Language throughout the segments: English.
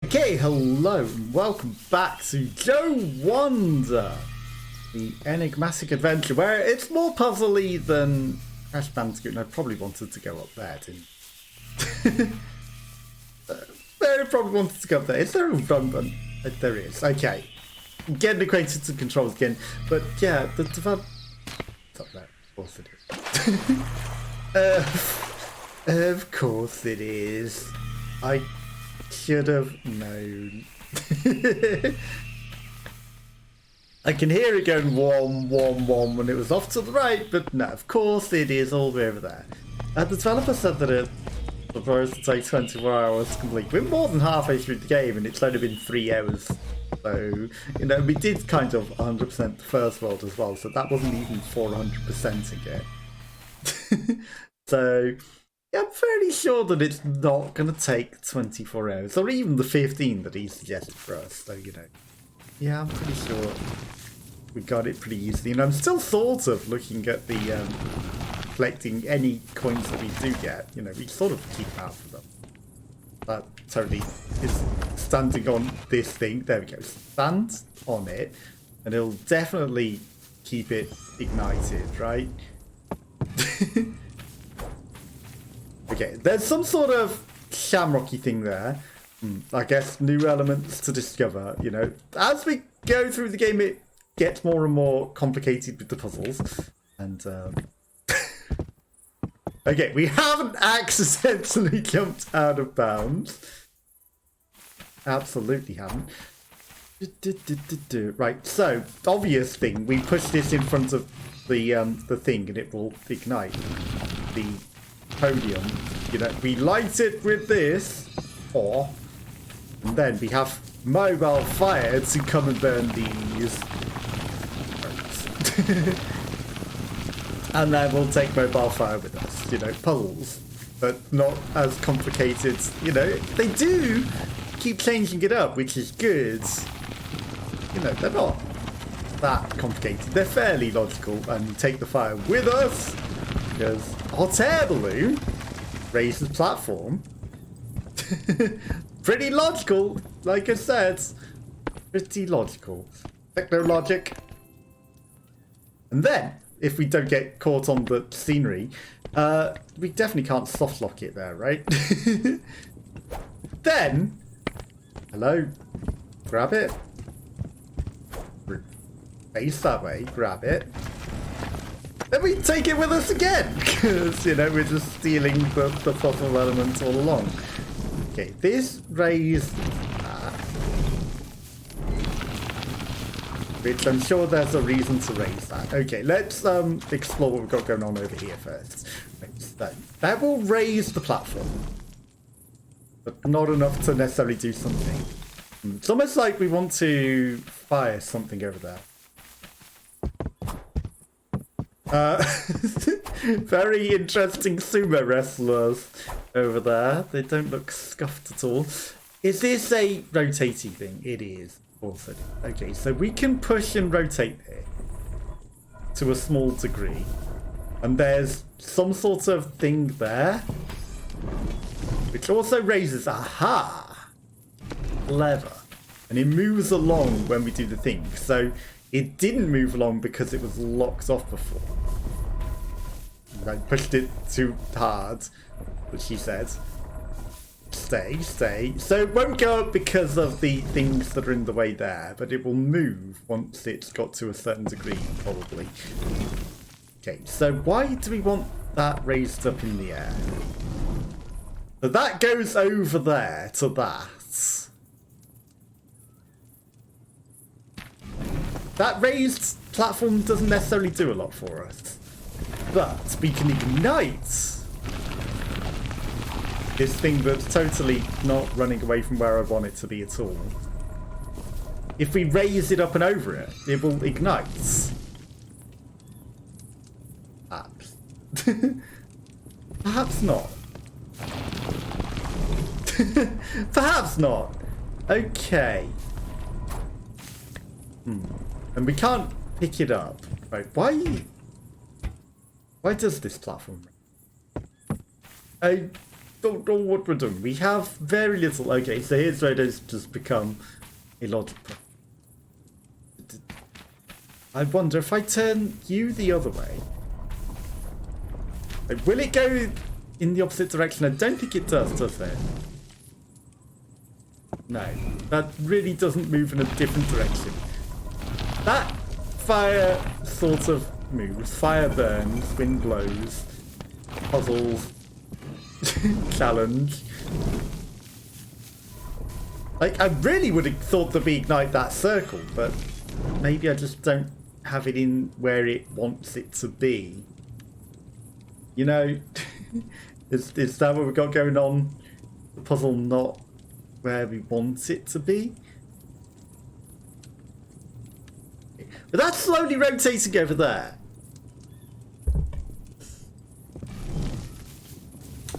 Okay, hello and welcome back to Joe Wonder, the enigmatic adventure where it's more puzzly than Crash Bandicoot, and I probably wanted to go up there, didn't I? Probably wanted to go up there. Is there a run button? There is. Okay. I'm getting acquainted to controls again, but yeah, the develop... It's up there. Of course it is. Of course it is. I should have known. I can hear it going wom wom wom when it was off to the right, but no, of course it is all the way over there. The developer said that it supposed to take 24 hours to complete. We're more than halfway through the game and it's only been 3 hours. So, you know, we did kind of 100% the first world as well, so that wasn't even 400%ing it. So, yeah, I'm fairly sure that it's not going to take 24 hours, or even the 15 that he suggested for us, so, you know. Yeah, I'm pretty sure we got it pretty easily, and I'm still sort of looking at the, collecting any coins that we do get. You know, we sort of keep out for them. That totally is standing on this thing. There we go. Stand on it, and it'll definitely keep it ignited, right? Okay, there's some sort of shamrocky thing there. I guess new elements to discover, you know. As we go through the game, it gets more and more complicated with the puzzles. And, okay, we haven't accidentally jumped out of bounds. Absolutely haven't. Right, so, obvious thing, we push this in front of the thing and it will ignite the podium. You know, we light it with this, and then we have mobile fire to come and burn these. And then we'll take mobile fire with us. You know, puzzles, but not as complicated. You know, they do keep changing it up, which is good. You know, they're not that complicated. They're fairly logical, and take the fire with us because hot air balloon raises platform. Pretty logical, like I said. Pretty logical. Techno logic. And then, if we don't get caught on the scenery, we definitely can't soft lock it there, right? Then, hello, grab it. Face that way, grab it. Then we take it with us again, because, you know, we're just stealing the puzzle elements all along. Okay, this raised that, which I'm sure there's a reason to raise that. Okay, let's explore what we've got going on over here first. Right, so that will raise the platform, but not enough to necessarily do something. It's almost like we want to fire something over there. Very interesting sumo wrestlers over there. They don't look scuffed at all. Is this a rotating thing? It is. Also. Okay, so we can push and rotate it to a small degree. And there's some sort of thing there, which also raises, aha, lever. And it moves along when we do the thing. So it didn't move along because it was locked off before. I pushed it too hard, but she said, stay, stay. So it won't go up because of the things that are in the way there, but it will move once it's got to a certain degree, probably. Okay, so why do we want that raised up in the air? So that goes over there to that. That raised platform doesn't necessarily do a lot for us. But we can ignite this thing that's totally not running away from where I want it to be at all. If we raise it up and over it, it will ignite. Perhaps. Perhaps not. Perhaps not. Okay. And we can't pick it up. Right, why does this platform? don't know what we're doing. We have very little. Okay, so here's where those just become illogical. I wonder if I turn you the other way. Will it go in the opposite direction? I don't think it does it? No, that really doesn't move in a different direction. That fire sort of moves. Fire burns, wind blows, puzzles, challenge. Like, I really would have thought to reignite that circle, but maybe I just don't have it in where it wants it to be. You know, is that what we've got going on? The puzzle not where we want it to be? But that's slowly rotating over there.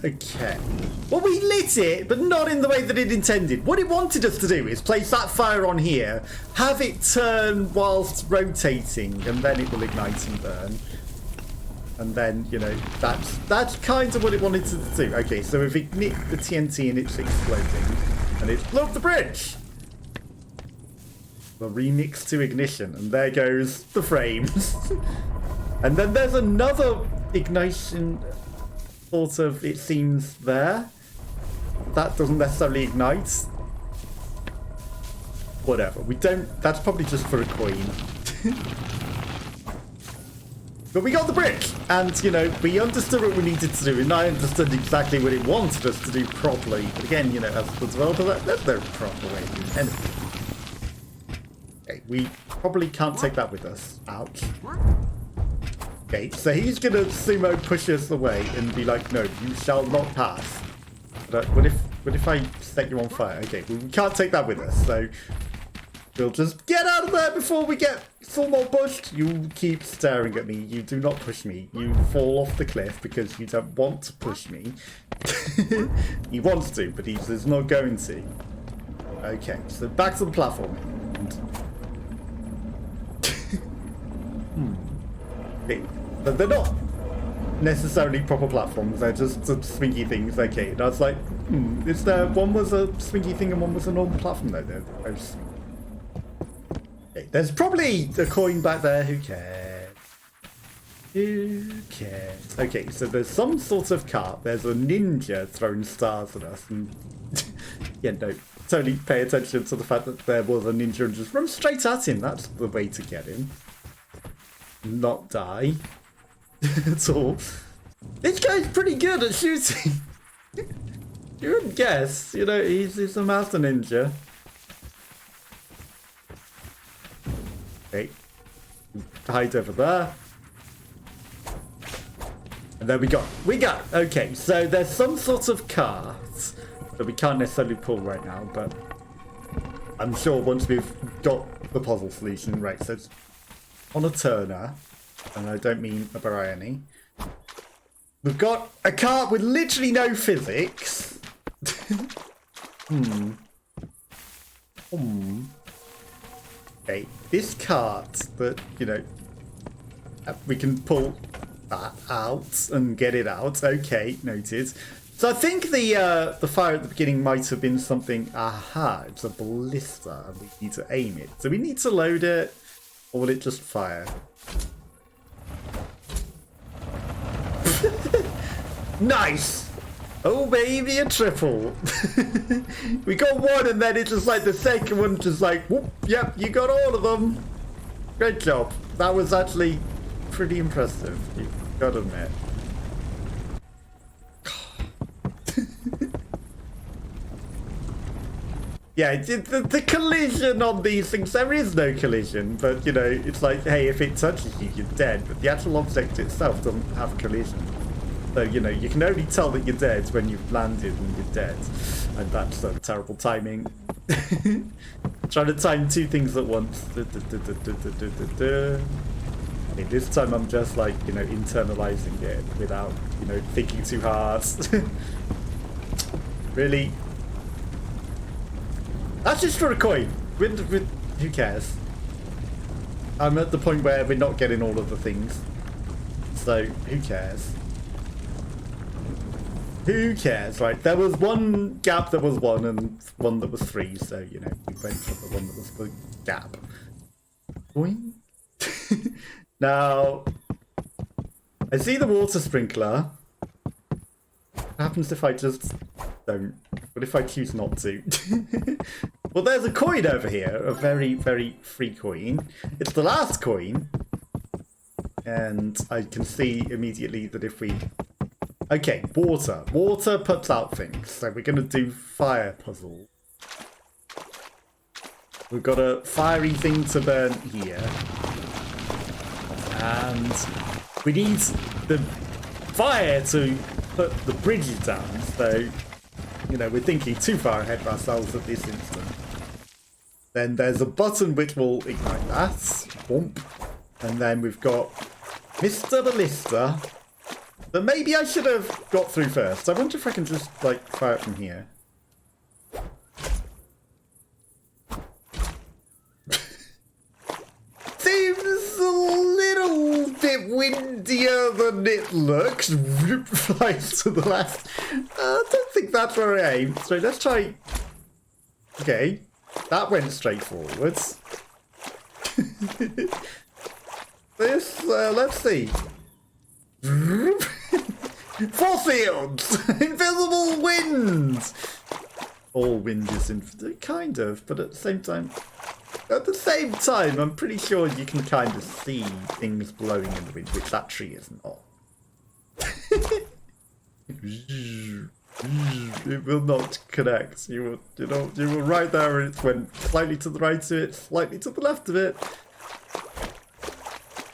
Okay. Well, we lit it, but not in the way that it intended. What it wanted us to do is place that fire on here, have it turn whilst rotating, and then it will ignite and burn. And then, you know, that's kind of what it wanted to do. Okay, so we've ignited the TNT and it's exploding. And it's blew up the bridge! The remix to ignition, and there goes the frames. And then there's another ignition, sort of, it seems, there. That doesn't necessarily ignite. Whatever, we don't, that's probably just for a coin. But we got the brick, and, you know, we understood what we needed to do, and I understood exactly what it wanted us to do properly. But again, you know, as the developer, there's no proper way to do anything. Okay, we probably can't take that with us. Ouch. Okay, so he's gonna sumo push us away and be like, no, you shall not pass. But what if I set you on fire? Okay, well, we can't take that with us, so we'll just get out of there before we get full more pushed. You keep staring at me. You do not push me. You fall off the cliff because you don't want to push me. He wants to, but he's not going to. Okay, so back to the platform. Okay, but they're not necessarily proper platforms. They're just swingy things. Okay, and I was like, is there one was a swingy thing and one was a normal platform? No, they're both swingy. Okay, there's probably a coin back there. Who cares? Who cares? Okay, so there's some sort of cart. There's a ninja throwing stars at us. And yeah, no, totally pay attention to the fact that there was a ninja and just run straight at him. That's the way to get him. Not die at all. This guy's pretty good at shooting. You wouldn't guess. You know, he's a master ninja. Okay, hide over there. And there we go. Okay, so there's some sort of cart that we can't necessarily pull right now, but I'm sure once we've got the puzzle solution right, so it's on a turner, and I don't mean a biryani. We've got a cart with literally no physics. Okay, this cart that, you know, we can pull that out and get it out. Okay, noted. So I think the fire at the beginning might have been something. Aha, it's a ballista and we need to aim it. So we need to load it, or will it just fire? Nice! Oh baby, a triple. We got one and then it's just like the second one just like, whoop, yep, you got all of them. Great job. That was actually pretty impressive, you've got to admit. Yeah, the collision on these things, there is no collision, but you know, it's like, hey, if it touches you, you're dead, but the actual object itself doesn't have collision. So, you know, you can only tell that you're dead when you've landed and you're dead. And that's terrible timing. Trying to time two things at once. Okay, this time I'm just like, you know, internalizing it without, you know, thinking too hard. Really? That's just for a coin. Who cares? I'm at the point where we're not getting all of the things. So, who cares? Who cares, right? There was one gap that was 1 and one that was 3, so, you know, we went for the one that was the gap. Boing. Now, I see the water sprinkler. What happens if I just don't? What if I choose not to? Well, there's a coin over here, a very, very free coin. It's the last coin. And I can see immediately that if we... Okay, water. Water puts out things. So we're going to do fire puzzle. We've got a fiery thing to burn here. And we need the fire to put the bridges down. So, you know, we're thinking too far ahead of ourselves at this instant. Then there's a button which will ignite that. Boom. And then we've got Mr. Ballista. But maybe I should have got through first. I wonder if I can just, like, fire it from here. Seems a little bit windier than it looks. Right to the left. I don't think that's where I aimed. So let's try... Okay. That went straight forwards. This, let's see. Force fields! Invisible wind! All wind is invisible, kind of, but at the same time, I'm pretty sure you can kind of see things blowing in the wind, which that tree is not. It will not connect. You were right there, and it went slightly to the right of it, slightly to the left of it.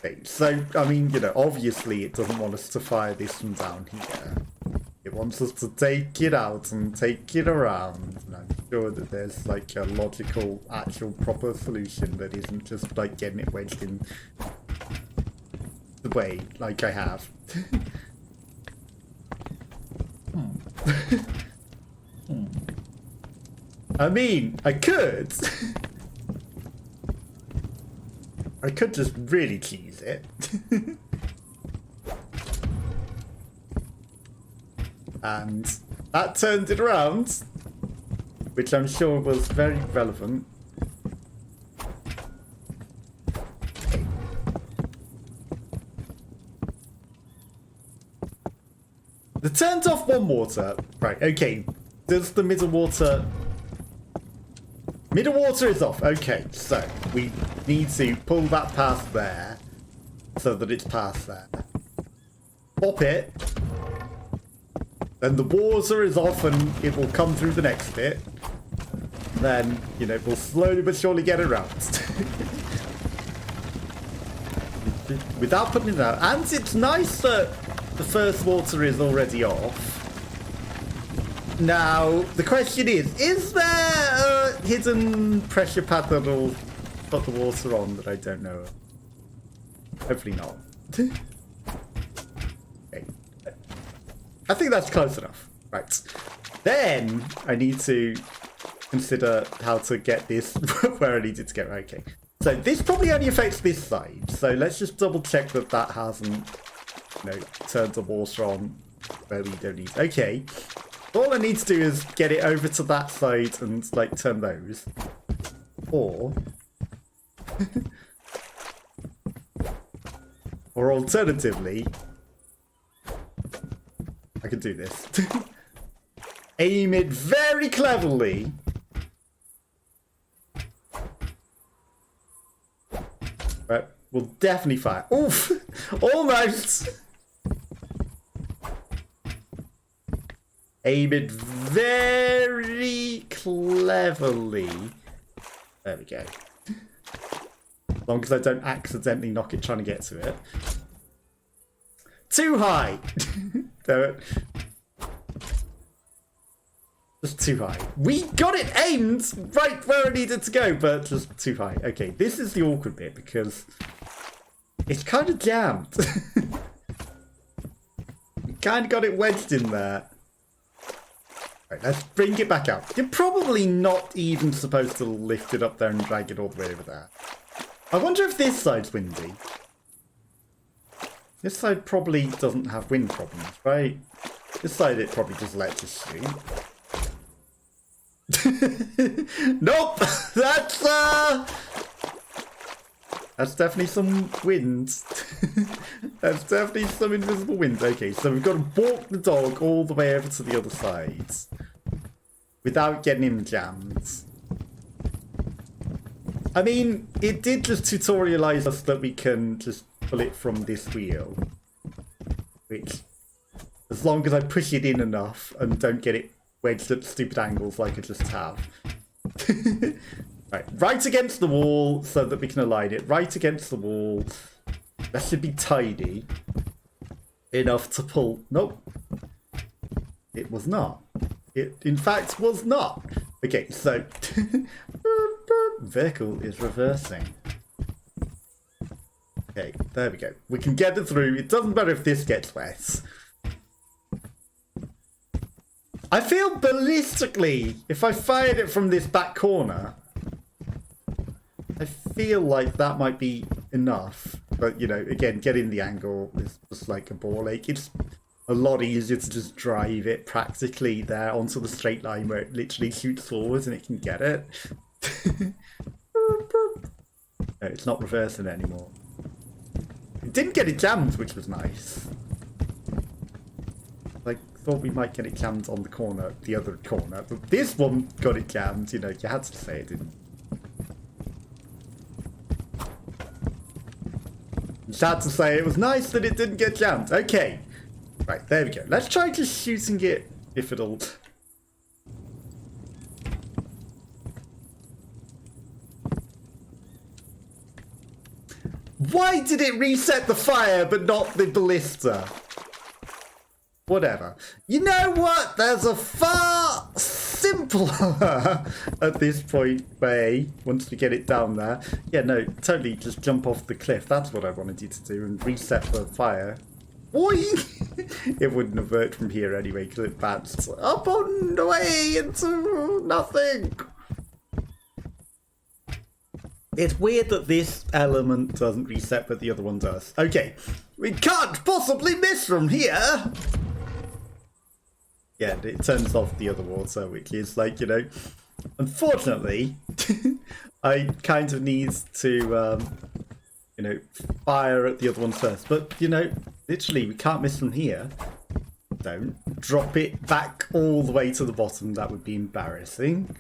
Okay, so, I mean, you know, obviously it doesn't want us to fire this from down here. It wants us to take it out and take it around. And I'm sure that there's, like, a logical, actual, proper solution that isn't just, like, getting it wedged in the way, like I have. I mean, I could just really cheese it. And that turned it around, which I'm sure was very relevant. The turned off one water. Right, okay. Does the middle water... Middle water is off. Okay, so we need to pull that past there so that it's past there. Pop it. Then the water is off and it will come through the next bit. Then, you know, we'll slowly but surely get around. Without putting it out. And it's nice that the first water is already off. Now, the question is there a hidden pressure pad that will put the water on that I don't know of? Hopefully not. Okay. I think that's close enough. Right. Then I need to consider how to get this where I need it to go. Okay. So this probably only affects this side. So let's just double check that that hasn't, you know, turned the water on where we don't need. Okay. All I need to do is get it over to that side and, like, turn those. Or... or alternatively... I can do this. Aim it very cleverly. Right, we'll definitely fire. Oof! Almost! Aim it very cleverly. There we go. As long as I don't accidentally knock it trying to get to it. Too high! Damn it. Just too high. We got it aimed right where it needed to go, but just too high. Okay, this is the awkward bit because it's kind of jammed. We kind of got it wedged in there. Right, let's bring it back out. You're probably not even supposed to lift it up there and drag it all the way over there. I wonder if this side's windy. This side probably doesn't have wind problems, right? This side it probably just lets us shoot. Nope! That's definitely some wind. That's definitely some invisible wind. Okay, so we've got to walk the dog all the way over to the other side without getting him jammed. I mean, it did just tutorialize us that we can just pull it from this wheel. Which, as long as I push it in enough and don't get it wedged at stupid angles like I just have. Right against the wall so that we can align it. Right against the wall. That should be tidy enough to pull. Nope. It was not. It, in fact, was not. Okay, so vehicle is reversing. Okay, there we go. We can get it through. It doesn't matter if this gets wet. I feel ballistically, if I fired it from this back corner, I feel like that might be enough. But, you know, again, getting the angle is just like a ball ache. It's a lot easier to just drive it practically there onto the straight line where it literally shoots forwards and it can get it. No, it's not reversing anymore. It didn't get it jammed, which was nice. Like, thought we might get it jammed on the corner, the other corner, but this one got it jammed. You know, you had to say it didn't. You had to say it was nice that it didn't get jammed. Okay, right, there we go. Let's try just shooting it if it'll. Why did it reset the fire but not the ballista? Whatever. You know what? There's a far simpler at this point way, once we get it down there. Yeah, no, totally just jump off the cliff. That's what I wanted you to do, and reset the fire. Boing! It wouldn't have worked from here anyway, because it bounced up on the way into nothing. It's weird that this element doesn't reset, but the other one does. Okay, we can't possibly miss from here. Yeah, it turns off the other water, which is like, you know, unfortunately, I kind of need to, you know, fire at the other one first. But, you know, literally, we can't miss from here. Don't drop it back all the way to the bottom. That would be embarrassing.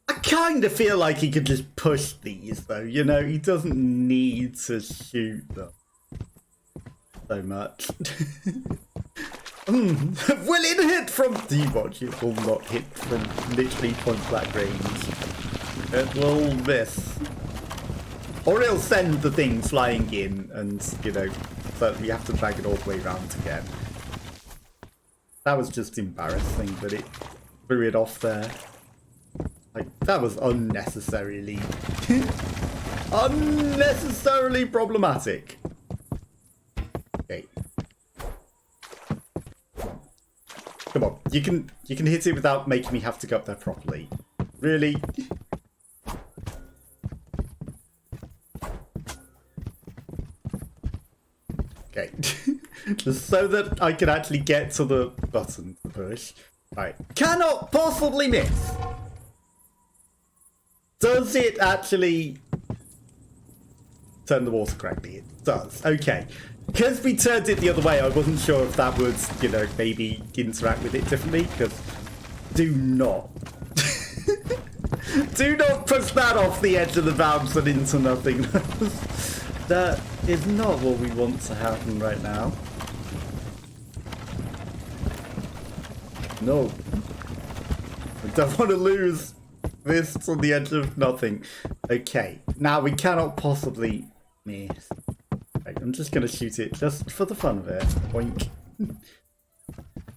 I kind of feel like he could just push these, though. You know, he doesn't need to shoot them so much. Will it hit from... Do you watch? It will not hit from literally point blank range. It will miss. Or it'll send the thing flying in and, you know, so we have to drag it all the way around again. That was just embarrassing that it threw it off there. Like, that was unnecessarily... unnecessarily problematic. Okay. Come on, you can hit it without making me have to go up there properly. Really? Okay. Just so that I can actually get to the button to push. Right. Cannot possibly miss! Does it actually turn the water correctly? It does. Okay. Because we turned it the other way, I wasn't sure if that would, you know, maybe interact with it differently, because do not. Do not push that off the edge of the bounce and into nothing. That is not what we want to happen right now. No. I don't want to lose this to the edge of nothing. Okay, now we cannot possibly miss. Right, I'm just going to shoot it just for the fun of it. Boink.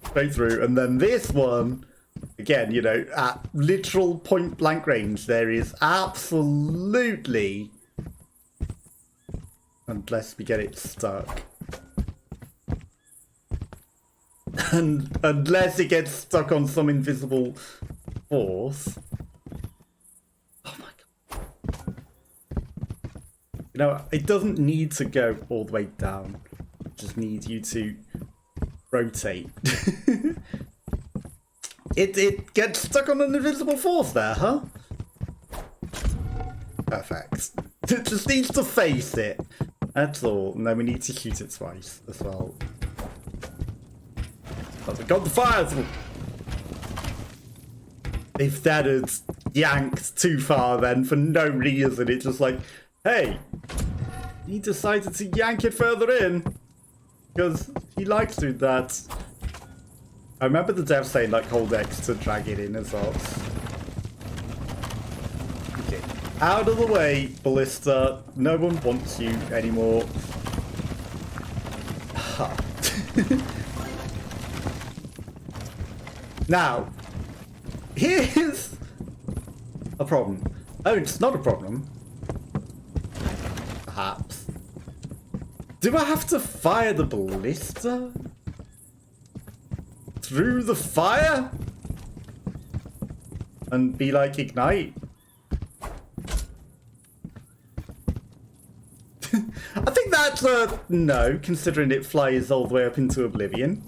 Straight through. And then this one, again, you know, at literal point blank range, there is absolutely... Unless we get it stuck. And unless it gets stuck on some invisible force. Oh my god. You know, it doesn't need to go all the way down. just need you to rotate. It gets stuck on an invisible force there, huh? Perfect. It just needs to face it. That's all. And then we need to shoot it twice as well. But we got the fire through. If that had yanked too far then for no reason, it's just like, hey, he decided to yank it further in because he likes to do that. I remember the dev saying like hold X to drag it in as well. Okay, out of the way, Ballista. No one wants you anymore. Now, here's a problem. Oh, it's not a problem. Perhaps. Do I have to fire the ballista? Through the fire? And be like, ignite? I think that's a no, considering it flies all the way up into oblivion.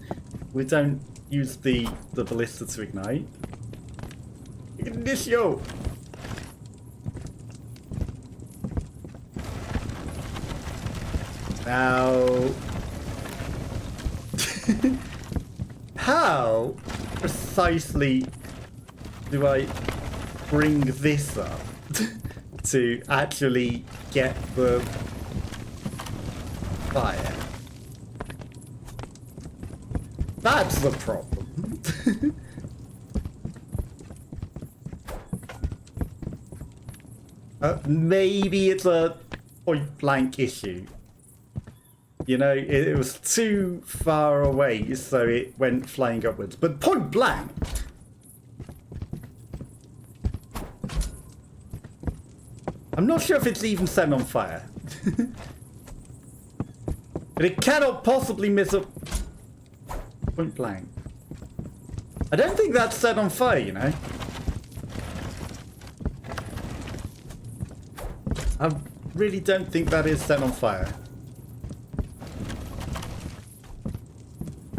We don't use the ballista to ignite. Ignition! Now... How precisely do I bring this up to actually get the fire? That's the problem. Maybe it's a point blank issue. You know, it was too far away, so it went flying upwards. But point blank! I'm not sure if it's even set on fire. But it cannot possibly miss a point blank. I don't think that's set on fire, you know. I really don't think that is set on fire.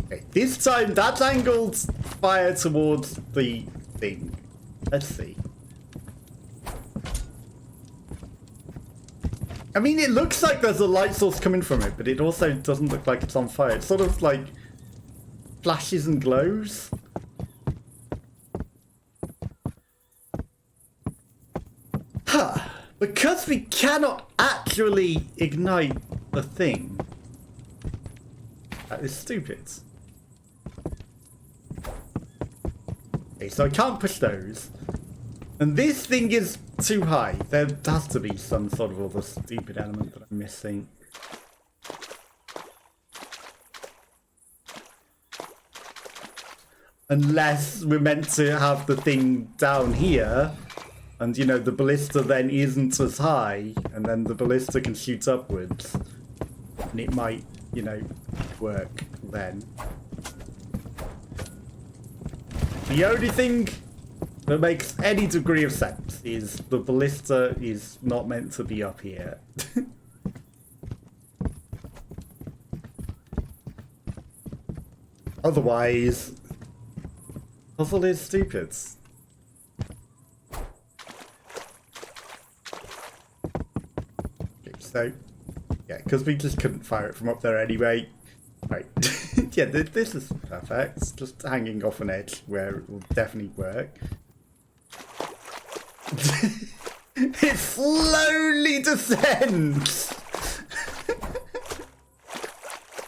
Okay, this time that's angled fire towards the thing. Let's see. I mean, it looks like there's a light source coming from it, but it also doesn't look like it's on fire. It's sort of like flashes and glows. Huh. Because we cannot actually ignite the thing. That is stupid. Okay, so I can't push those. And this thing is too high. There has to be some sort of other stupid element that I'm missing. Unless we're meant to have the thing down here. And, you know, the ballista then isn't as high. And then the ballista can shoot upwards. And it might, you know, work then. The only thing that makes any degree of sense is the ballista is not meant to be up here. Otherwise, puzzle is stupid. Okay, so, yeah, because we just couldn't fire it from up there anyway. Right. Yeah, this is perfect. Just hanging off an edge where it will definitely work. It slowly descends!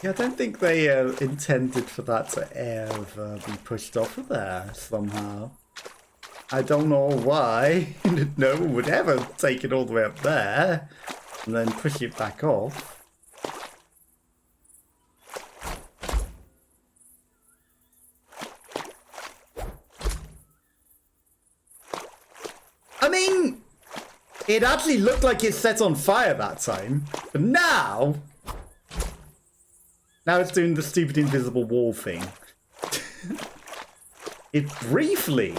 Yeah, I don't think they intended for that to ever be pushed off of there somehow. I don't know why. No one would ever take it all the way up there and then push it back off. I mean, it actually looked like it's set on fire that time, but now it's doing the stupid invisible wall thing. It briefly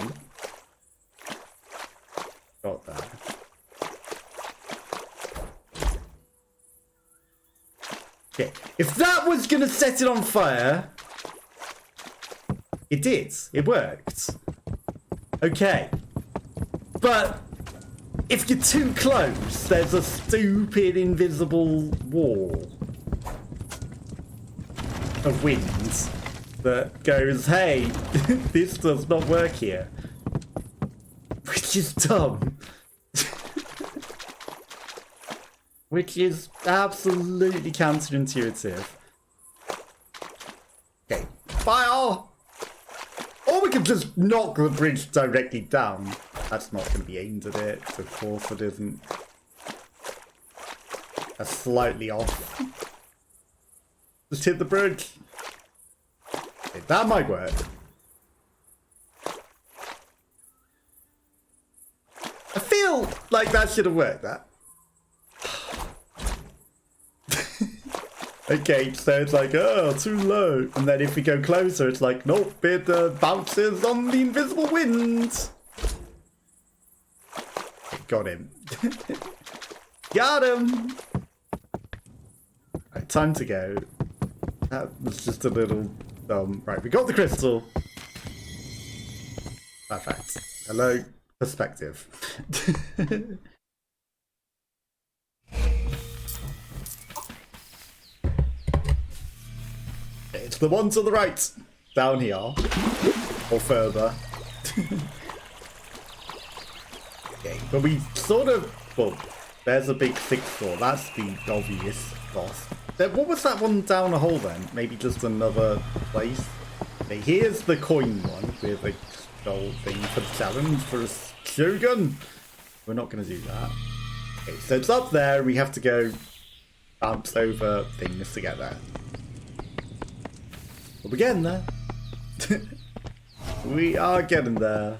got that. Okay, if that was gonna set it on fire, it did. It worked. Okay. But if you're too close, there's a stupid invisible wall of wind that goes, hey, this does not work here. Which is dumb. Which is absolutely counterintuitive. Okay, fire! Or we can just knock the bridge directly down. That's not going to be aimed at it. Of course it isn't. That's slightly off. Just hit the bridge. Okay, that might work. I feel like that should have worked, that. Okay, so it's like, oh, too low. And then if we go closer, it's like, nope, it bounces on the invisible wind. Got him. Got him! Right, time to go. That was just a little dumb. Right, we got the crystal. Perfect. Hello, perspective. It's the one to the right. Down here. Or further. Okay, but we sort of... Well, there's a big 6th floor. That's the obvious boss. What was that one down a hole then? Maybe just another place? Okay, here's the coin one with a skull thing for the challenge for a shogun. We're not going to do that. Okay, so it's up there. We have to go bounce over things to get there. But we're getting there. We are getting there.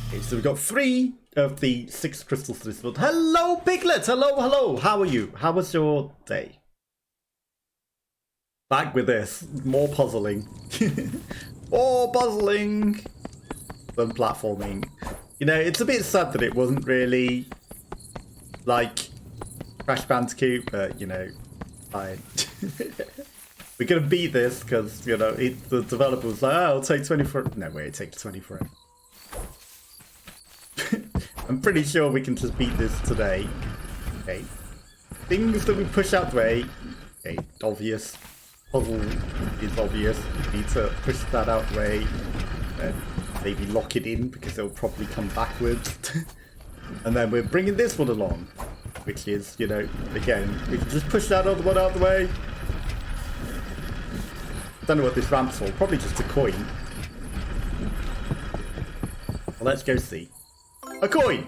Okay, so we've got 3 of the 6 crystals to this build. Hello, Piglet! Hello, hello! How are you? How was your day? Back with this. More puzzling. More puzzling than platforming. You know, it's a bit sad that it wasn't really like Crash Bandicoot, but, you know, fine. We're going to beat this because, you know, the developer was like, oh, it'll take 24... No, wait, it takes 24. I'm pretty sure we can just beat this today. Okay. Things that we push out the way. Okay, obvious. Puzzle is obvious. We need to push that out the way. And maybe lock it in because it'll probably come backwards. And then we're bringing this one along. Which is, you know, again, we can just push that other one out the way. Don't know what this ramp's for. Probably just a coin. Well, let's go see. A coin!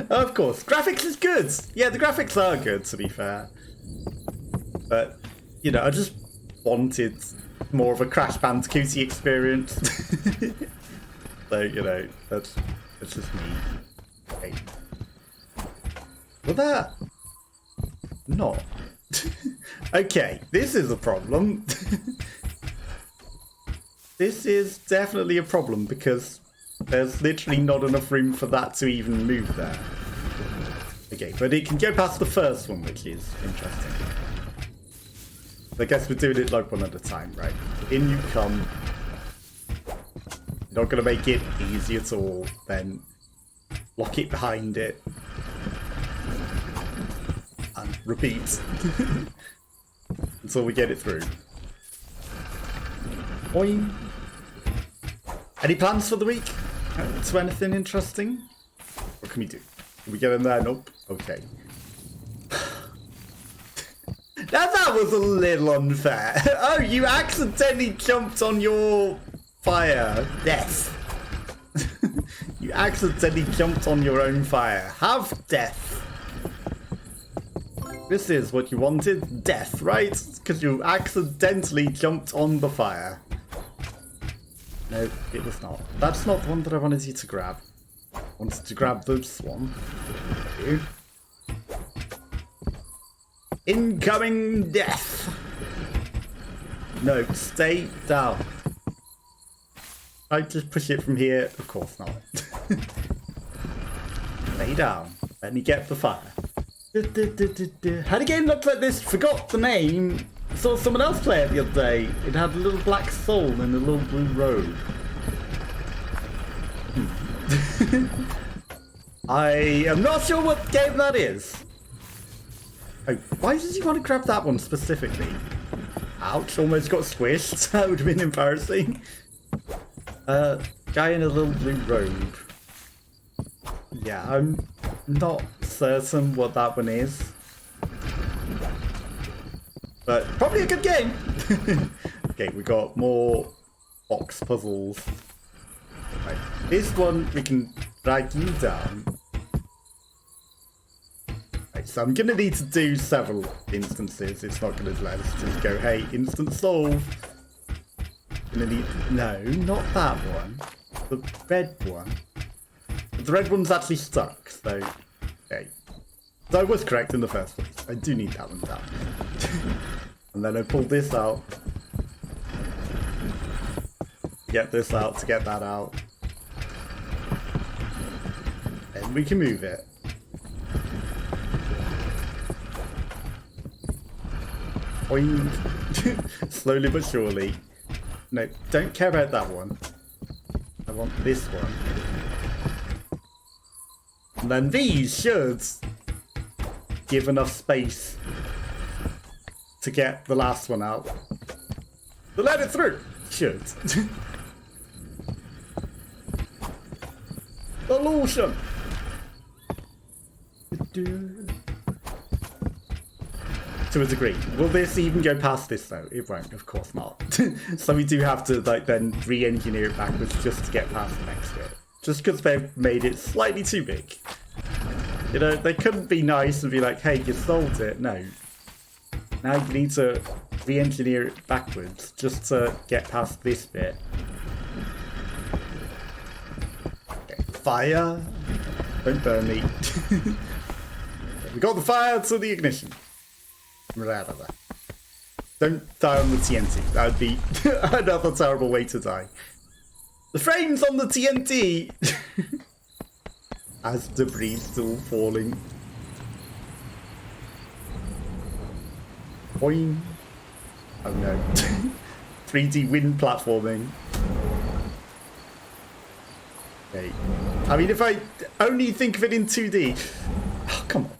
Of course. Graphics is good. Yeah, the graphics are good, to be fair. But, you know, I just wanted more of a Crash Bandicoot-y experience. So, you know, that's just me. Okay. Well, that... Not. Okay, this is a problem. This is definitely a problem because there's literally not enough room for that to even move there. Okay, but it can go past the first one, which is interesting. I guess we're doing it like one at a time, right? In you come. Not going to make it easy at all. Then lock it behind it. And repeat. Until we get it through. Boing. Any plans for the week? To anything interesting? What can we do? Can we get in there? Nope. Okay. That was a little unfair. Oh, you accidentally jumped on your fire. Death. You accidentally jumped on your own fire. Have death. This is what you wanted. Death, right? Because you accidentally jumped on the fire. No, it was not. That's not the one that I wanted you to grab. I wanted to grab this one. Thank you. Incoming death! No, stay down. I just push it from here? Of course not. Stay down. Let me get the fire. Had a game looked like this, forgot the name. Saw someone else play it the other day. It had a little black soul and a little blue robe. I am not sure what game that is. Oh, why did you want to grab that one specifically? Ouch, almost got squished. That would have been embarrassing. Guy in a little blue robe. Yeah, I'm not certain what that one is. But probably a good game. Okay, we got more box puzzles. Right, this one we can drag you down. Right, so I'm gonna need to do several instances. It's not gonna let us just go, hey, instant solve. Gonna need, no, not that one. The red one. The red one's actually stuck, so okay. So I was correct in the first place. I do need that one down. And then I pull this out. Get this out to get that out. And we can move it. Boing. Slowly but surely. No, don't care about that one. I want this one. And then these should give enough space to get the last one out. To let it through. Should. Illusion. To a degree. Will this even go past this though? It won't, of course not. So we do have to like then re-engineer it backwards just to get past the next bit. Just because they've made it slightly too big. You know, they couldn't be nice and be like, hey, you solved it. No. Now you need to re-engineer it backwards just to get past this bit. Okay, fire. Don't burn me. We got the fire to the ignition. We're out of there. Don't die on the TNT. That would be another terrible way to die. The frames on the TNT! As debris still falling. Boing. Oh no. 3D wind platforming. Okay. I mean, if I only think of it in 2D. Oh, come on.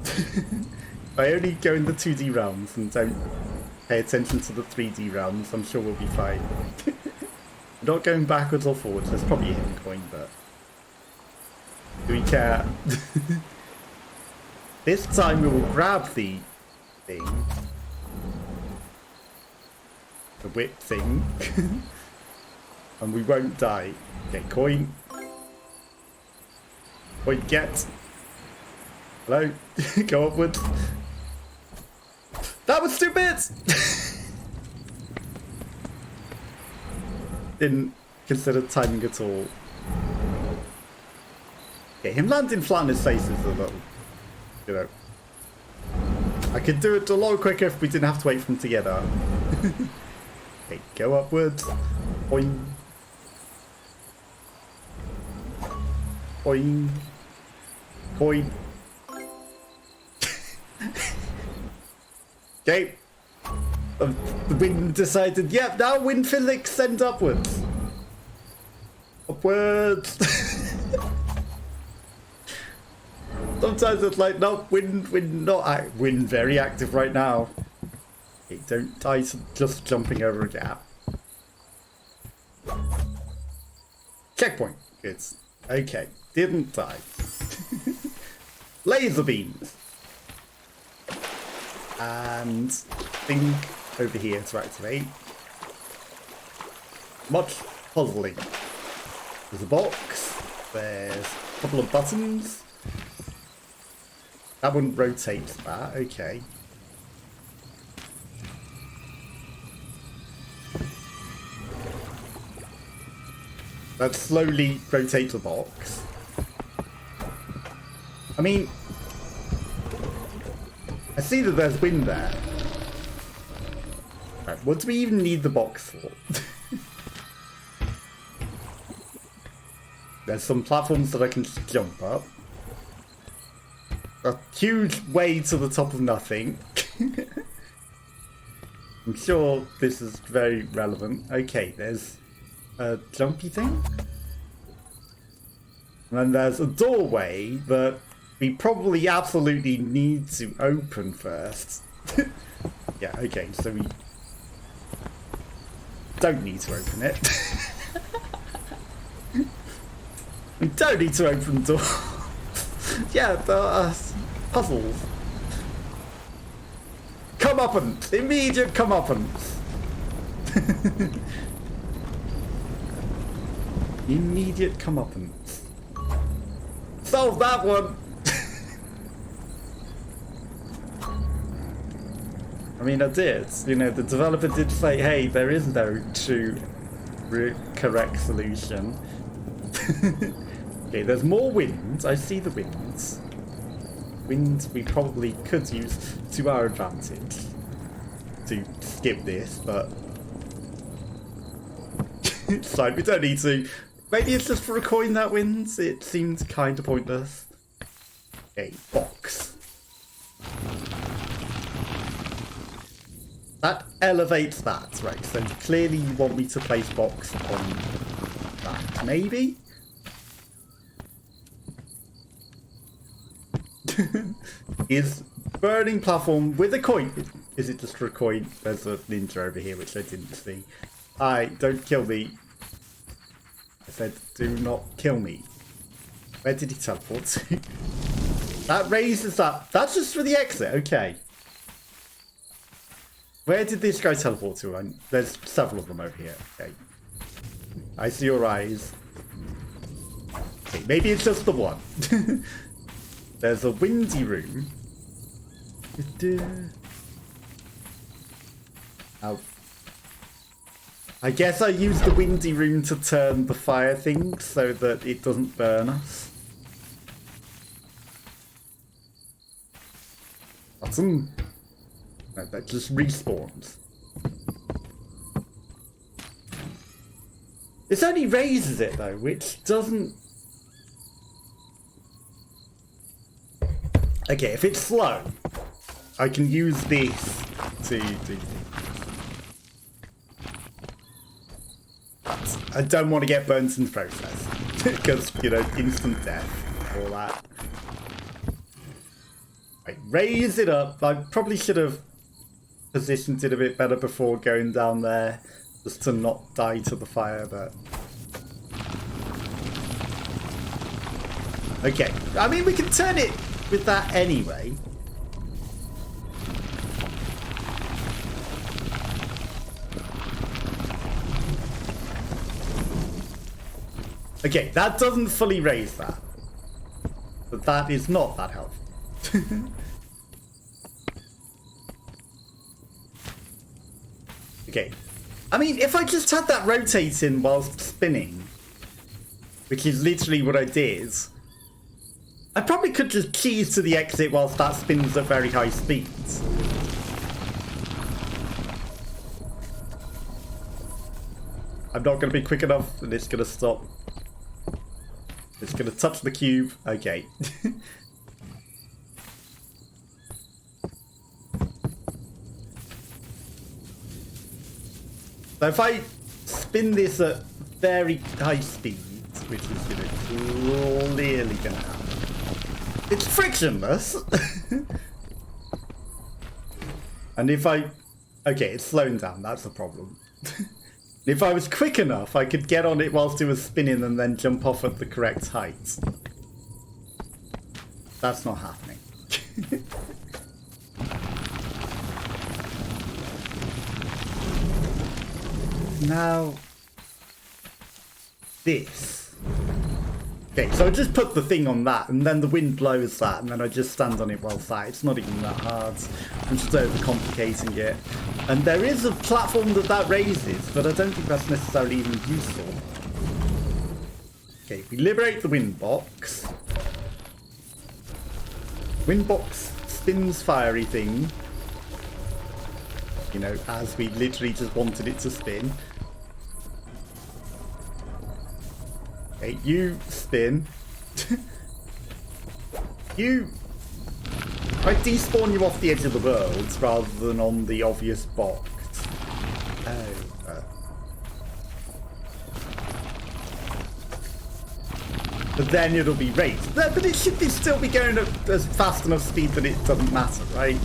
If I only go in the 2D realms and don't pay attention to the 3D realms, I'm sure we'll be fine. Not going backwards or forwards. There's probably a hidden coin, but do we care? This time we will grab the thing. The whip thing. And we won't die. Okay, coin. Coin, get. Hello? Go upwards. That was stupid! Didn't consider timing at all. Okay, him landing flat on his face is a little, you know. I could do it a lot quicker if we didn't have to wait for them to get up. Okay, go upwards. Boing. Boing. Boing. Okay. The wind decided, yep, now wind physics send upwards. Upwards. Sometimes it's like, no, wind very active right now. Okay, don't die to just jumping over a gap. Checkpoint. Good. Okay, didn't die. Laser beams. And thing over here to activate. Much puzzling. There's a box. There's a couple of buttons. That wouldn't rotate that. Okay. Let's slowly rotate the box. I mean, I see that there's wind there. Right, what do we even need the box for? There's some platforms that I can just jump up. a huge way to the top of nothing. I'm sure this is very relevant. Okay, there's a jumpy thing. And then there's a doorway that we probably absolutely need to open first. Yeah, okay, so we don't need to open it. We don't need to open the door. Yeah, there are puzzles. Comeuppance! Immediate comeuppance! Immediate comeuppance. Solve that one! I mean, I did. You know, the developer did say, hey, there is no true correct solution. Okay, there's more wind. I see the winds. Wind we probably could use to our advantage to skip this, but it's fine, we don't need to. Maybe it's just for a coin that wins. It seemed kind of pointless. Okay, box. That elevates that, right? So clearly you want me to place box on that. Maybe? Is burning platform with a coin. Is it just for a coin? There's a ninja over here which I didn't see. Don't kill me. I said do not kill me. Where did he teleport to? That raises that. That's just for the exit, okay. Where did this guy teleport to? There's several of them over here. Okay. I see your eyes. Okay, maybe it's just the one. There's a windy room. Oh. I guess I use the windy room to turn the fire thing so that it doesn't burn us. Awesome. No, that just respawns. This only raises it though, which doesn't... Okay, if it's slow, I can use this to do... But I don't want to get burnt in the process. Because, you know, instant death, all that. Right, raise it up. I probably should have positioned it a bit better before going down there, just to not die to the fire, but... Okay, I mean, we can turn it with that anyway. Okay, that doesn't fully raise that. But that is not that helpful. Okay. I mean, if I just had that rotating whilst spinning, which is literally what I did, I probably could just cheese to the exit whilst that spins at very high speeds. I'm not going to be quick enough, and it's going to stop. It's going to touch the cube. Okay. So if I spin this at very high speeds, which is clearly going to happen, it's frictionless. And if I... Okay, it's slowing down. That's the problem. If I was quick enough, I could get on it whilst it was spinning and then jump off at the correct height. That's not happening. Now... This... Okay, so I just put the thing on that, and then the wind blows that, and then I just stand on it whilst that. It's not even that hard. I'm just overcomplicating it. And there is a platform that raises, but I don't think that's necessarily even useful. Okay, we liberate the wind box. Wind box spins fiery thing. You know, as we literally just wanted it to spin. Okay, you spin. You I despawn you off the edge of the world rather than on the obvious box. Oh. But then it'll be raised. But it should still be going at as fast enough speed that it doesn't matter, right?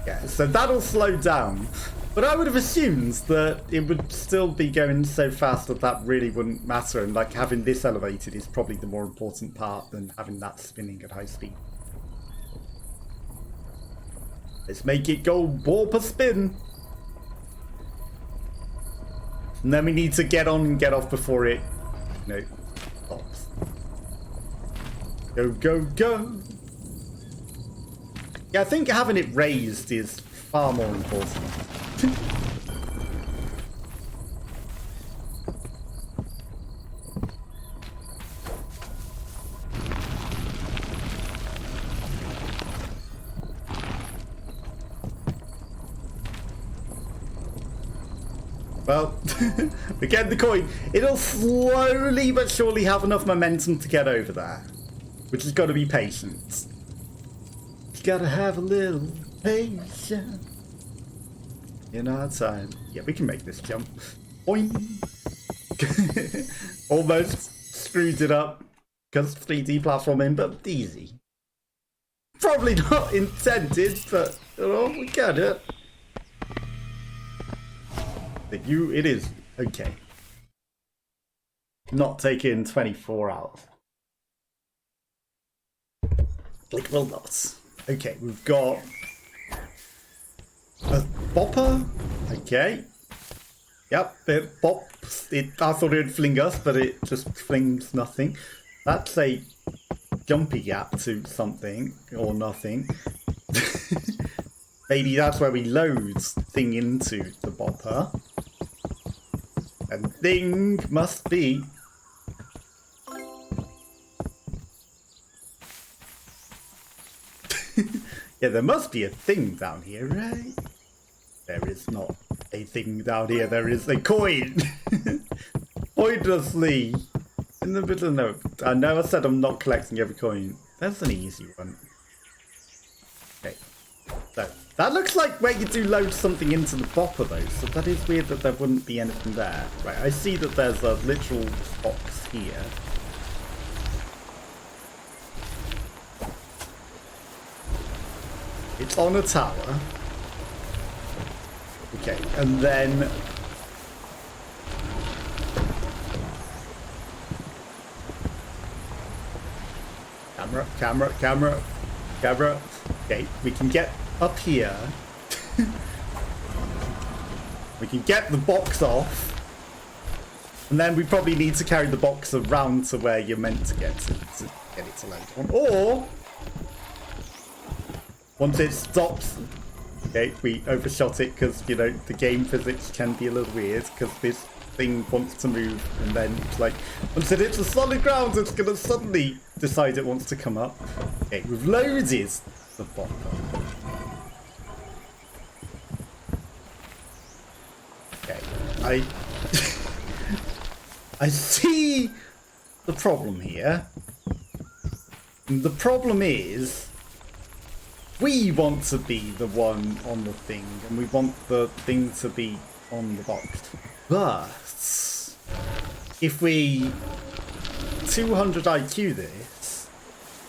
Yeah, so that'll slow down. But I would have assumed that it would still be going so fast that that really wouldn't matter. And like having this elevated is probably the more important part than having that spinning at high speed. Let's make it go warp a spin. And then we need to get on and get off before it, you know, stops. Go, go, go. Yeah, I think having it raised is far more important. Well, we get the coin. It'll slowly but surely have enough momentum to get over there. Which has got to be patience. You gotta have a little patience in our time. Yeah, we can make this jump. Boing. Almost screwed it up because 3D platforming, but easy. Probably not intended, but you know, we get it. It is okay. Not taking 24 hours. Like will not. Okay, we've got a bopper. Okay. Yep, it bops. I thought it would fling us, but it just flings nothing. That's a jumpy gap to something or nothing. Maybe that's where we load thing into the bopper. And thing must be. Yeah, there must be a thing down here, right? There is not a thing down here. There is a coin. Pointlessly. In the middle of the note. I know I said I'm not collecting every coin. That's an easy one. Okay. So, that looks like where you do load something into the bopper though. So that is weird that there wouldn't be anything there. Right, I see that there's a literal box here. It's on a tower. Okay, and then camera. Okay, we can get up here. We can get the box off. And then we probably need to carry the box around to where you're meant to get to get it to land on. Or once it stops, okay, we overshot it because, you know, the game physics can be a little weird because this thing wants to move and then it's like, once it hits the solid ground, it's going to suddenly decide it wants to come up. Okay, we've loaded the bopper. Okay, I see the problem here. And the problem is, we want to be the one on the thing, and we want the thing to be on the box. But if we 200 IQ this,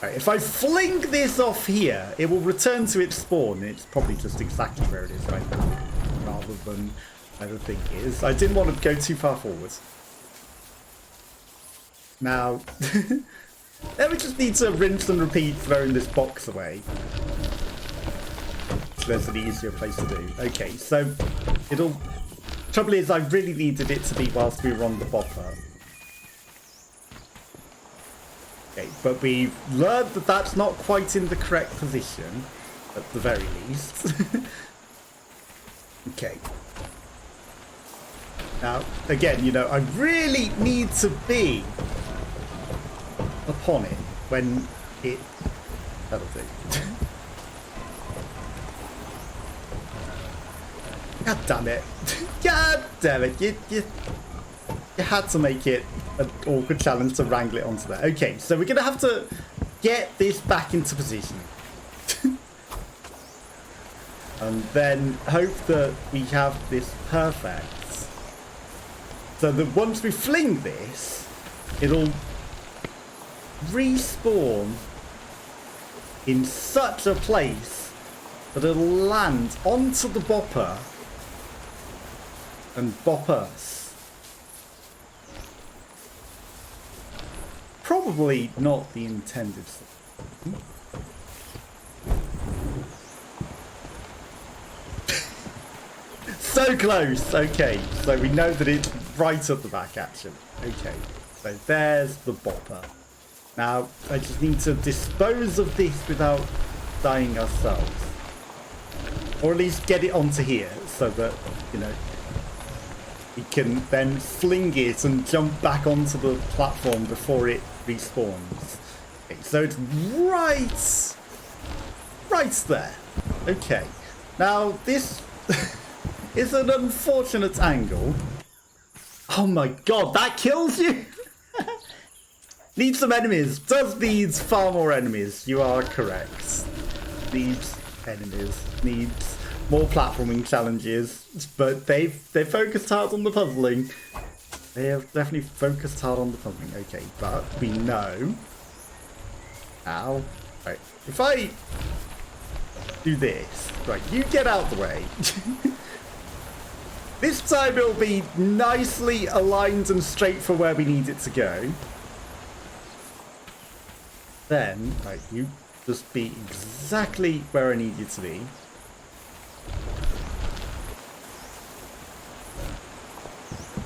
right, if I fling this off here, it will return to its spawn. It's probably just exactly where it is right now, rather than where the thing is. I didn't want to go too far forward. Now, then we just need to rinse and repeat throwing this box away. There's an easier place to do. Okay, so trouble is I really needed it to be whilst we were on the bopper. Okay, but we've learned that that's not quite in the correct position, at the very least. Okay. Now, again, you know, I really need to be upon it when it... That'll do. God damn it. God damn it. You had to make it an awkward challenge to wrangle it onto there. Okay, so we're going to have to get this back into position. And then hope that we have this perfect. So that once we fling this, it'll respawn in such a place that it'll land onto the bopper and bop us. Probably not the intended thing. So close! Okay, so we know that it's right at the back action. Okay, so there's the bopper. Now, I just need to dispose of this without dying ourselves. Or at least get it onto here, so that, you know, we can then fling it and jump back onto the platform before it respawns. Okay, so it's right there. Okay, now this is an unfortunate angle. Oh my god, that kills you! Needs some enemies. Does needs far more enemies. You are correct. Needs enemies. Needs more platforming challenges. But they've focused hard on the puzzling. They have definitely focused hard on the puzzling. Okay, but we know. Ow. Right. If I do this. Right, you get out the way. This time it'll be nicely aligned and straight for where we need it to go. Then, right, you just be exactly where I need you to be.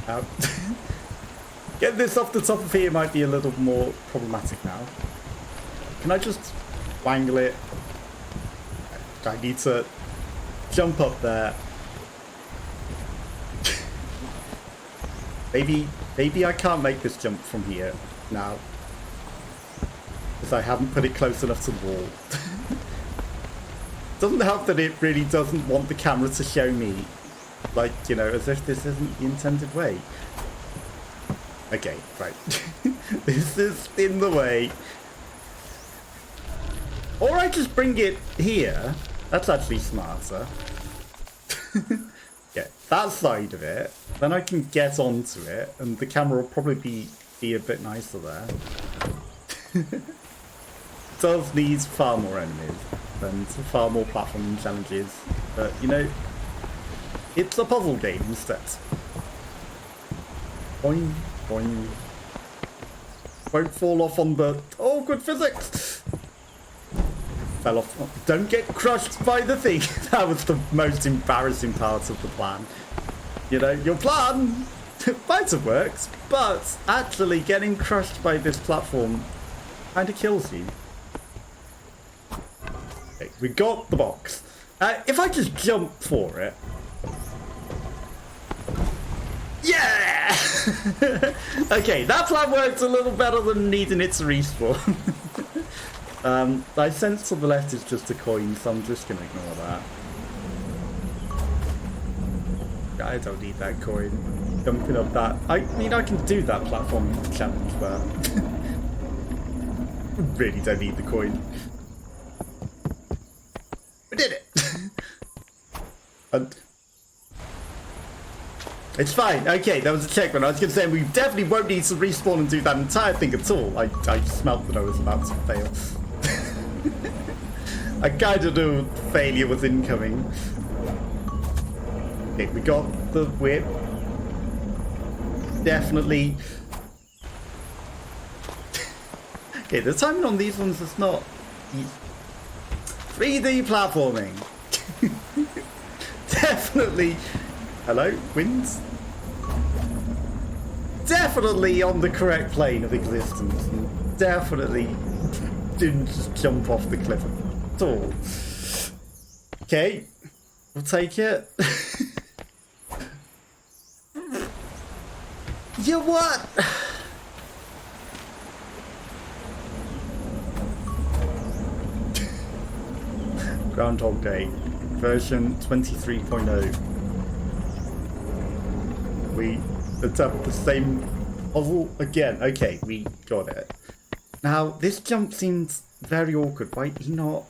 Now, get this off the top of here might be a little more problematic now. Can I just wangle it? I need to jump up there. Maybe I can't make this jump from here now. Because I haven't put it close enough to the wall. Doesn't help that it really doesn't want the camera to show me. Like, you know, as if this isn't the intended way. Okay, right. This is in the way. Or I just bring it here. That's actually smarter. Yeah, that side of it. Then I can get onto it, and the camera will probably be a bit nicer there. Does need far more enemies and far more platforming challenges, but you know, it's a puzzle game instead. Boing, boing. Won't fall off on the... Oh, good physics! Fell off. Oh, don't get crushed by the thing. That was the most embarrassing part of the plan. You know, your plan might have worked, but actually getting crushed by this platform kind of kills you. Okay, we got the box. If I just jump for it... Yeah! Okay, that plan worked a little better than needing it to respawn. I sense to the left is just a coin, so I'm just going to ignore that. I don't need that coin. Jumping up that... I mean, I can do that platform challenge, but... really don't need the coin. We did it! And... It's fine. Okay, that was a check one. I was going to say, we definitely won't need to respawn and do that entire thing at all. I smelt that I was about to fail. I kind of knew failure was incoming. Okay, we got the whip. Definitely. Okay, the timing on these ones is not 3D platforming. Definitely. Hello, winds. Definitely on the correct plane of existence. And definitely didn't just jump off the cliff at all. Okay, we'll take it. You what? Groundhog Day, version 23.0. We attempt the same puzzle again. Okay, we got it. Now, this jump seems very awkward. Why did he not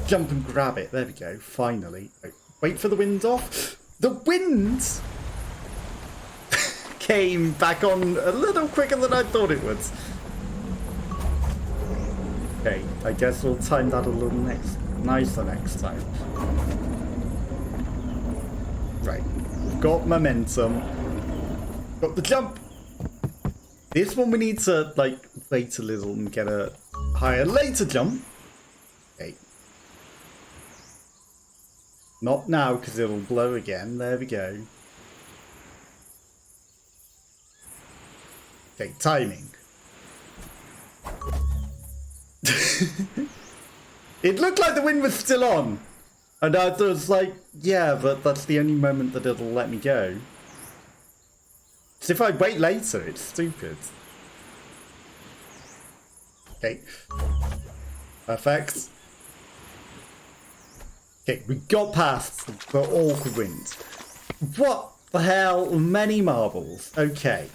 jump and grab it? There we go, finally. Wait for the wind off. The wind came back on a little quicker than I thought it would. Okay, I guess we'll time that a little nicer next time. Right, got momentum. Got the jump. This one we need to, like, wait a little and get a higher later jump. Okay. Not now, because it'll blow again. There we go. Okay, timing. It looked like the wind was still on. And I was like, yeah, but that's the only moment that it'll let me go. So if I wait later, it's stupid. Okay. Perfect. Okay, we got past the awkward wind. What the hell? Many marbles. Okay.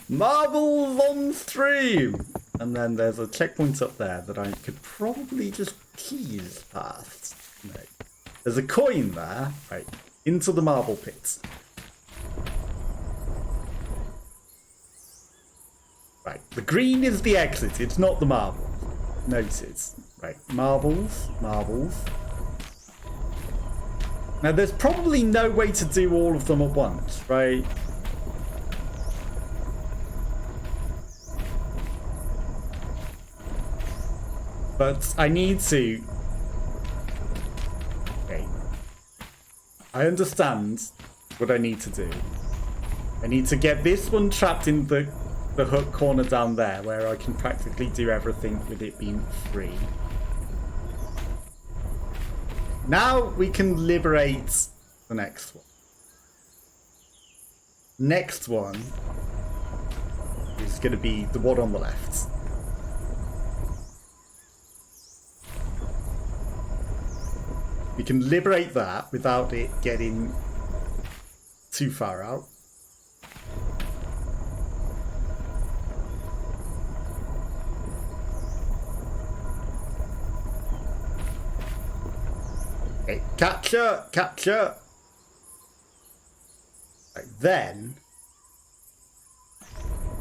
Marbles on stream! And then there's a checkpoint up there that I could probably just tease past. No. There's a coin there. Right. Into the marble pit. Right. The green is the exit. It's not the marble. Noted. Right. Marbles. Marbles. Now there's probably no way to do all of them at once, right? But I need to... Okay. I understand what I need to do. I need to get this one trapped in the hook corner down there, where I can practically do everything with it being free. Now we can liberate the next one. Next one is going to be the one on the left. We can liberate that without it getting too far out. Okay, capture, capture. Right, then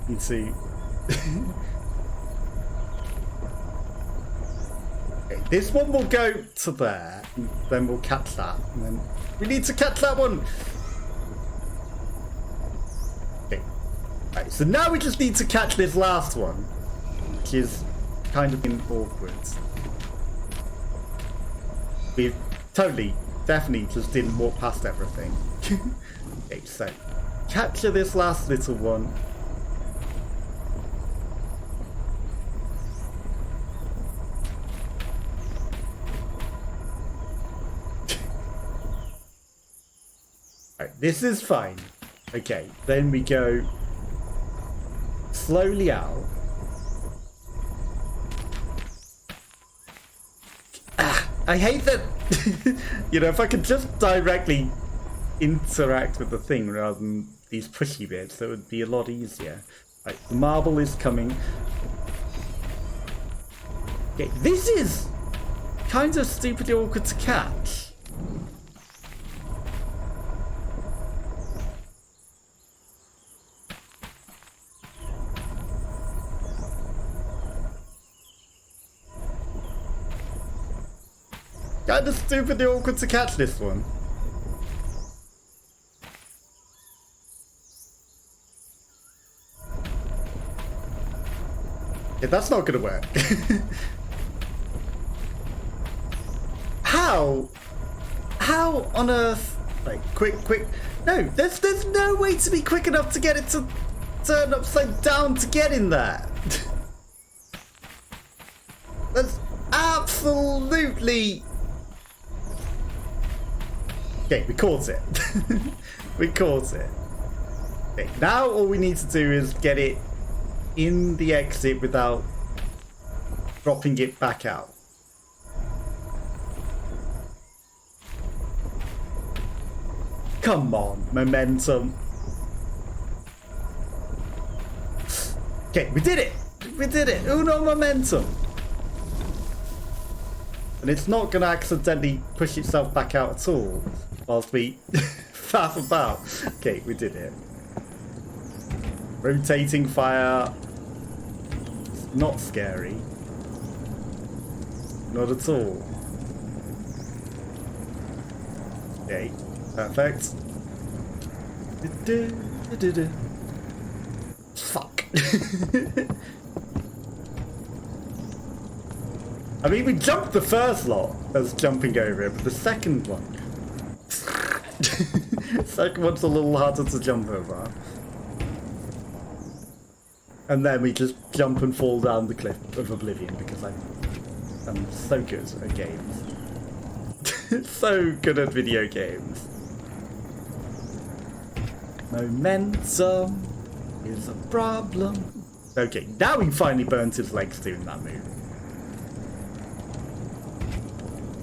you see. Okay, this one will go to there, and then we'll catch that, and then we need to catch that one. Okay, right, so now we just need to catch this last one, which is kind of awkward. We've definitely just didn't walk past everything. Okay, so capture this last little one. Right, this is fine. Okay, then we go slowly out. I hate that, you know, if I could just directly interact with the thing rather than these pushy bits, that would be a lot easier. Right, the marble is coming. Okay, this is kind of stupidly awkward to catch. Kind of stupidly awkward to catch this one. Yeah, that's not gonna work. How on earth? Like, quick. No, there's no way to be quick enough to get it to turn upside down to get in there. That's absolutely... Okay, we caught it. We caught it. Okay, now all we need to do is get it in the exit without dropping it back out. Come on, momentum. Okay, we did it! We did it! Uno momentum! And it's not going to accidentally push itself back out at all whilst we faff about. Okay, we did it. Rotating fire. It's not scary. Not at all. Okay, perfect. Fuck. I mean, we jumped the first lot as jumping over it, but the second one... second one's a little harder to jump over. And then we just jump and fall down the cliff of oblivion because I'm so good at games. So good at video games. Momentum is a problem. Okay, now he finally burnt his legs doing that move.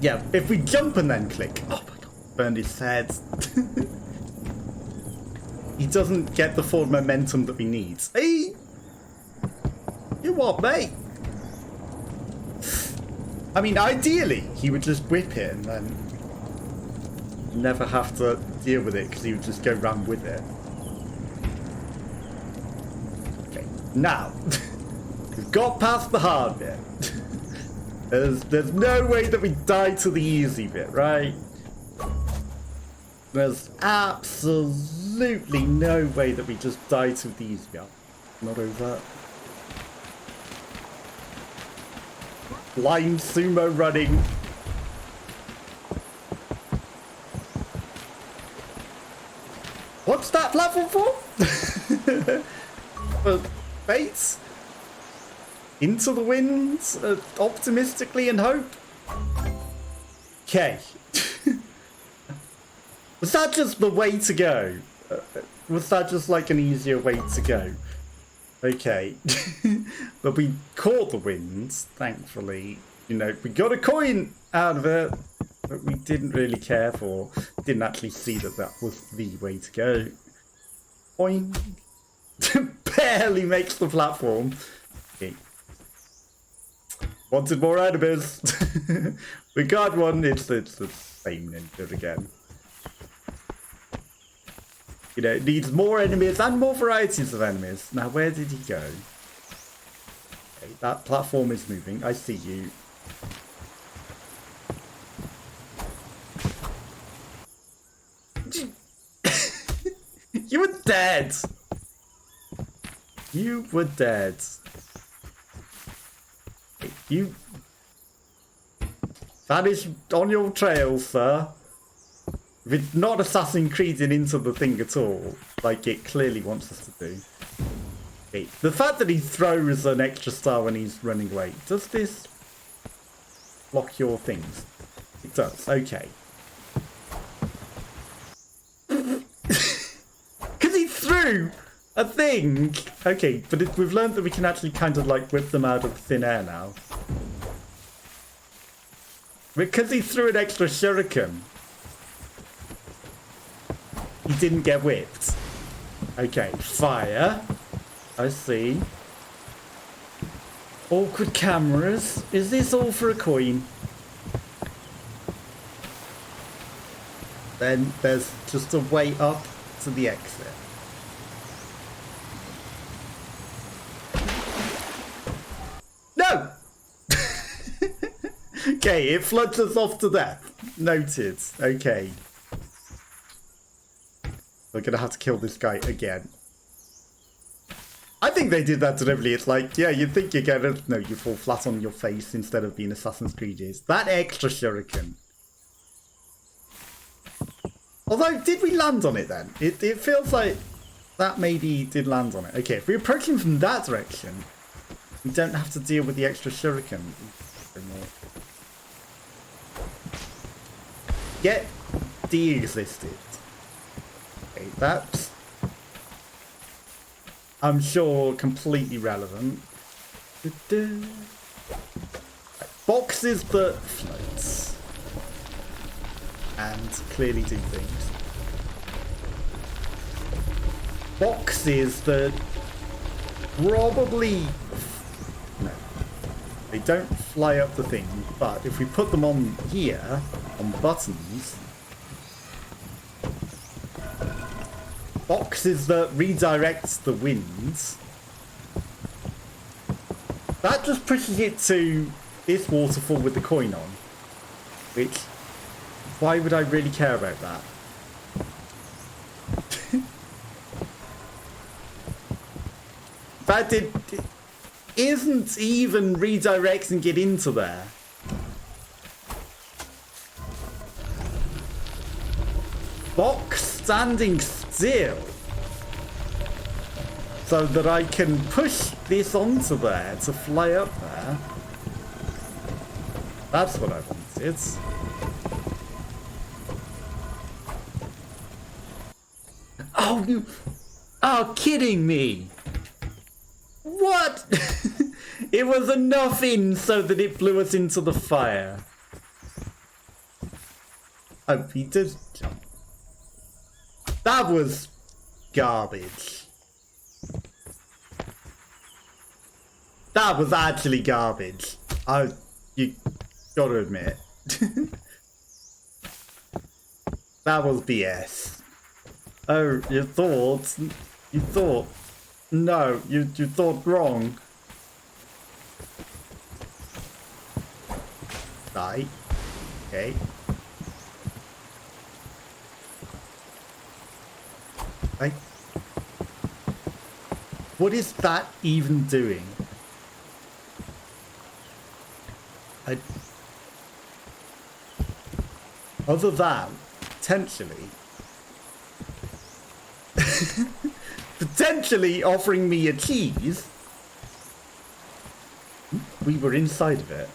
Yeah, if we jump and then click. Oh my god, burned his head. He doesn't get the forward momentum that we need. Hey! You what, mate? I mean, ideally, he would just whip it and then never have to deal with it because he would just go round with it. Okay, now, we've got past the hard bit. There's no way that we die to the easy bit, right? There's absolutely no way that we just die to the easy bit. Not over. Blind sumo running. What's that platform for? For baits? Into the winds, optimistically and hope. Okay. Was that just the way to go? Was that just like an easier way to go? Okay. But we caught the winds, thankfully. You know, we got a coin out of it, but we didn't really care for. Didn't actually see that that was the way to go. Boing. Barely makes the platform. Okay. Wanted more enemies. We got one. It's the same ninja again. You know, it needs more enemies and more varieties of enemies. Now, where did he go? Okay, that platform is moving. I see you. You were dead. You were dead. You vanished on your trail, sir. If it's not Assassin's Creed into the thing at all, like it clearly wants us to do. Okay. The fact that he throws an extra star when he's running away, does this block your things? It does, okay. Because he threw a thing! Okay, but we've learned that we can actually kind of like whip them out of thin air now. Because he threw an extra shuriken, he didn't get whipped. Okay, fire. I see. Awkward cameras. Is this all for a coin? Then there's just a way up to the exit. No! Okay, it floods us off to death. Noted. Okay. We're gonna have to kill this guy again. I think they did that deliberately. It's like, yeah, you'd think you're gonna... No, you fall flat on your face instead of being Assassin's Creed is. That extra shuriken. Although, did we land on it then? It feels like that maybe did land on it. Okay, if we approach him from that direction, we don't have to deal with the extra shuriken. Get de-existed. Okay, that's, I'm sure, completely relevant. Boxes that floats and clearly do things. Boxes that probably... No. They don't fly up the thing, but if we put them on here, on the buttons... Boxes that redirects the winds. That just pushes it to this waterfall with the coin on. Which, why would I really care about that? That isn't even redirecting it into there. Box standing still. So that I can push this onto there to fly up there. That's what I wanted. Oh, you are kidding me. What? It was enough in so that it blew us into the fire. Oh, he did jump. That was garbage. That was actually garbage. You gotta admit. That was BS. Oh, you thought. No, you thought wrong. Right. Okay. What is that even doing? Other than, potentially... potentially offering me a cheese. We were inside of it.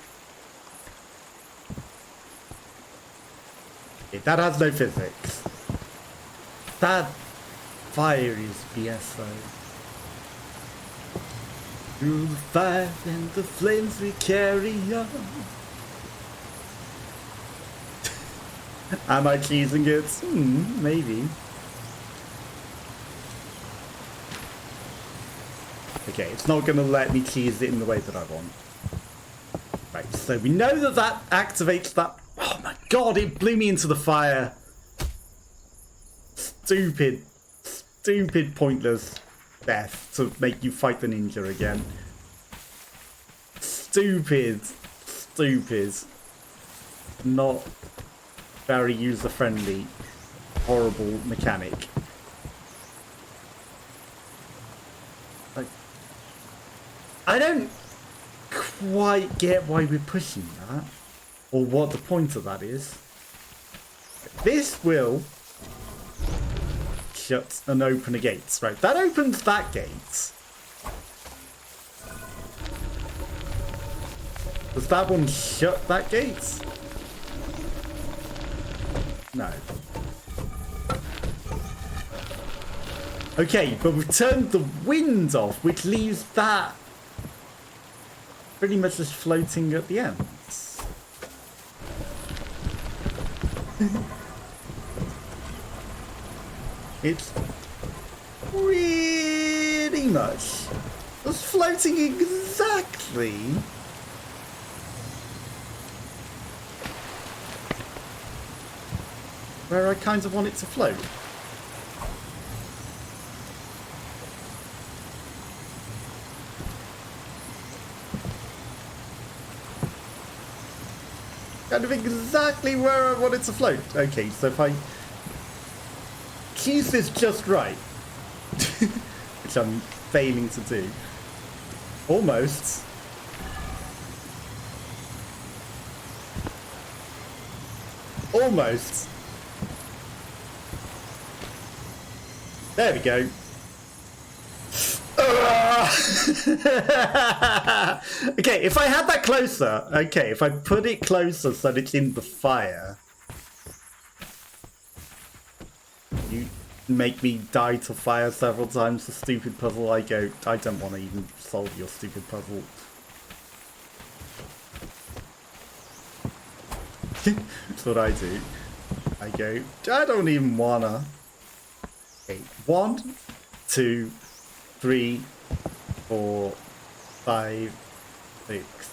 Okay, that has no physics. That fire is BS though. Through the fire and the flames we carry on. Am I cheesing it? Maybe. Okay, it's not going to let me cheese it in the way that I want. Right, so we know that that activates that... Oh my god, it blew me into the fire. Stupid, pointless death to make you fight the ninja again. Stupid. Not very user-friendly, horrible mechanic. I don't quite get why we're pushing that, or what the point of that is. This will shut and open a gate. Right, that opens that gate. Does that one shut that gate? No. Okay, but we've turned the wind off, which leaves that pretty much just floating at the ends. It's pretty much just floating exactly where I kind of want it to float. Kind of exactly where I want it to float. Okay, so if I choose this just right, which I'm failing to do, almost. Almost. There we go. Okay, if I had that closer, okay, if I put it closer so that it's in the fire, you make me die to fire several times for stupid puzzle. I go, I don't want to even solve your stupid puzzle. That's what I do. I go, I don't even wanna. Okay, 1, 2, 3, 4, 5, 6,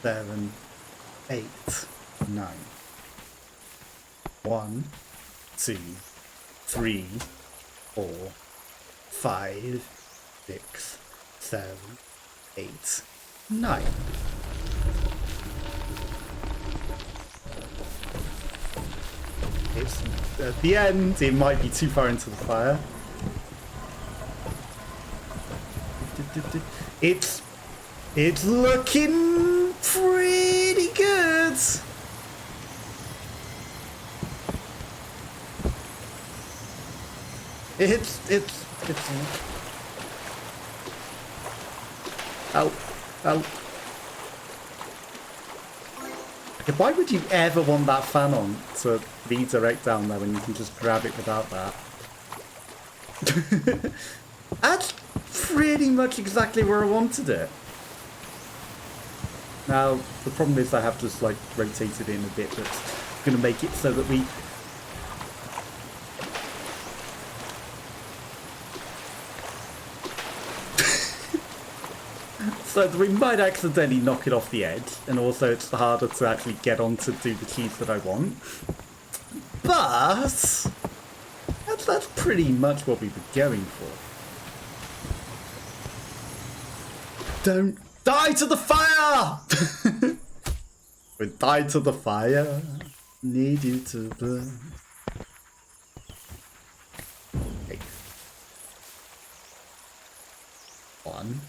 7, 8, 9. 1, 2, 3, 4, 5, 6, 7, 8, 9. It's at the end, it might be too far into the fire. It's looking pretty good. It's help. Why would you ever want that fan on to redirect down there when you can just grab it without that? That's pretty much exactly where I wanted it. Now, the problem is I have just like rotated in a bit that's going to make it so that we... So that we might accidentally knock it off the edge, and also it's harder to actually get on to do the cheese that I want. But that's pretty much what we were going for. Don't die to the fire! We die to the fire. Need you to burn. Okay. 1,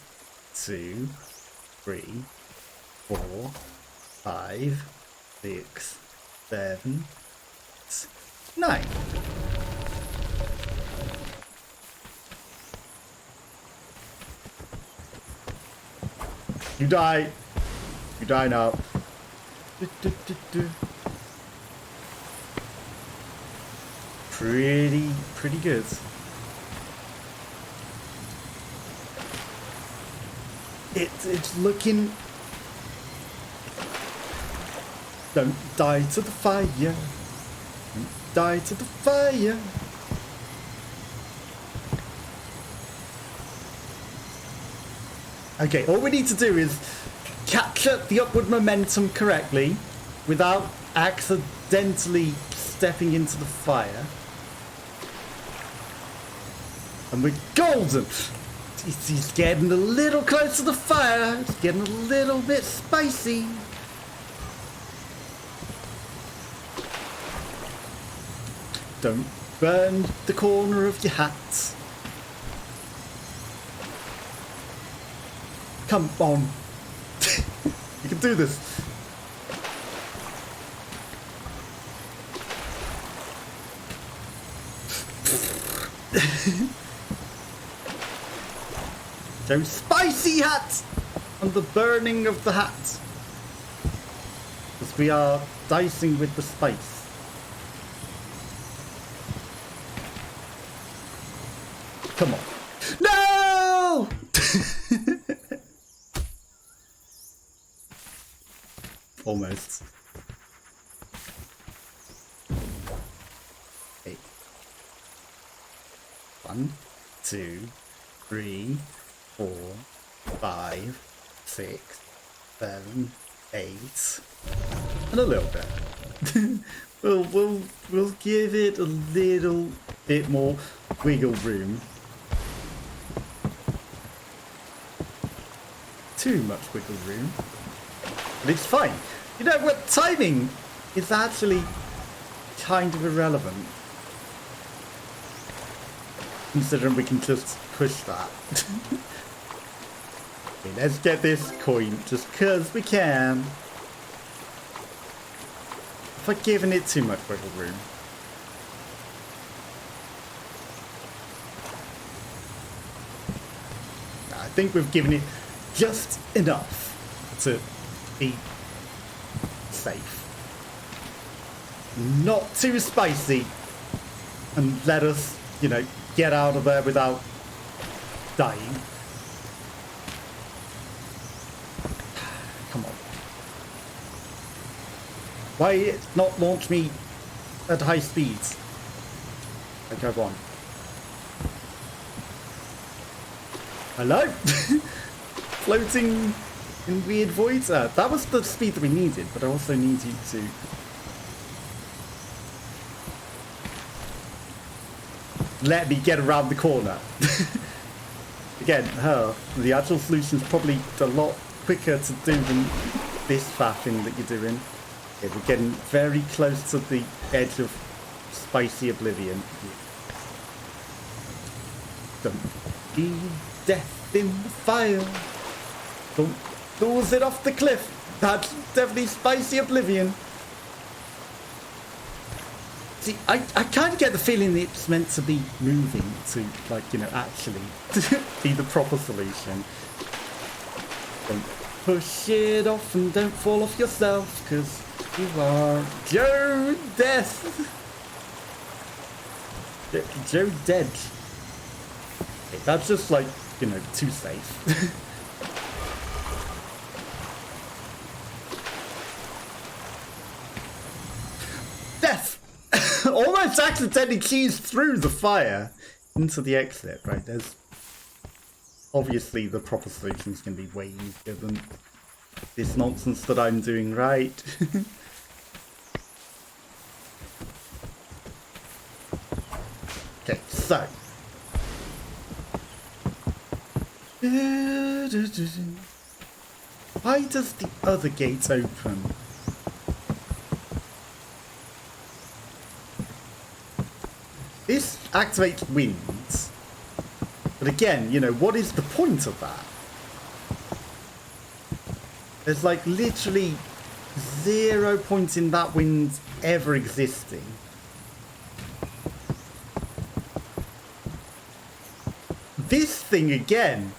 2, 3, 4, 5, 6, 7, 8, 9. You die. You die now. Pretty good. It's looking... Don't die to the fire. Don't die to the fire. Okay, all we need to do is capture the upward momentum correctly without accidentally stepping into the fire. And we're golden. He's getting a little close to the fire. It's getting a little bit spicy. Don't burn the corner of your hat. Come on. You can do this. Go spicy hat and the burning of the hat. Because we are dicing with the spice. Come on. No! Almost. Okay. 1, 2, 3, 4, 5, 6, 7, 8, and a little bit. we'll give it a little bit more wiggle room. Too much wiggle room. But it's fine. You know what? Timing is actually kind of irrelevant. Considering we can just push that. Okay, let's get this coin just because we can. If I've given it too much wiggle room. I think we've given it just enough to be safe. Not too spicy. And let us, you know, get out of there without dying. Come on. Why not launch me at high speeds? Like I want. Hello? Floating in weird voids. That was the speed that we needed, but I also need you to... let me get around the corner. Again, the actual solution is probably a lot quicker to do than this faffing that you're doing. Okay, we're getting very close to the edge of spicy oblivion. Don't be death in the fire. Don't lose it off the cliff. That's definitely spicy oblivion. See, I kind of get the feeling it's meant to be moving to, like, you know, actually be the proper solution. Don't push it off and don't fall off yourself, because you are Joe Death. Joe Dead. Okay, that's just, like, you know, too safe. Death! Almost accidentally cheesed through the fire into the exit, right? There's obviously the proper solution is going to be way easier than this nonsense that I'm doing, right? Okay, so why does the other gate open? This activates winds, but again, you know, what is the point of that? There's like literally 0 point in that wind ever existing. This thing again,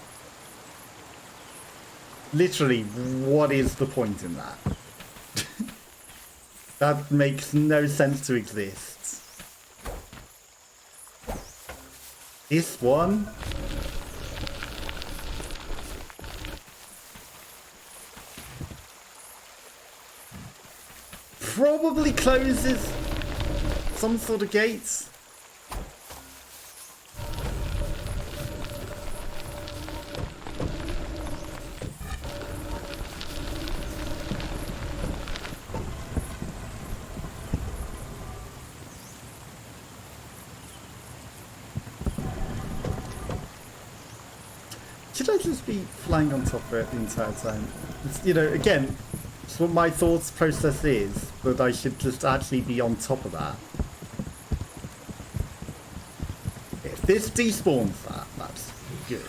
literally, what is the point in that? That makes no sense to exist. This one. Probably closes some sort of gates. Should I just be flying on top of it the entire time? It's, you know, again, it's what my thoughts process is, but I should just actually be on top of that. If this despawns that, that's good.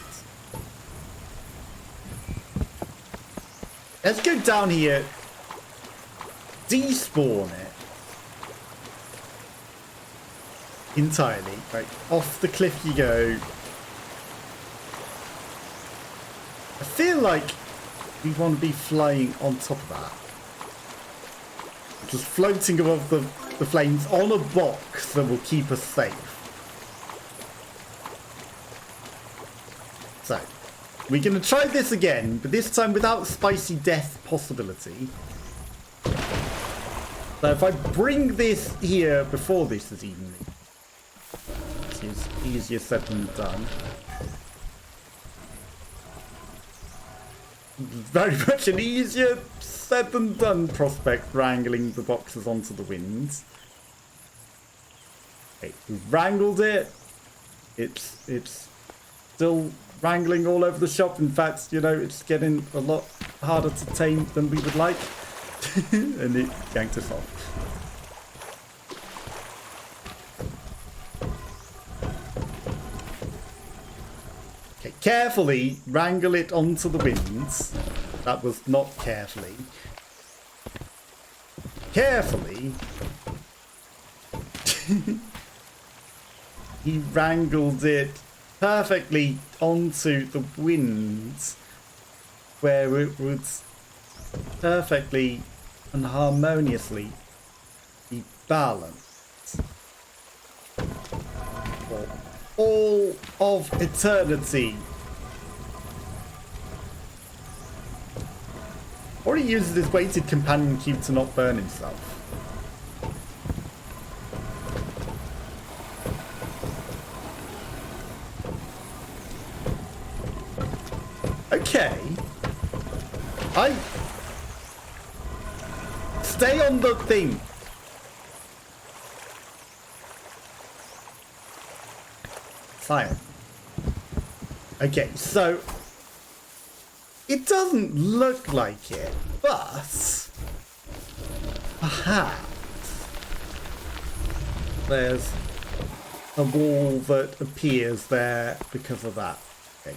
Let's go down here, despawn it entirely. Right, off the cliff you go. I feel like we want to be flying on top of that. Just floating above the flames on a box that will keep us safe. So, we're going to try this again, but this time without spicy death possibility. So if I bring this here before this is even, which is easier said than done. Very much an easier said than done prospect, wrangling the boxes onto the winds. Okay, we've wrangled it. It's still wrangling all over the shop. In fact, you know, it's getting a lot harder to tame than we would like. And it yanked us off. Okay, carefully wrangle it onto the winds. That was not carefully. Carefully. He wrangled it perfectly onto the winds, where it would perfectly and harmoniously be balanced for all of eternity. Or he uses his weighted companion cube to not burn himself. okay. Stay on the thing. Fire. Okay, so it doesn't look like it, but perhaps there's a wall that appears there because of that. Okay.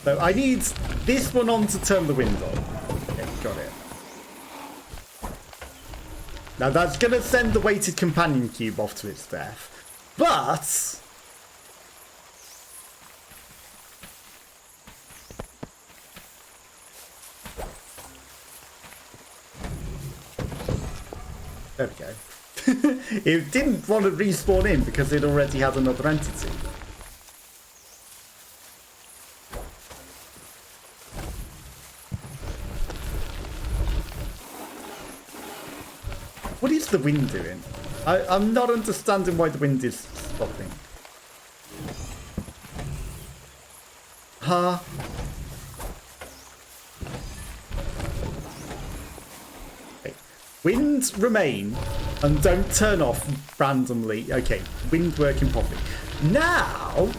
So I need this one on to turn the wind on. Okay, got it. Now that's going to send the weighted companion cube off to its death. But there we go. It didn't want to respawn in because it already had another entity. What is the wind doing? I'm not understanding why the wind is stopping. Huh? Okay. Wind remain and don't turn off randomly. Okay, wind working properly. Now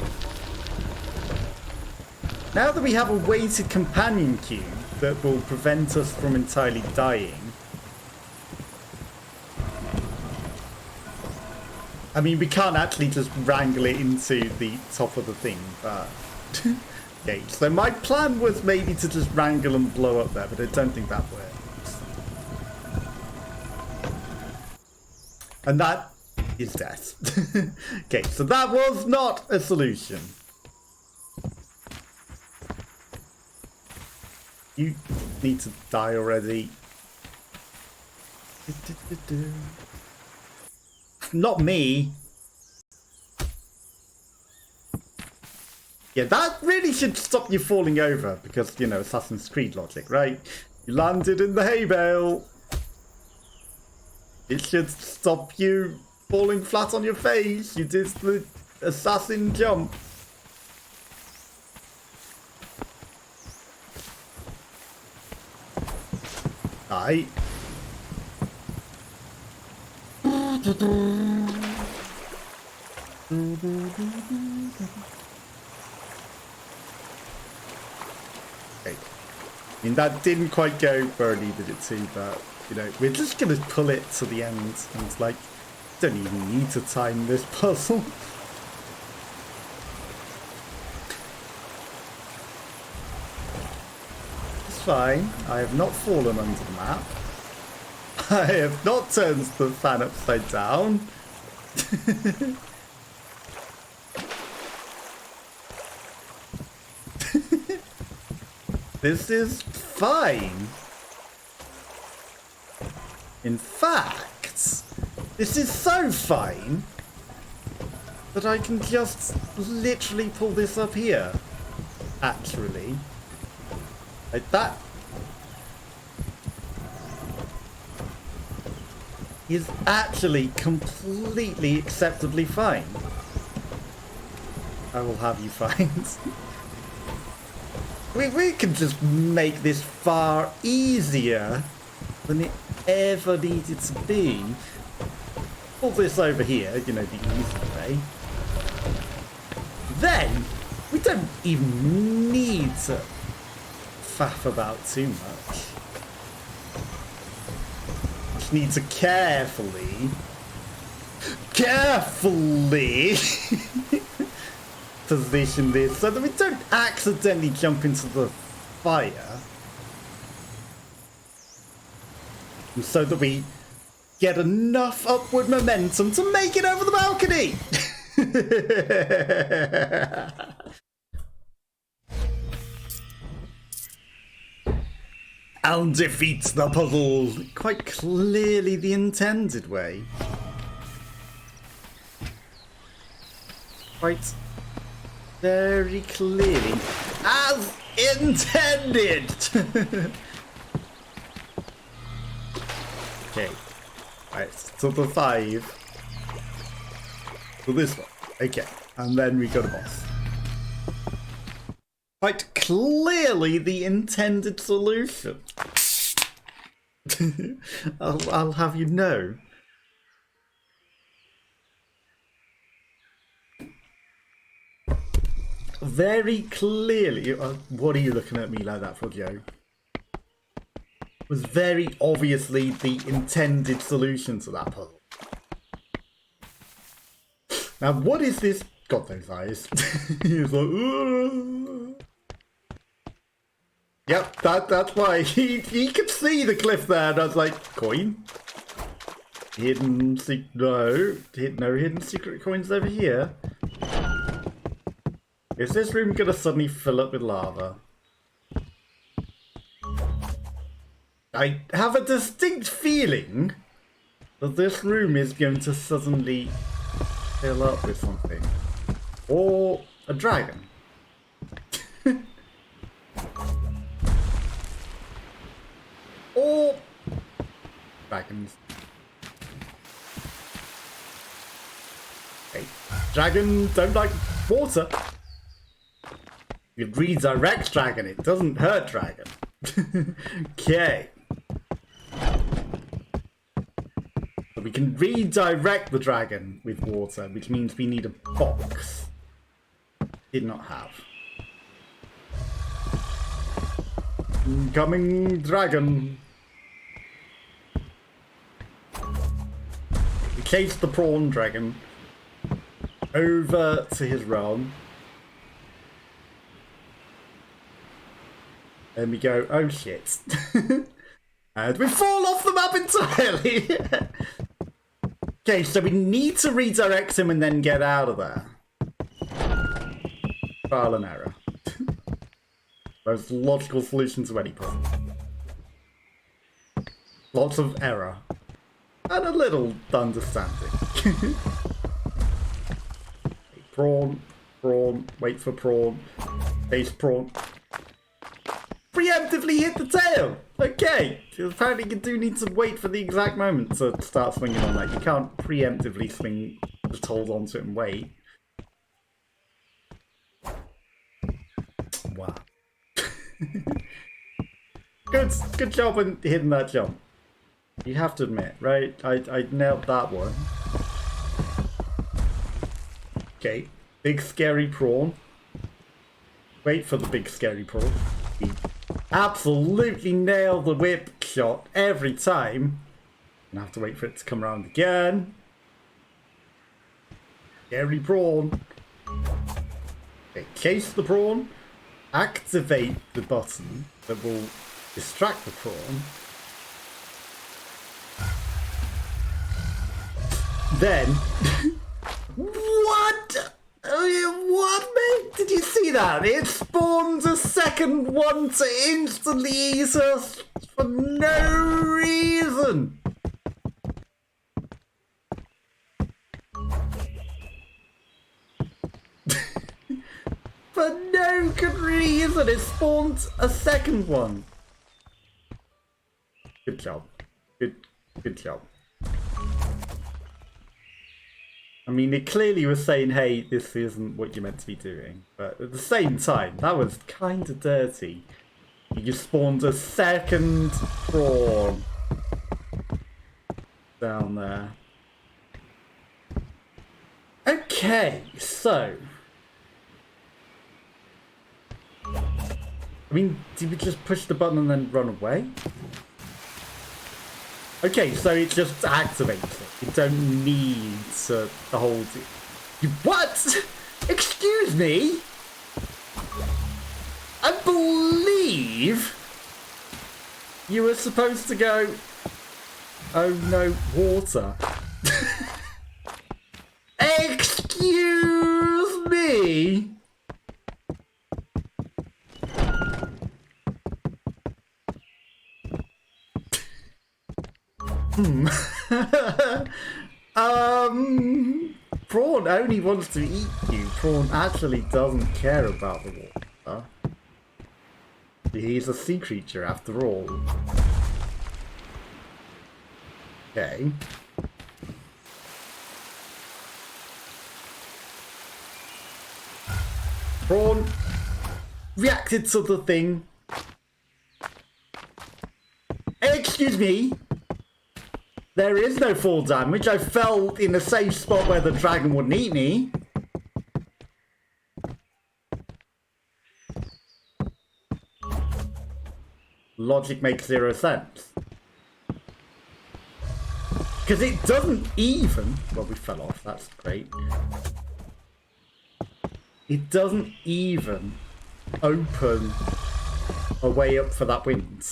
that we have a weighted companion cube that will prevent us from entirely dying. I mean, we can't actually just wrangle it into the top of the thing, but... Okay, so my plan was maybe to just wrangle and blow up there, but I don't think that works. And that is death. Okay, so that was not a solution. You need to die already. Not me. Yeah, that really should stop you falling over because, you know, Assassin's Creed logic, right? You landed in the hay bale. It should stop you falling flat on your face. You did the assassin jump. Aye. Okay. I mean, that didn't quite go where I needed it to, but, you know, we're just going to pull it to the end and, like, don't even need to time this puzzle. It's fine. I have not fallen under the map. I have not turned the fan upside down. This is fine. In fact, this is so fine that I can just literally pull this up here. Actually. Like that. Is actually completely acceptably fine. I will have you find. We can just make this far easier than it ever needed to be. Pull this over here, you know, the easy way. Then, we don't even need to faff about too much. Just need to carefully position this so that we don't accidentally jump into the fire. And so that we get enough upward momentum to make it over the balcony. And defeats the puzzle quite clearly the intended way. Quite very clearly as intended. Okay, right, so the 5. So this one. Okay. And then we got a boss. Quite clearly the intended solution. I'll have you know. Very clearly, what are you looking at me like that for, Joe? Was very obviously the intended solution to that puzzle. Now, what is this? Got those eyes. He's like, "Ugh." Yep, that's why he could see the cliff there, and I was like, coin. No hidden secret coins over here. Is this room gonna suddenly fill up with lava? I have a distinct feeling that this room is going to suddenly fill up with something. Or a dragon. Or dragons. Okay. Dragon don't like water. You redirect dragon, it doesn't hurt dragon. Okay. So we can redirect the dragon with water, which means we need a box. Did not have. Incoming dragon. We chase the prawn dragon over to his realm. And we go, oh shit. And we fall off the map entirely. Okay, so we need to redirect him and then get out of there. Trial and error. Most logical solution to any problem. Lots of error. And a little understanding. Prawn, prawn, wait for prawn, base prawn. Preemptively hit the tail! Okay, apparently you do need to wait for the exact moment to start swinging on that. You can't preemptively swing, just hold on to it and wait. Wow. Good job in hitting that jump. You have to admit, right? I nailed that one. Okay, big scary prawn. Wait for the big scary prawn. We absolutely nail the whip shot every time. And I have to wait for it to come around again. Scary prawn. Okay, chase the prawn. Activate the button that will distract the prawn. Then, what? What, mate? Did you see that? It spawns a second one to instantly eat us for no reason. For no good reason, it spawns a second one. Good job. Good job. I mean, it clearly was saying, hey, this isn't what you're meant to be doing. But at the same time, that was kind of dirty. You just spawned a second prawn down there. Okay, so... I mean, did we just push the button and then run away? Okay, so it just activates it. You don't need to hold it. You what? Excuse me? I believe you were supposed to go... Oh no, water. Excuse me? Prawn only wants to eat you. Prawn actually doesn't care about the water. He's a sea creature after all. Okay. Prawn reacted to the thing. Excuse me. There is no fall damage. I fell in a safe spot where the dragon wouldn't eat me. Logic makes 0 sense. Because it doesn't even... Well, we fell off. That's great. It doesn't even open a way up for that wind.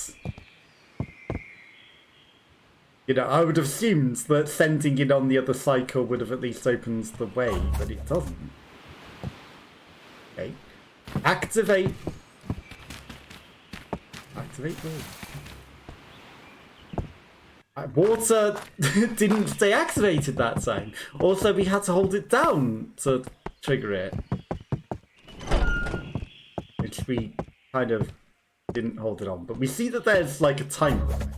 You know, I would have assumed that sending it on the other cycle would have at least opened the way, but it doesn't. Okay. Activate. Activate the... Water didn't stay activated that time. Also, we had to hold it down to trigger it. Which we kind of didn't hold it on. But we see that there's like a timer on it.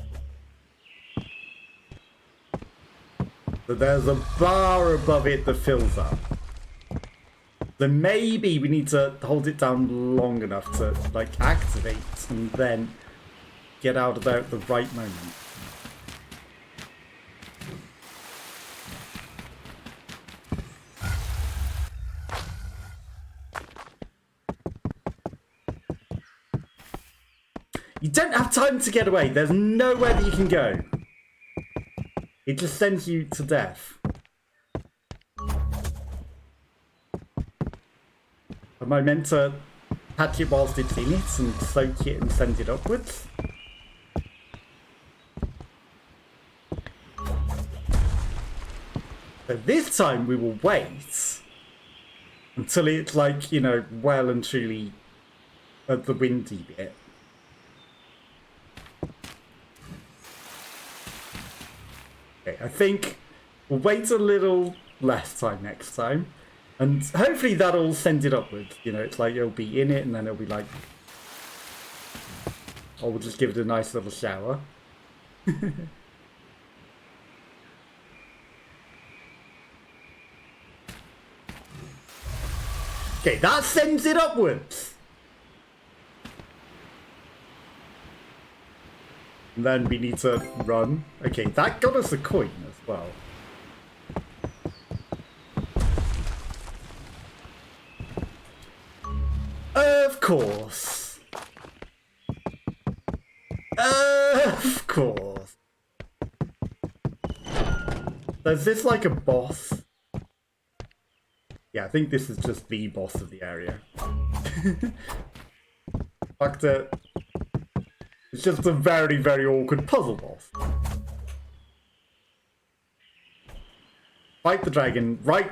So there's a bar above it that fills up. So maybe we need to hold it down long enough to like activate and then get out of there at the right moment. You don't have time to get away. There's nowhere that you can go. It just sends you to death. Am I meant to catch it whilst it's in it and soak it and send it upwards? So this time we will wait until it's like, you know, well and truly at the windy bit. I think we'll wait a little less time next time, and hopefully that'll send it upwards. You know, it's like it'll be in it, and then it'll be like, or we'll just give it a nice little shower. Okay, that sends it upwards. And then we need to run. Okay, that got us a coin as well. Of course. Of course. So is this like a boss? Yeah, I think this is just the boss of the area. Fucked it. It's just a very, very awkward puzzle boss. Fight the dragon, right?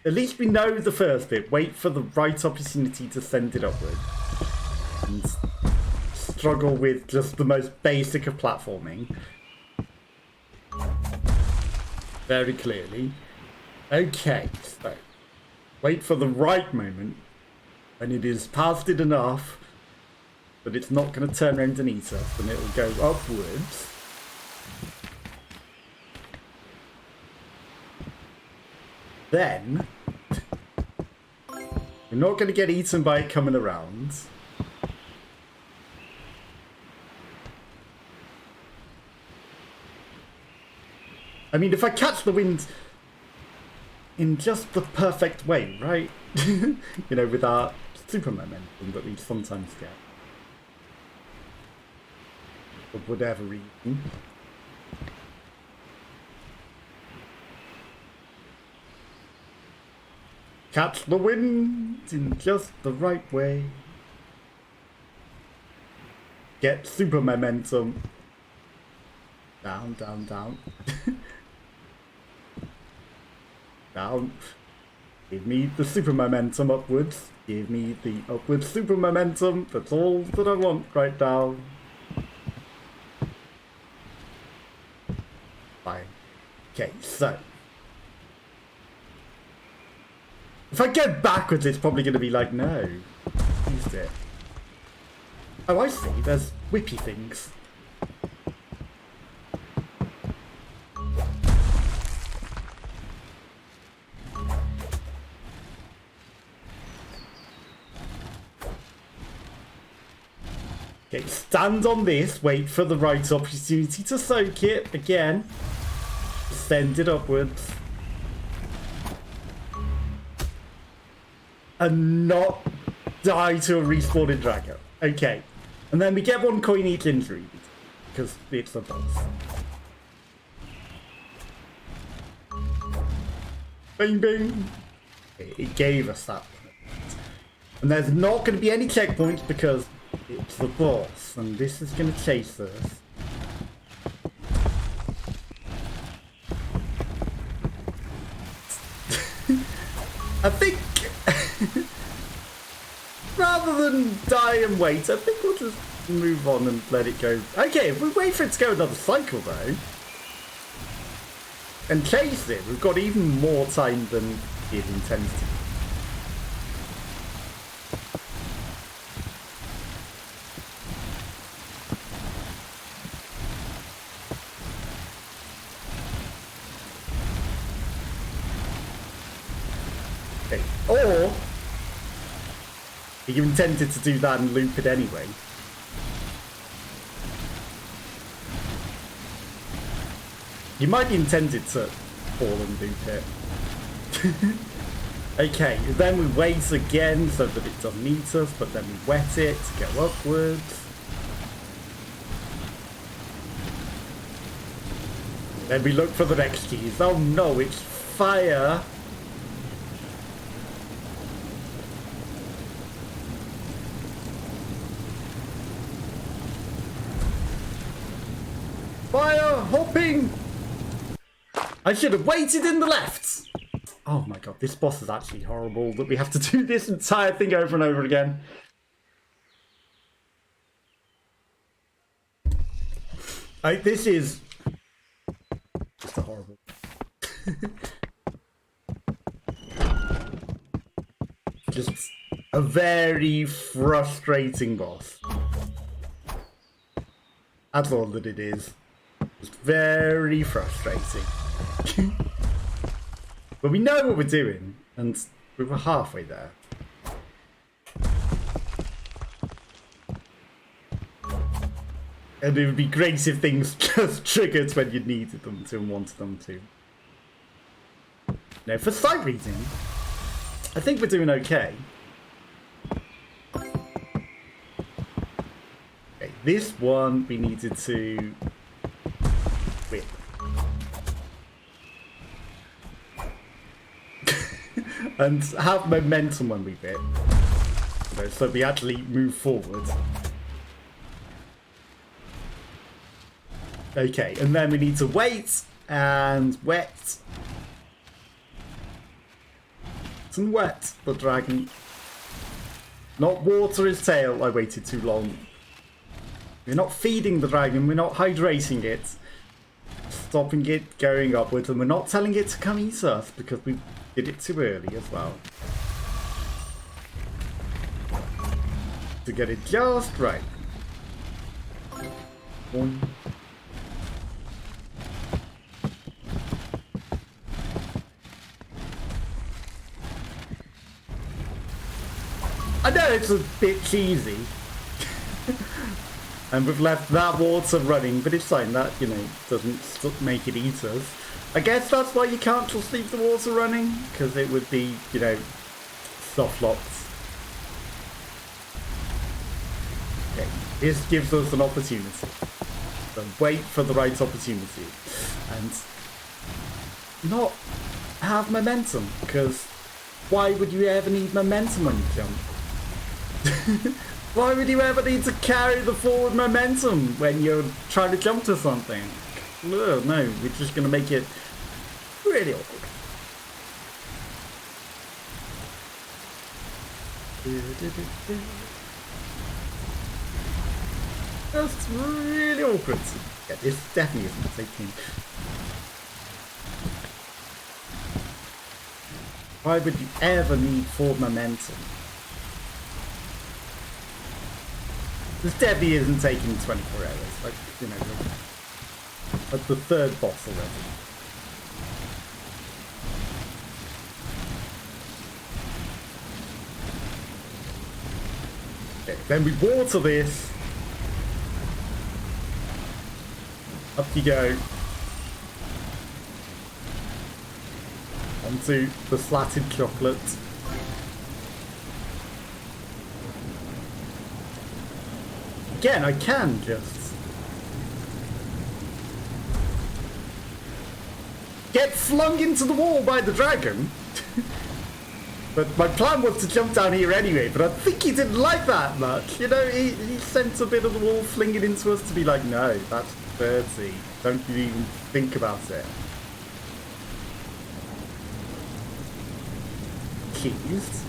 At least we know the first bit. Wait for the right opportunity to send it upward. And struggle with just the most basic of platforming. Very clearly. Okay, so wait for the right moment when it is past it enough but it's not going to turn around and eat us, and it'll go upwards. Then, we're not going to get eaten by it coming around. I mean, if I catch the wind in just the perfect way, right? You know, with our super momentum that we sometimes get. For whatever reason. Catch the wind in just the right way. Get super momentum. Down, down, down. Down. Give me the super momentum upwards. Give me the upward super momentum. That's all that I want right now. Fine. Okay, so. If I go backwards, it's probably going to be like, no. Used it. Oh, I see. There's whippy things. Okay, stand on this, wait for the right opportunity to soak it. Again, send it upwards. And not die to a respawning dragon. Okay. And then we get 1 coin each injury. Because it's a boss. Bing bing. It gave us that. And there's not going to be any checkpoints because it's the boss. And this is going to chase us. I think rather than die and wait, I think we'll just move on and let it go. Okay, if we wait for it to go another cycle though, and chase it, we've got even more time than it intends to. Okay. Or you intended to do that and loop it anyway. You might be intended to fall and loop it. Okay, then we wait again so that it doesn't eat us, but then we wet it to go upwards. Then we look for the next keys. Oh no, it's fire! Fire hopping! I should have waited in the left! Oh my god, this boss is actually horrible that we have to do this entire thing over and over again. This is just a horrible. Just a very frustrating boss. That's all that it is. Just very frustrating. But we know what we're doing, and we were halfway there. And it would be great if things just triggered when you needed them to and wanted them to. Now, for sight reading, I think we're doing okay. Okay, this one we needed to whip. And have momentum when we whip. So we actually move forward. Okay, and then we need to wait and wet. And wet the dragon. Not water his tail. I waited too long. We're not feeding the dragon, we're not hydrating it. Stopping it going upwards, and we're not telling it to come eat us because we did it too early as well. To get it just right. Boing. I know it's a bit cheesy. And we've left that water running, but it's fine, that, you know, doesn't make it eat us. I guess that's why you can't just leave the water running, because it would be, you know, soft locked. Okay, this gives us an opportunity. So wait for the right opportunity. And not have momentum, because why would you ever need momentum when you jump? Why would you ever need to carry the forward momentum when you're trying to jump to something? No, we're just going to make it really awkward. Just really awkward. Yeah, this definitely isn't taking. Why would you ever need forward momentum? This definitely isn't taking 24 hours. Like, you know, that's the third boss already. Okay, then we water this. Up you go. Onto the slatted chocolate. Again, I can just get flung into the wall by the dragon. But my plan was to jump down here anyway, but I think he didn't like that much. You know, he sent a bit of the wall flinging into us to be like, no, that's dirty. Don't you even think about it. Keys.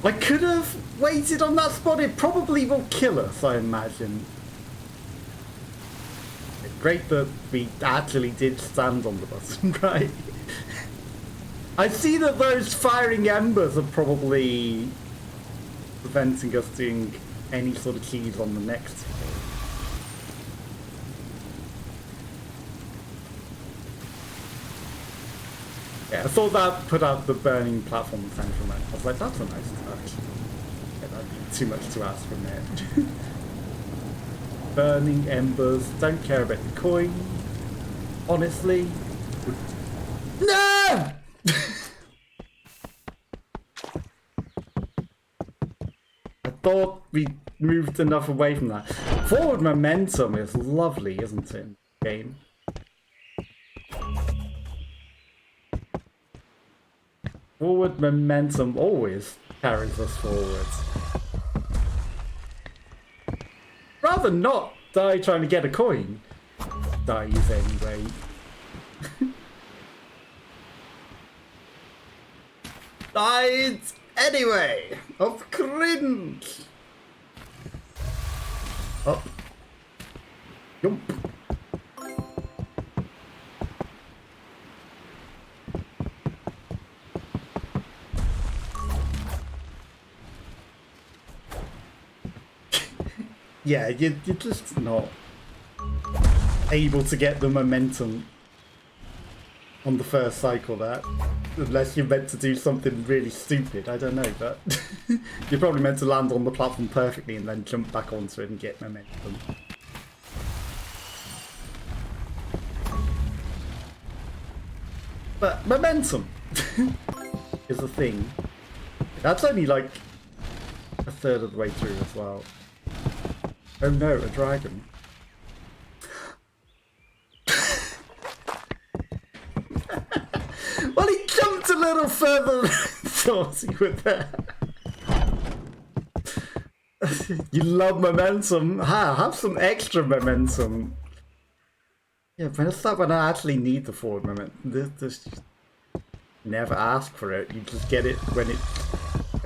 I could have waited on that spot. It probably will kill us, I imagine. Great that we actually did stand on the button, right? I see that those firing embers are probably preventing us doing any sort of keys on the next floor. Yeah, I thought that put out the burning platform central man. I was like, that's a nice touch. Yeah, that'd be too much to ask from it. Burning embers, don't care about the coin. Honestly. No! I thought we moved enough away from that. Forward momentum is lovely, isn't it, in the game? Forward momentum always carries us forwards. Rather not die trying to get a coin. Dies anyway. Died anyway. Of cringe. Up. Jump. Yeah, you're just not able to get the momentum on the first cycle there. Unless you're meant to do something really stupid, I don't know, but you're probably meant to land on the platform perfectly and then jump back onto it and get momentum. But momentum is a thing. That's only like a third of the way through as well. Oh no, a dragon. Well, he jumped a little further towards you with that. You love momentum. Have some extra momentum. Yeah, but it's not when I actually need the forward momentum. This never ask for it. You just get it when it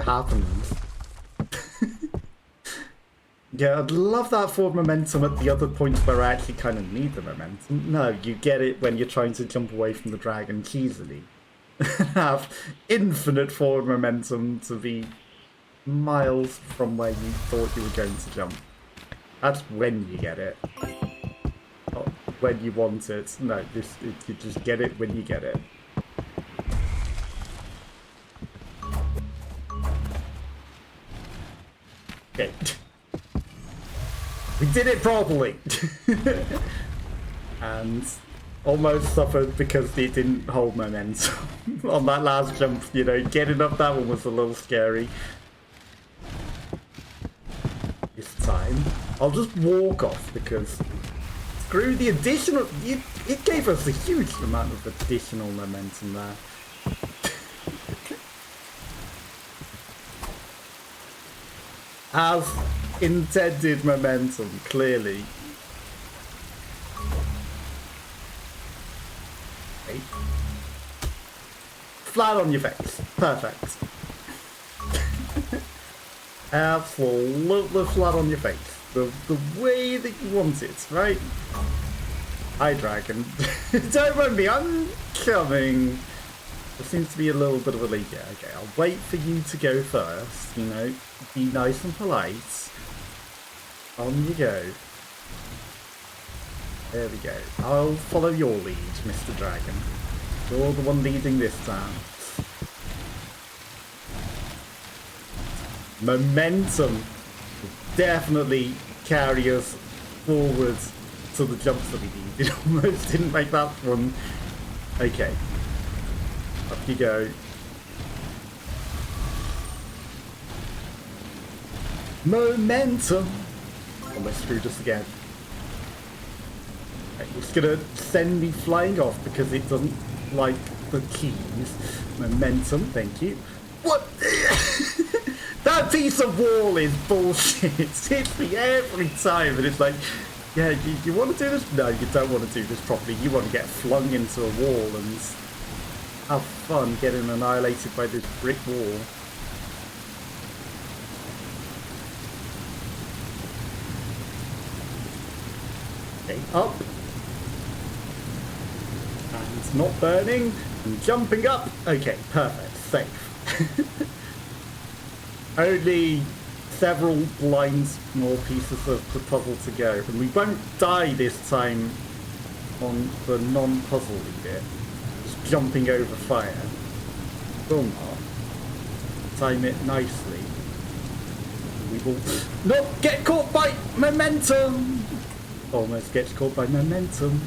happens. Yeah, I'd love that forward momentum at the other points where I actually kind of need the momentum. No, you get it when you're trying to jump away from the dragon easily. Have infinite forward momentum to be miles from where you thought you were going to jump. That's when you get it. Not when you want it. No, you just get it when you get it. Okay. We did it properly! And almost suffered because it didn't hold momentum on that last jump. You know, getting up that one was a little scary. This time, I'll just walk off because screw the additional... It gave us a huge amount of additional momentum there. As intended momentum, clearly. Okay. Flat on your face. Perfect. Absolutely flat on your face. The way that you want it, right? Hi, dragon. Don't mind me, I'm coming. There seems to be a little bit of a leak here. Okay, I'll wait for you to go first, you know. Be nice and polite. On you go. There we go. I'll follow your lead, Mr. Dragon. You're the one leading this time. momentum will definitely carry us forward to the jumps that we need. It almost didn't make that one. Okay. Up you go. Momentum. Almost screwed us again. Okay, it's gonna send me flying off because it doesn't like the keys. Momentum, thank you. What? That piece of wall is bullshit. It hits me every time, and it's like, yeah, you want to do this? No, you don't want to do this properly. You want to get flung into a wall and have fun getting annihilated by this brick wall. Okay, up. And not burning. And jumping up. Okay, perfect. Safe. Only several lines more pieces of the puzzle to go. And we won't die this time on the non-puzzle bit. Just jumping over fire. Will not. Time it nicely. We will not get caught by momentum! Almost gets caught by momentum.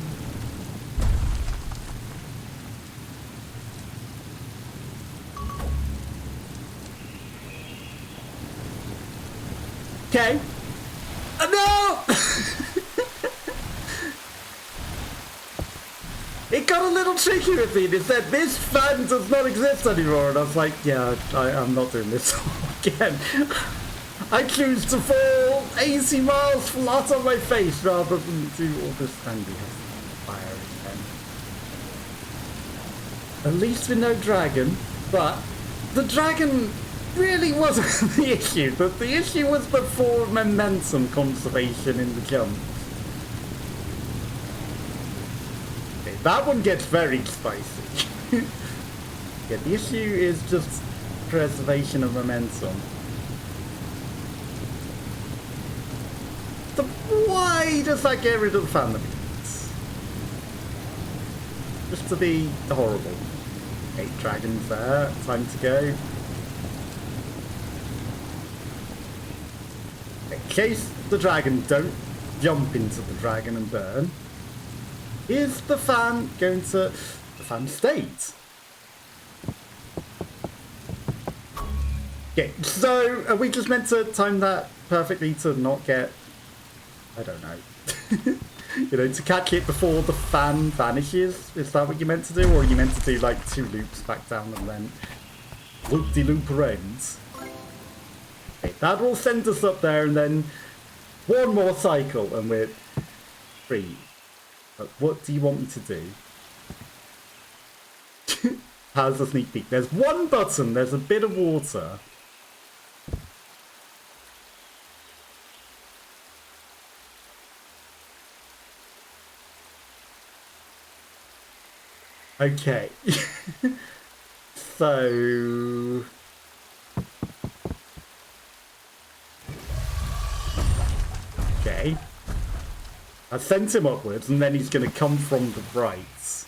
Okay. No! It got a little tricky with me. It said, this fan does not exist anymore. And I was like, yeah, I'm not doing this again. I choose to fall 80 miles flat on my face rather than do all this. And we have fire again. At least with no dragon. But the dragon really wasn't the issue. But the issue was the poor momentum conservation in the jump. Okay, that one gets very spicy. Yeah, the issue is just preservation of momentum. So why does that get rid of the fan beats? Just to be horrible. 8 dragons there. Time to go. In case the dragon don't jump into the dragon and burn, is the fan going to... the fan state? Okay, so are we just meant to time that perfectly to not get... I don't know. You know, to catch it before the fan vanishes? Is that what you're meant to do? Or are you meant to do like 2 loops back down and then loop-de-loop around? Okay, that will send us up there and then 1 more cycle and we're free. But what do you want me to do? How's the sneak peek? There's 1 button, there's a bit of water. Okay. So... okay. I sent him upwards and then he's going to come from the right.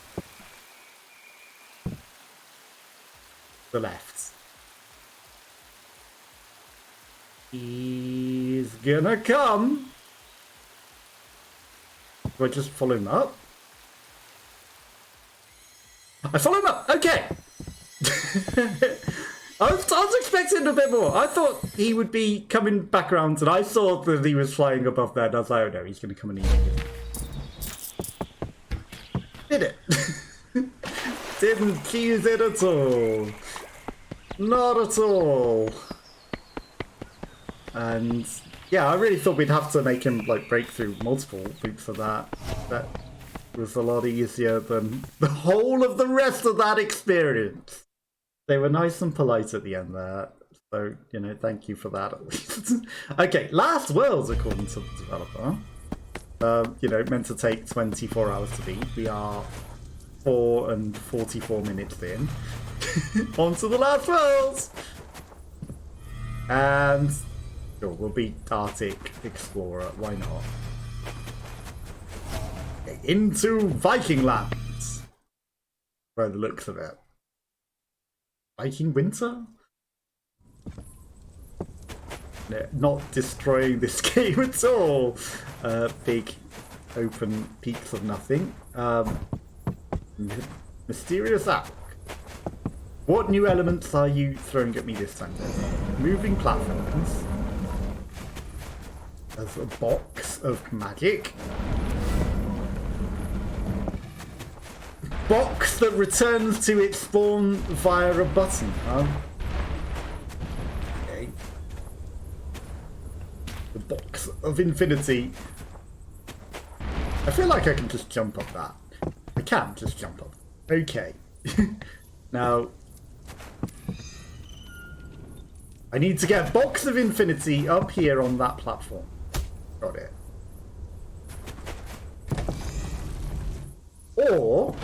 The left. He's gonna come. Do I just follow him up? I follow him up. Okay. I was expecting a bit more. I thought he would be coming back around, and I saw that he was flying above there, and I was like, oh no, he's going to come and eat me. Did it? Didn't use it at all. Not at all. And yeah, I really thought we'd have to make him like break through multiple loops for that. That was a lot easier than the whole of the rest of that experience. They were nice and polite at the end there. So, you know, thank you for that at least. Okay, last worlds according to the developer. You know, meant to take 24 hours to beat. We are 4 and 44 minutes in. On to the last worlds! And sure, we'll beat Arctic Explorer, why not? Into Viking lands! By the looks of it. Viking winter? not destroying this game at all. Big open peaks of nothing. Mysterious app. What new elements are you throwing at me this time? Moving platforms. There's a box of magic. Box that returns to its spawn via a button, huh? Okay. The box of infinity. I feel like I can just jump up that. I can just jump up. Okay. Now, I need to get box of infinity up here on that platform. Got it. Or...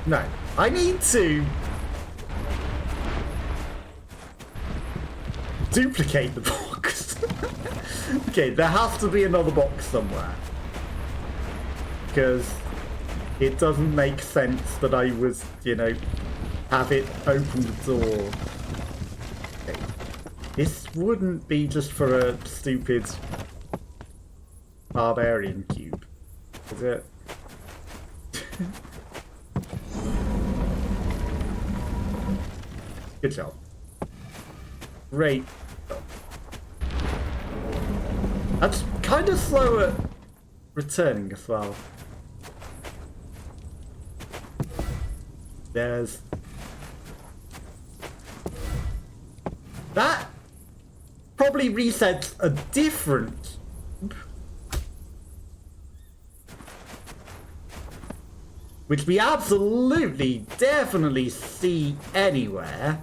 no, I need to duplicate the box. Okay, there has to be another box somewhere. Because it doesn't make sense that I was, you know, have it open the door. Okay. This wouldn't be just for a stupid barbarian cube, is it? Good job. Great job. That's kind of slow at returning as well. There's... that probably resets a different... which we absolutely, definitely see anywhere.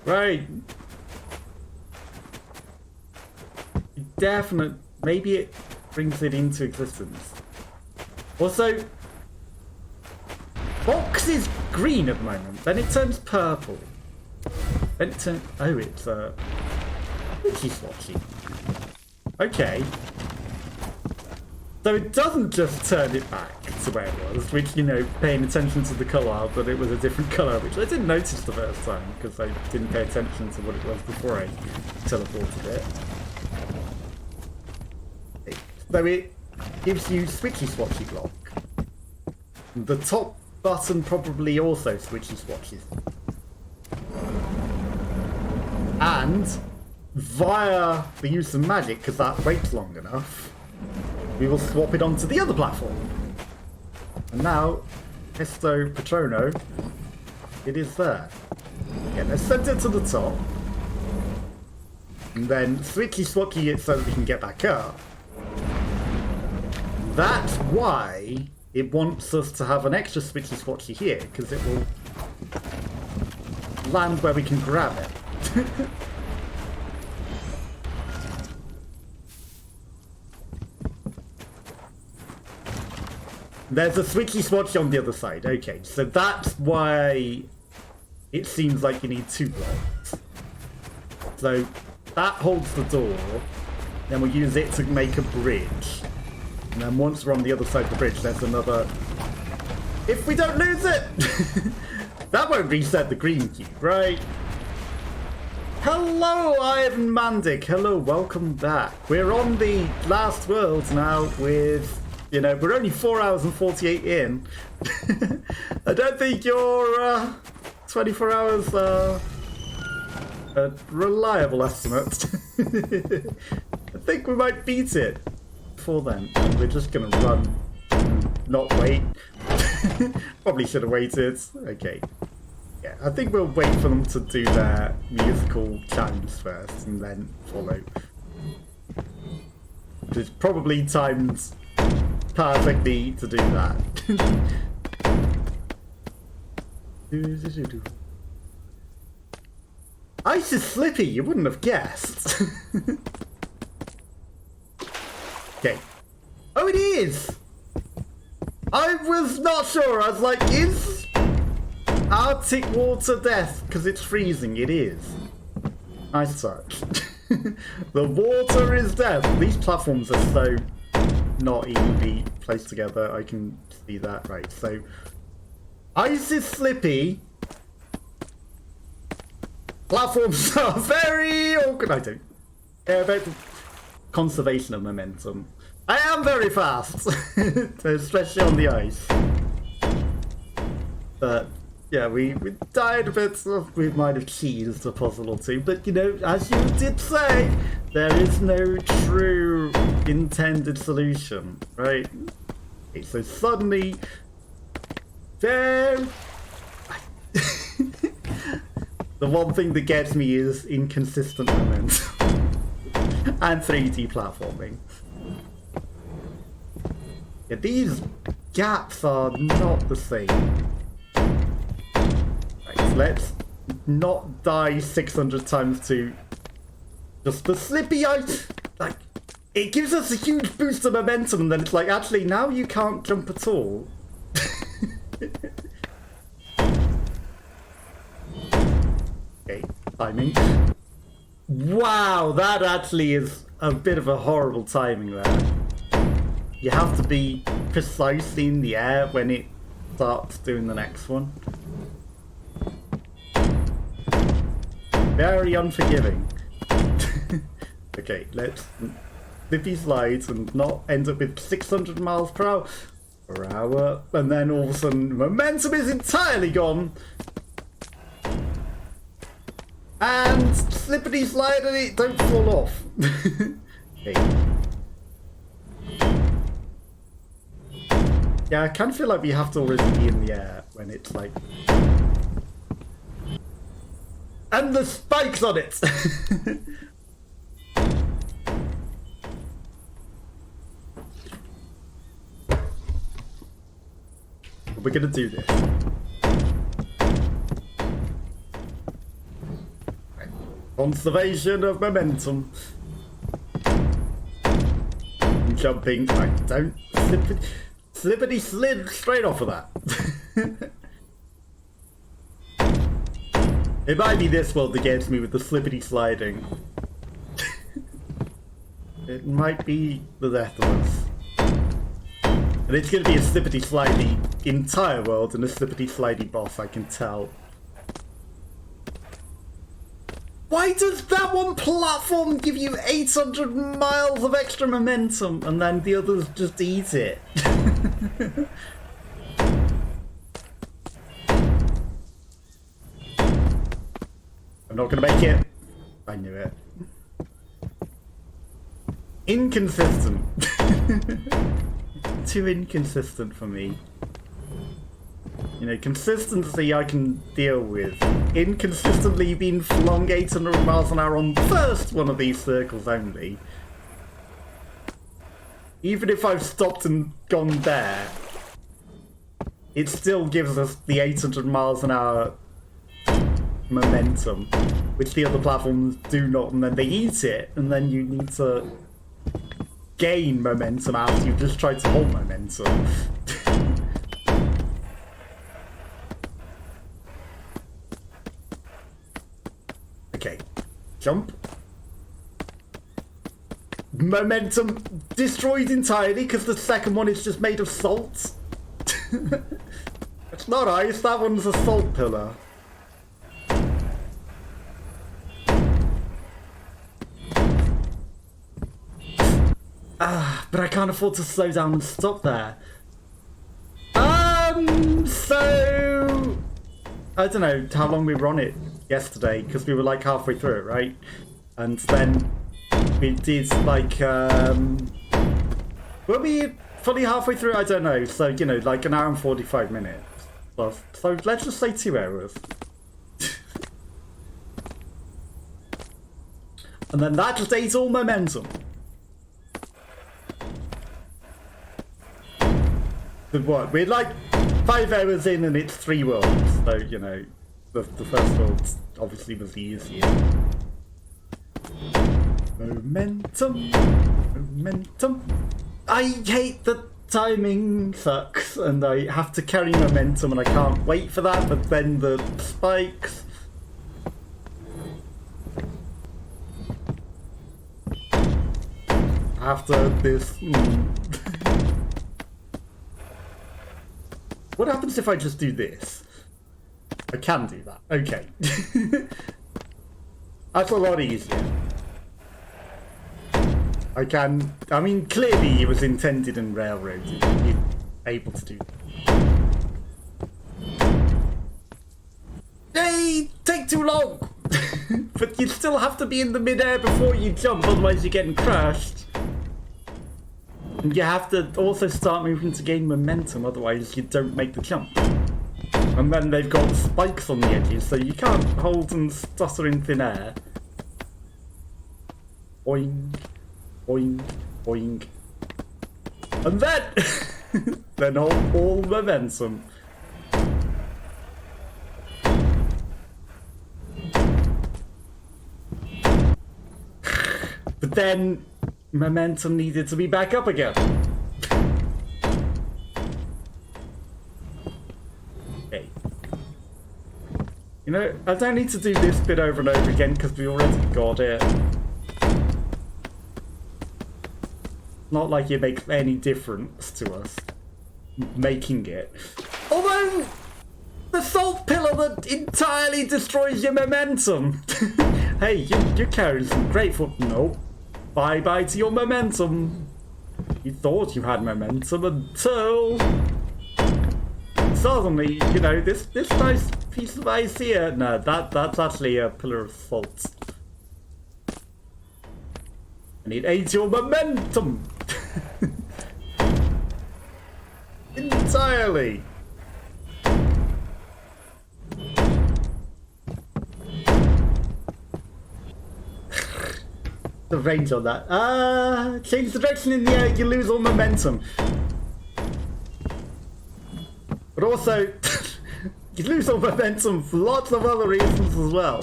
Right. Definite. Maybe it brings it into existence. Also, box is green at the moment. Then it turns purple. Then it turns... oh, it's witchy swatchy. Okay. So it doesn't just turn it back to where it was, which, you know, paying attention to the colour, but it was a different colour, which I didn't notice the first time, because I didn't pay attention to what it was before I teleported it. So it gives you switchy swatchy block. The top button probably also switchy swatches. And via the use of magic, because that waits long enough, we will swap it onto the other platform. And now, Esto Patrono, it is there. Yeah, let's send it to the top. And then switchy swatchy it so that we can get back up. That's why it wants us to have an extra switchy swatchy here, because it will land where we can grab it. There's a switchy swatch on the other side. Okay, so that's why it seems like you need two blocks. So that holds the door. Then we'll use it to make a bridge. And then once we're on the other side of the bridge, there's another... if we don't lose it! That won't reset the green cube, right? Hello, Ivan Mandic. Hello, welcome back. We're on the last world now with... you know, we're only 4 hours and 48 in. I don't think your 24 hours are a reliable estimate. I think we might beat it before then. We're just going to run, not wait. Probably should have waited. Okay. Yeah, I think we'll wait for them to do their musical challenge first and then follow. It's probably timed perfectly to do that. Ice is slippy, you wouldn't have guessed. Okay. Oh, it is! I was not sure. I was like, is Arctic water death? Because it's freezing. It is. Nice touch. The water is death. These platforms are so not evenly placed together. I can see that. Right, so Ice is slippy. Platforms are very awkward. I don't care about the conservation of momentum. I am very fast, especially on the ice. But yeah, we died a bit. So we might have cheesed a puzzle or two. But you know, as you did say, there is no true intended solution, right? Okay, so suddenly, there. The one thing that gets me is inconsistent momentum and 3D platforming. Yeah, these gaps are not the same. Right, so let's not die 600 times to just the slippy ice. Like, it gives us a huge boost of momentum, and then it's like, actually, now you can't jump at all. Okay, timing. Wow, that actually is a bit of a horrible timing there. You have to be precisely in the air when it starts doing the next one. Very unforgiving. Okay, let's flippy slides and not end up with 600 miles per hour. And then all of a sudden, momentum is entirely gone. And slippity slide and it don't fall off. Okay. Yeah, I kind of feel like we have to already be in the air when it's like... And the spikes on it! We're gonna do this. Conservation of momentum. Jumping, like, don't slippity slid straight off of that. It might be this world that gets me with the slippity sliding. It might be the death of us. And it's gonna be a slippity slidey entire world and a slippity slidey boss, I can tell. Why does that one platform give you 800 miles of extra momentum and then the others just eat it? I'm not gonna make it. I knew it. Inconsistent. Too inconsistent for me. You know, consistency I can deal with. Inconsistently being flung 800 miles an hour on the first one of these circles only. Even if I've stopped and gone there, it still gives us the 800 miles an hour momentum, which the other platforms do not, and then they eat it, and then you need to gain momentum after you've just tried to hold momentum. Okay, jump. Momentum destroyed entirely because the second one is just made of salt. It's not ice, that one's a salt pillar. But I can't afford to slow down and stop there. So I don't know how long we were on it yesterday, because we were like halfway through it, right? And then we did like were we fully halfway through? I don't know. So, you know, like an hour and 45 minutes. So let's just say 2 hours. And then that just ate all momentum. What? We're like 5 hours in and it's 3 worlds. So, you know, the first world obviously was the easiest. Momentum. Momentum. I hate the timing sucks and I have to carry momentum and I can't wait for that, but then the spikes. After this... What happens if I just do this? I can do that. Okay. That's a lot easier. I mean, clearly it was intended and railroaded. You're able to do that. They take too long! But you still have to be in the midair before you jump, otherwise you're getting crashed. And you have to also start moving to gain momentum, otherwise you don't make the jump. And then they've got spikes on the edges, so you can't hold and stutter in thin air. Boing, boing, boing. And then, then hold all momentum. But then, momentum needed to be back up again. Okay. You know, I don't need to do this bit over and over again because we already got it. Not like it makes any difference to us making it. Although, the salt pillar that entirely destroys your momentum. Hey, you're carrying some great foot. Nope. Bye-bye to your momentum. You thought you had momentum until suddenly, you know, this nice piece of ice here. No, that's actually a pillar of salt. And it aids your momentum. Entirely. The range on that. Change the direction in the air, you lose all momentum. But also, you lose all momentum for lots of other reasons as well.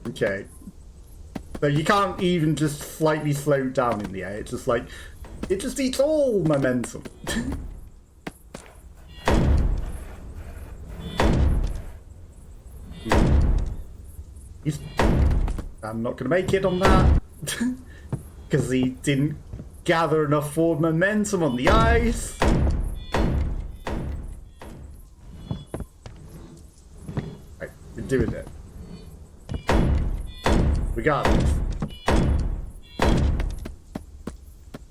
Okay. So you can't even just slightly slow down in the air. It's just like, it just eats all momentum. I'm not going to make it on that because he didn't gather enough forward momentum on the ice. Right, we're doing it. We got this.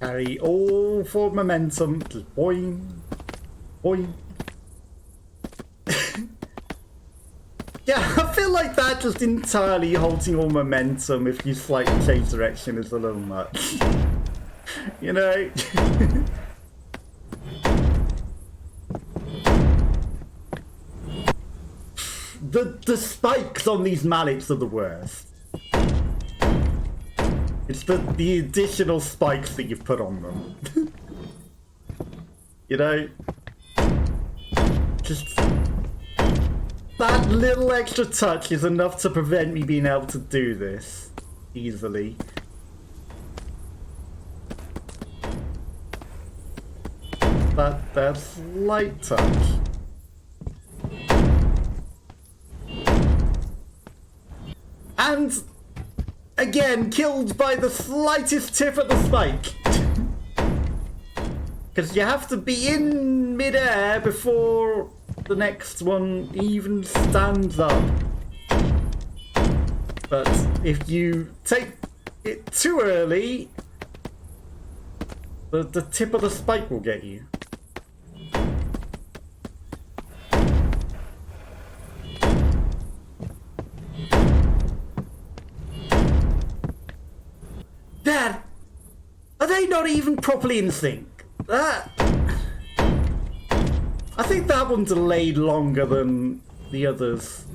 Carry all forward momentum. Just boing, boing. Yeah, I feel like that just entirely halting all momentum if you slightly change direction is a little much. You know? The spikes on these mallets are the worst. It's the additional spikes that you've put on them. You know? Just... that little extra touch is enough to prevent me being able to do this easily. That slight touch. And again, killed by the slightest tip of the spike. Because you have to be in midair before the next one even stands up. But if you take it too early, the tip of the spike will get you. Dad, are they not even properly in sync? That... I think that one delayed longer than the others.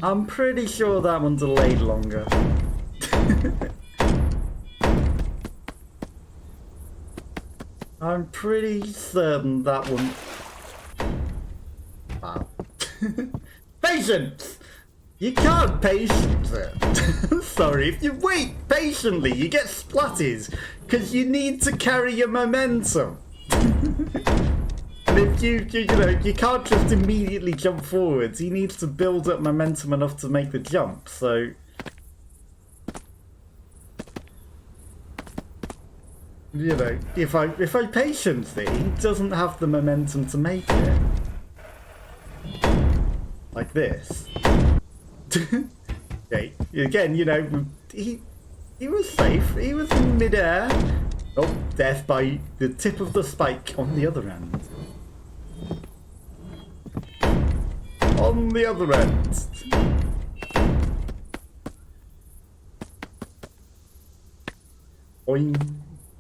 I'm pretty sure that one delayed longer. I'm pretty certain that one... Wow. Patience! You can't patience it. Sorry, if you wait patiently, you get splatted, because you need to carry your momentum. And if you know, you can't just immediately jump forwards, he needs to build up momentum enough to make the jump, so... You know, if I patience it, he doesn't have the momentum to make it. Like this. Okay, again, you know, he was safe. He was in midair. Oh, death by the tip of the spike on the other end. On the other end. Boing,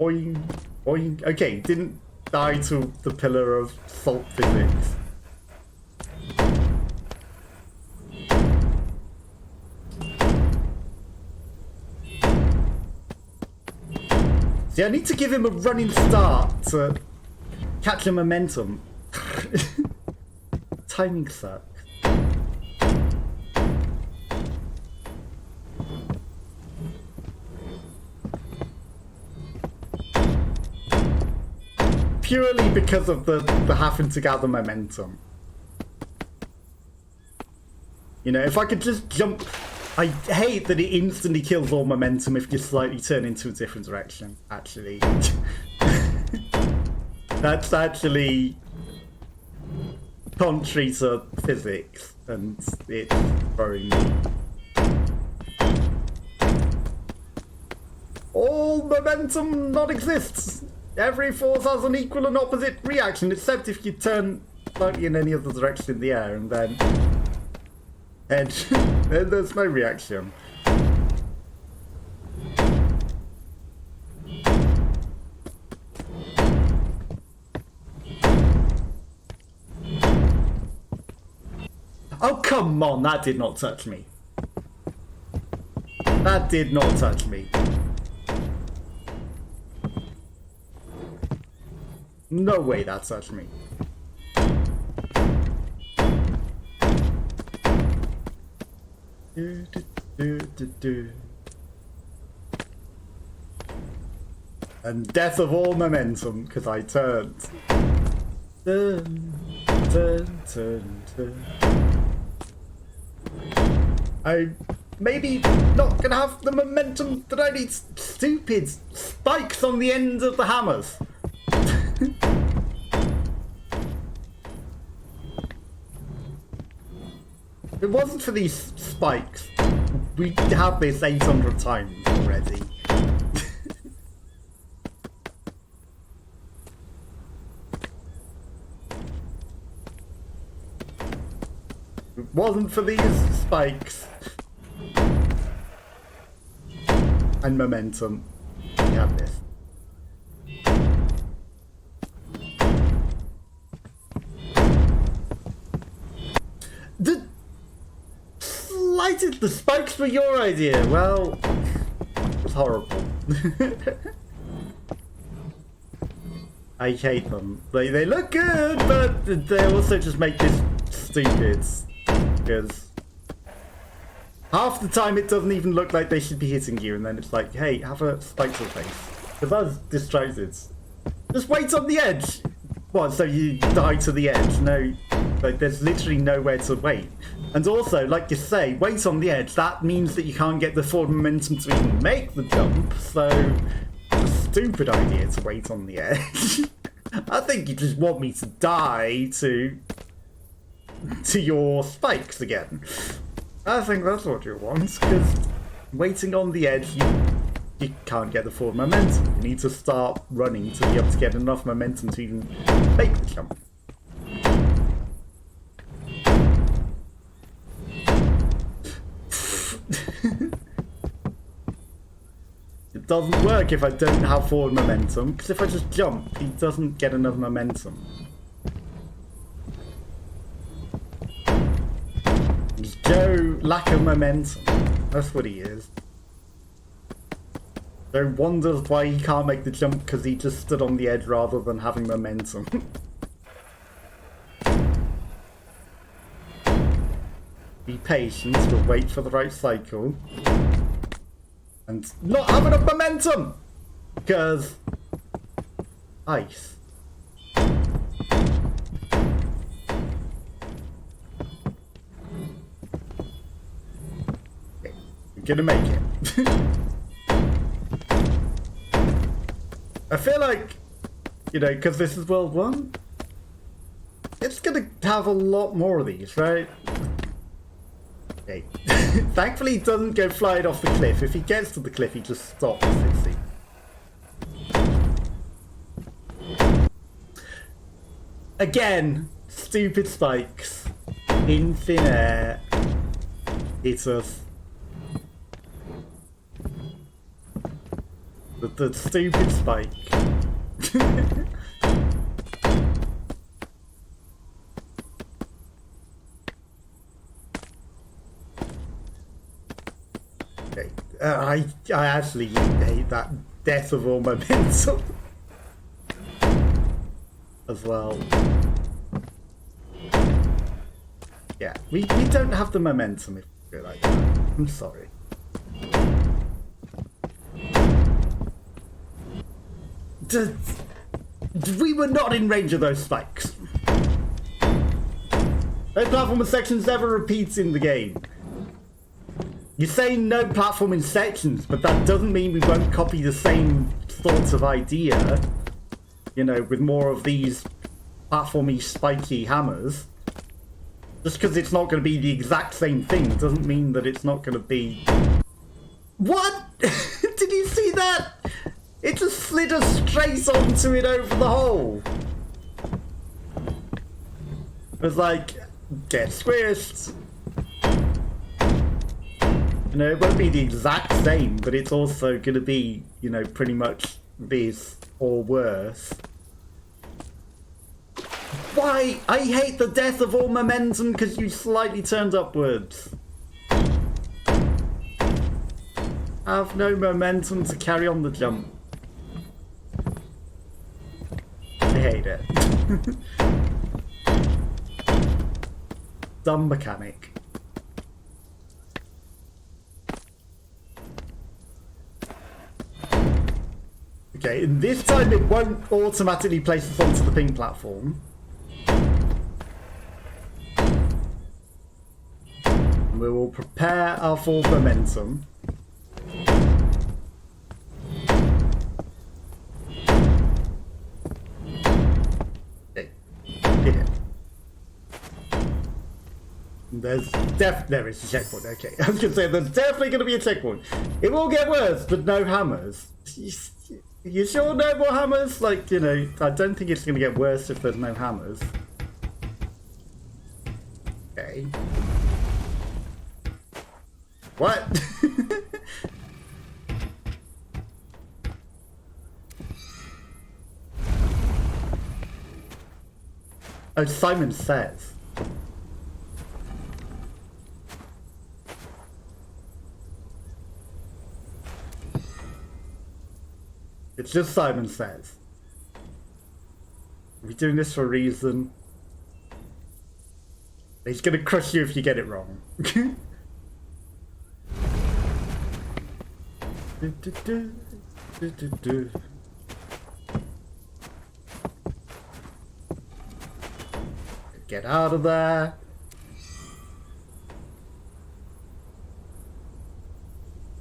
boing, boing. Okay, didn't die to the pillar of salt physics. See, I need to give him a running start to catch a momentum. Timing sucks. Purely because of the having to gather momentum. You know, if I could just jump... I hate that it instantly kills all momentum if you slightly turn into a different direction, actually. That's actually contrary to physics, and it's throwing me. All momentum not exists! Every force has an equal and opposite reaction, except if you turn slightly in any other direction in the air, and then... edge. Then there's no reaction. Oh, come on, that did not touch me. That did not touch me. No way that touched me. And death of all momentum, because I turned. Turn, turn, turn, turn. I'm maybe not gonna have the momentum that I need. Stupid spikes on the ends of the hammers. If it wasn't for these spikes, we'd have this 800 times already. If it wasn't for these spikes and momentum, we have this. The spikes were your idea. Well, it's horrible. I hate them. They look good, but they also just make this stupid. Because half the time it doesn't even look like they should be hitting you, and then it's like, hey, have a spike to the face. Because I was distracted. Just wait on the edge. What, so you die to the edge? No, like there's literally nowhere to wait. And also, like you say, wait on the edge. That means that you can't get the forward momentum to even make the jump. So, it's a stupid idea to wait on the edge. I think you just want me to die to your spikes again. I think that's what you want, because waiting on the edge, you can't get the forward momentum. You need to start running to be able to get enough momentum to even make the jump. It doesn't work if I don't have forward momentum, because if I just jump, he doesn't get enough momentum. He's Joe, lack of momentum. That's what he is. Joe wonders why he can't make the jump because he just stood on the edge rather than having momentum. Be patient, we'll wait for the right cycle. And not have enough momentum! Because... ice. Okay, we're gonna make it. I feel like, you know, because this is World 1, it's going to have a lot more of these, right? Okay. Thankfully, he doesn't go flying off the cliff. If he gets to the cliff, he just stops, it seems. Again, stupid spikes in thin air. Hit us. The stupid spike. Okay. I actually hate that death of all momentum as well. Yeah, we don't have the momentum if we go like that. I'm sorry. We were not in range of those spikes. No platformer sections ever repeats in the game. You say no platforming sections, but that doesn't mean we won't copy the same sort of idea. You know, with more of these platformy, spiky hammers. Just because it's not going to be the exact same thing doesn't mean that it's not going to be... What? Did you see that? It just slid us straight onto it over the hole. It was like, get squished. You know, it won't be the exact same, but it's also going to be, you know, pretty much this or worse. Why? I hate the death of all momentum because you slightly turned upwards. Have no momentum to carry on the jump. I hate it. Dumb mechanic. Okay, and this time it won't automatically place us onto the ping platform. We will prepare our full momentum. Okay, hit it. There is a checkpoint, okay. I was going to say, there's definitely going to be a checkpoint. It will get worse, but no hammers. You sure no more hammers? Like, you know, I don't think it's going to get worse if there's no hammers. Okay. What? Oh, Simon Says. It's just Simon Says. We're doing this for a reason. He's gonna crush you if you get it wrong. Get out of there.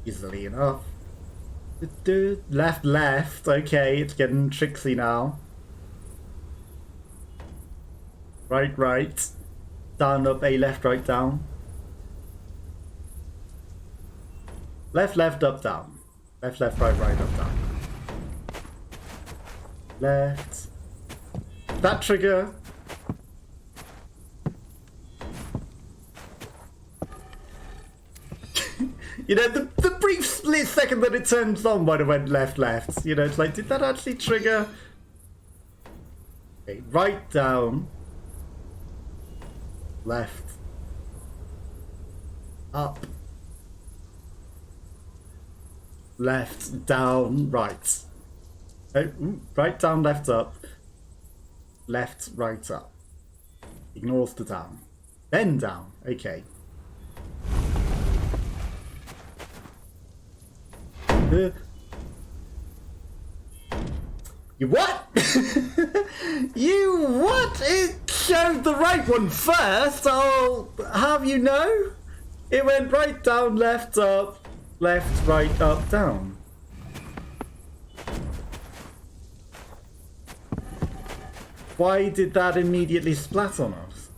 Easily enough. Left, left. Okay, it's getting tricksy now. Right, right. Down, up, A, left, right, down. Left, left, up, down. Left, left, right, right, up, down. Left. That trigger. You know, the brief split second that it turns on might have went left, left. You know, it's like, did that actually trigger? Okay, right, down. Left. Up. Left, down, right. Oh, right, down, left, up. Left, right, up. Ignores the down. Then down. Okay. You what? You what? It showed the right one first. I'll have you know. It went right, down, left, up, left, right, up, down. why did that immediately splat on us?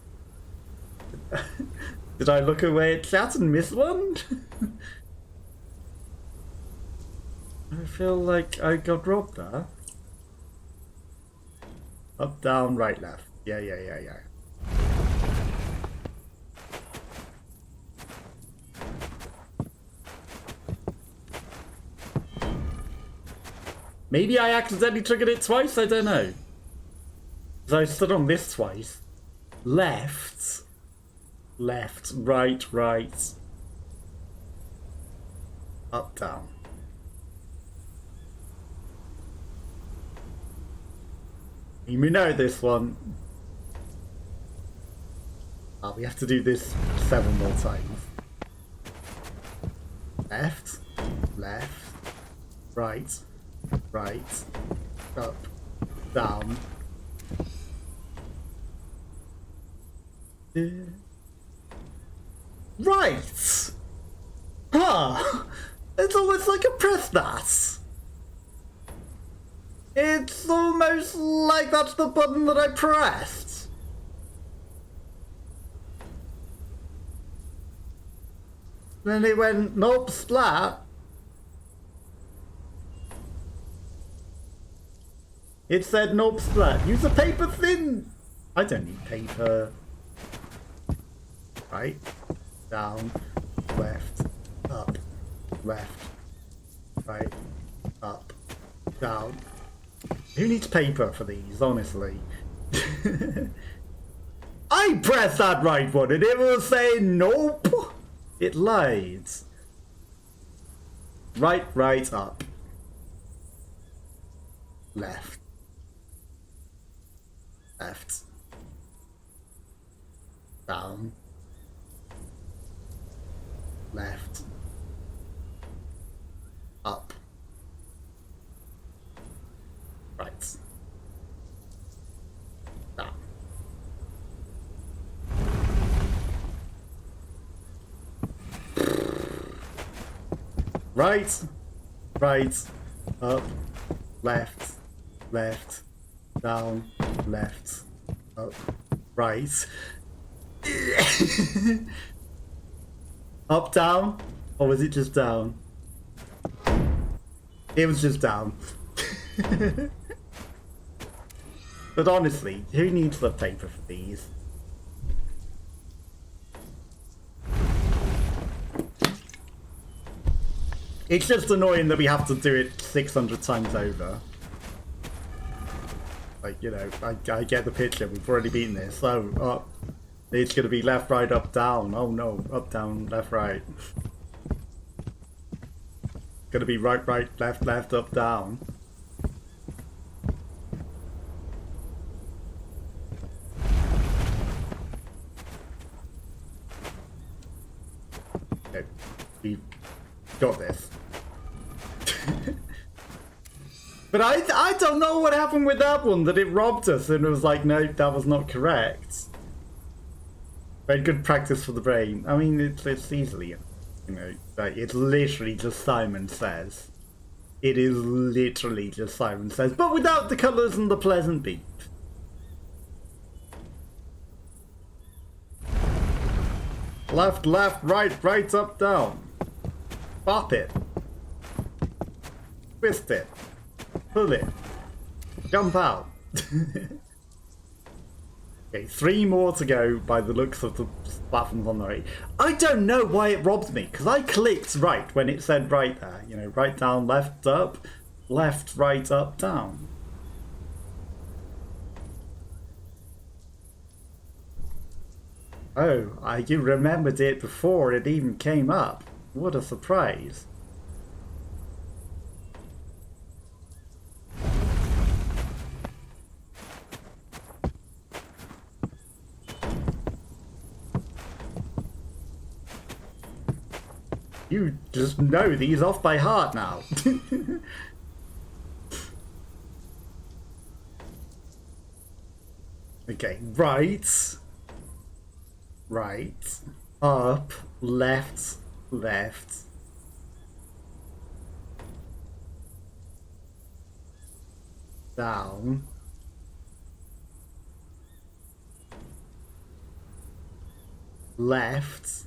Did I look away at chat and miss one? I feel like I got robbed there. Up, down, right, left. Yeah. Maybe I accidentally triggered it twice, I don't know. So I stood on this twice. Left, right. Up, down. You may know this one. Oh, we have to do this 7 more times. Left, right, up, down. Right! Huh! It's almost like I pressed that. It's almost like that's the button that I pressed. Then it went, nope, splat. It said, nope, splat. Use a paper thin. I don't need paper. Right, down, left, up, left, right, up, down. Who needs paper for these, honestly? I pressed that right one and it will say nope. It lied. Right, up. Left. Down. Left. Up. Right. Down. Right, up, left, down, left, up, right. Up, down, or was it just down? It was just down. But honestly, who needs the paper for these? It's just annoying that we have to do it 600 times over. Like, you know, I get the picture, we've already beaten this, so it's gonna be left, right, up, down. Oh no, up, down, left, right. Gonna be right, left, up, down. Okay, we got this. But I don't know what happened with that one, that it robbed us and it was like, no, that was not correct. Very good practice for the brain. I mean, it's easily, you know, like, it's literally just Simon Says. It is literally just Simon Says, but without the colours and the pleasant beat. Left, right, up, down. Bop it. Twist it. Pull it. Jump out. Okay, 3 more to go by the looks of the platforms on the right. I don't know why it robbed me, because I clicked right when it said right there. You know, right, down, left, up, left, right, up, down. Oh, you remembered it before it even came up. What a surprise. You just know these off by heart now. Okay, right, up, left, down, left,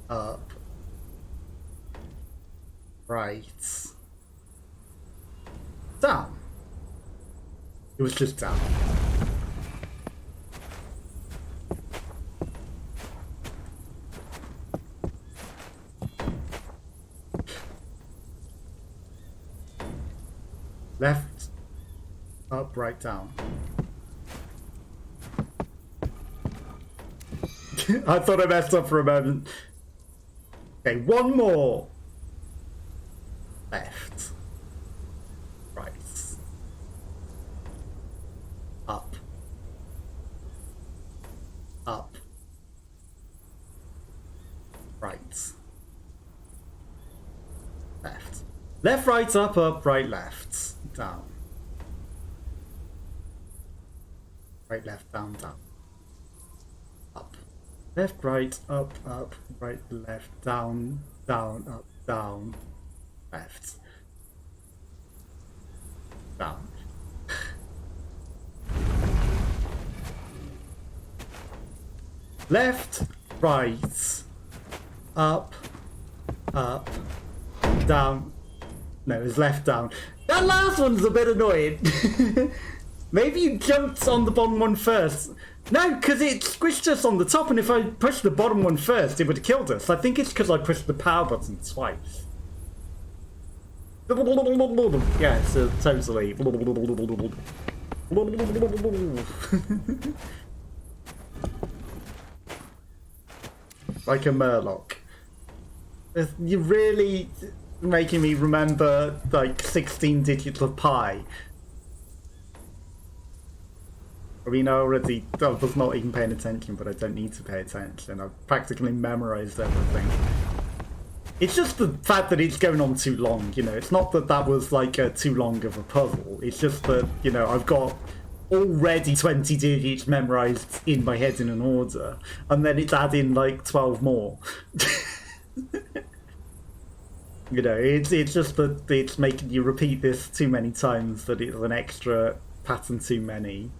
up, right, down. It was just down. Left, up, right, down. I thought I messed up for a moment. Okay, one more. Left. Right. Up. Up. Right. Left. Left, right, up, right, left. Down. Right, left, down, down. Up. Left, right, up, right, left, down, down, up, down, left. Down. Left, right, up, down. No, it's left, down. That last one's a bit annoying. Maybe you jumped on the bottom one first. No, because it squished us on the top, and if I pushed the bottom one first, it would have killed us. I think it's because I pushed the power button twice. Yeah, so totally. Like a Murloc. You're really making me remember like 16 digits of pi. I mean, I was not even paying attention, but I don't need to pay attention. I've practically memorized everything. It's just the fact that it's going on too long, you know. It's not that that was like too long of a puzzle. It's just that, you know, I've got already 20 digits memorized in my head in an order, and then it's adding like 12 more. You know, it's just that it's making you repeat this too many times that it's an extra pattern too many.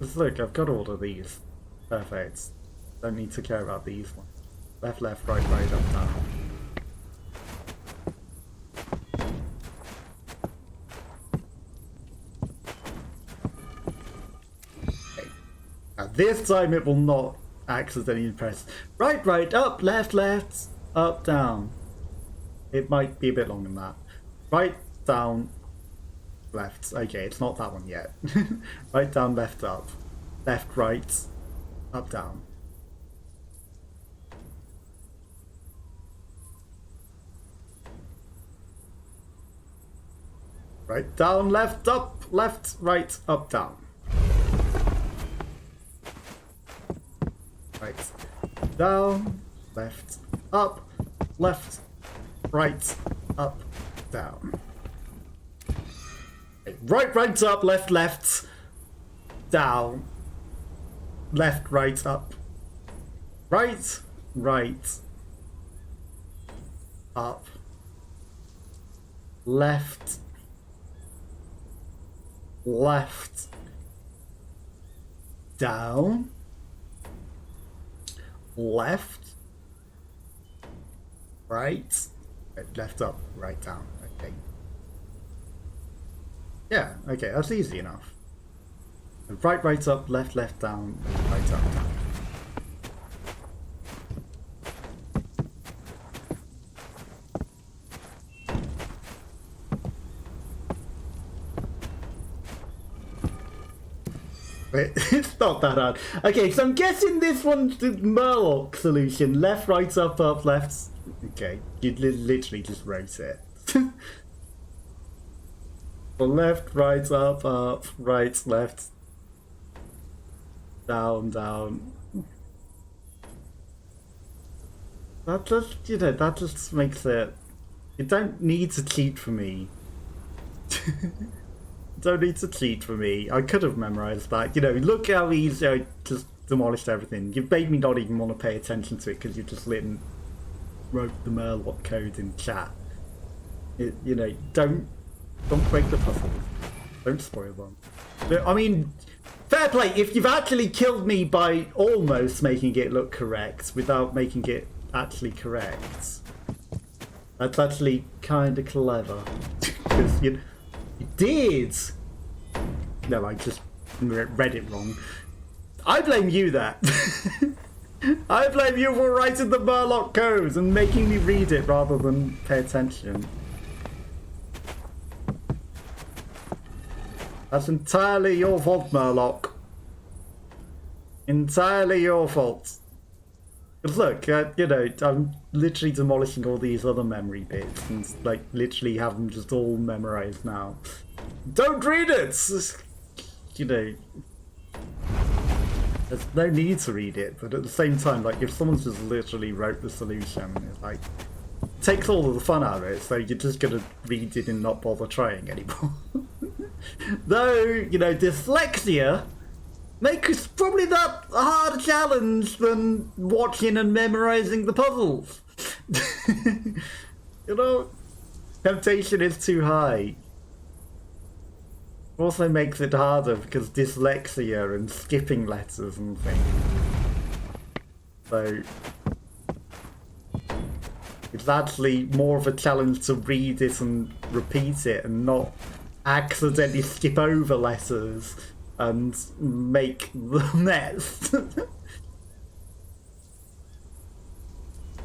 Just look, I've got all of these. Perfect. Don't need to care about these ones. Left, left, right, right, up, down. Okay. Now this time it will not accidentally press right, right, up, left, left, up, down. It might be a bit longer than that. Right, down, left. Okay, it's not that one yet. Right, down, left, up. Left, right, up, down. Right, down, left, up, left, right, up, down. Right, down, left, up, left, right, up, down. Right, right, up, left, left, down, left, right, up, right, right, up, left, left, down, left, right, left, up, right, down. Okay. Yeah, okay, that's easy enough. Right, right, up, left, left, down, right, up, down. It's not that hard. Okay, so I'm guessing this one's the Murloc solution. Left, right, up, left. Okay, you literally just wrote it. Well, left, right, up, right, left, down, down. That just, you know, that just makes it... You don't need to cheat for me. Don't need to cheat for me. I could have memorized that. You know, look how easy I just demolished everything. You've made me not even want to pay attention to it because you just wrote the Murloc code in chat. You know, don't break the puzzle. Don't spoil them. I mean, fair play. If you've actually killed me by almost making it look correct without making it actually correct, that's actually kind of clever. Because you did. No, I just read it wrong. I blame you there. I blame you for writing the Murloc code and making me read it rather than pay attention. That's entirely your fault, Murloc. Entirely your fault. But look, you know, I'm literally demolishing all these other memory bits and, like, literally have them just all memorized now. Don't read it! You know, there's no need to read it, but at the same time, like, if someone's just literally wrote the solution, it, like, takes all of the fun out of it, so you're just gonna read it and not bother trying anymore. Though, you know, dyslexia makes probably that a harder challenge than watching and memorizing the puzzles. You know, temptation is too high. Also makes it harder because dyslexia and skipping letters and things. So it's actually more of a challenge to read it and repeat it and not accidentally skip over letters and make the mess.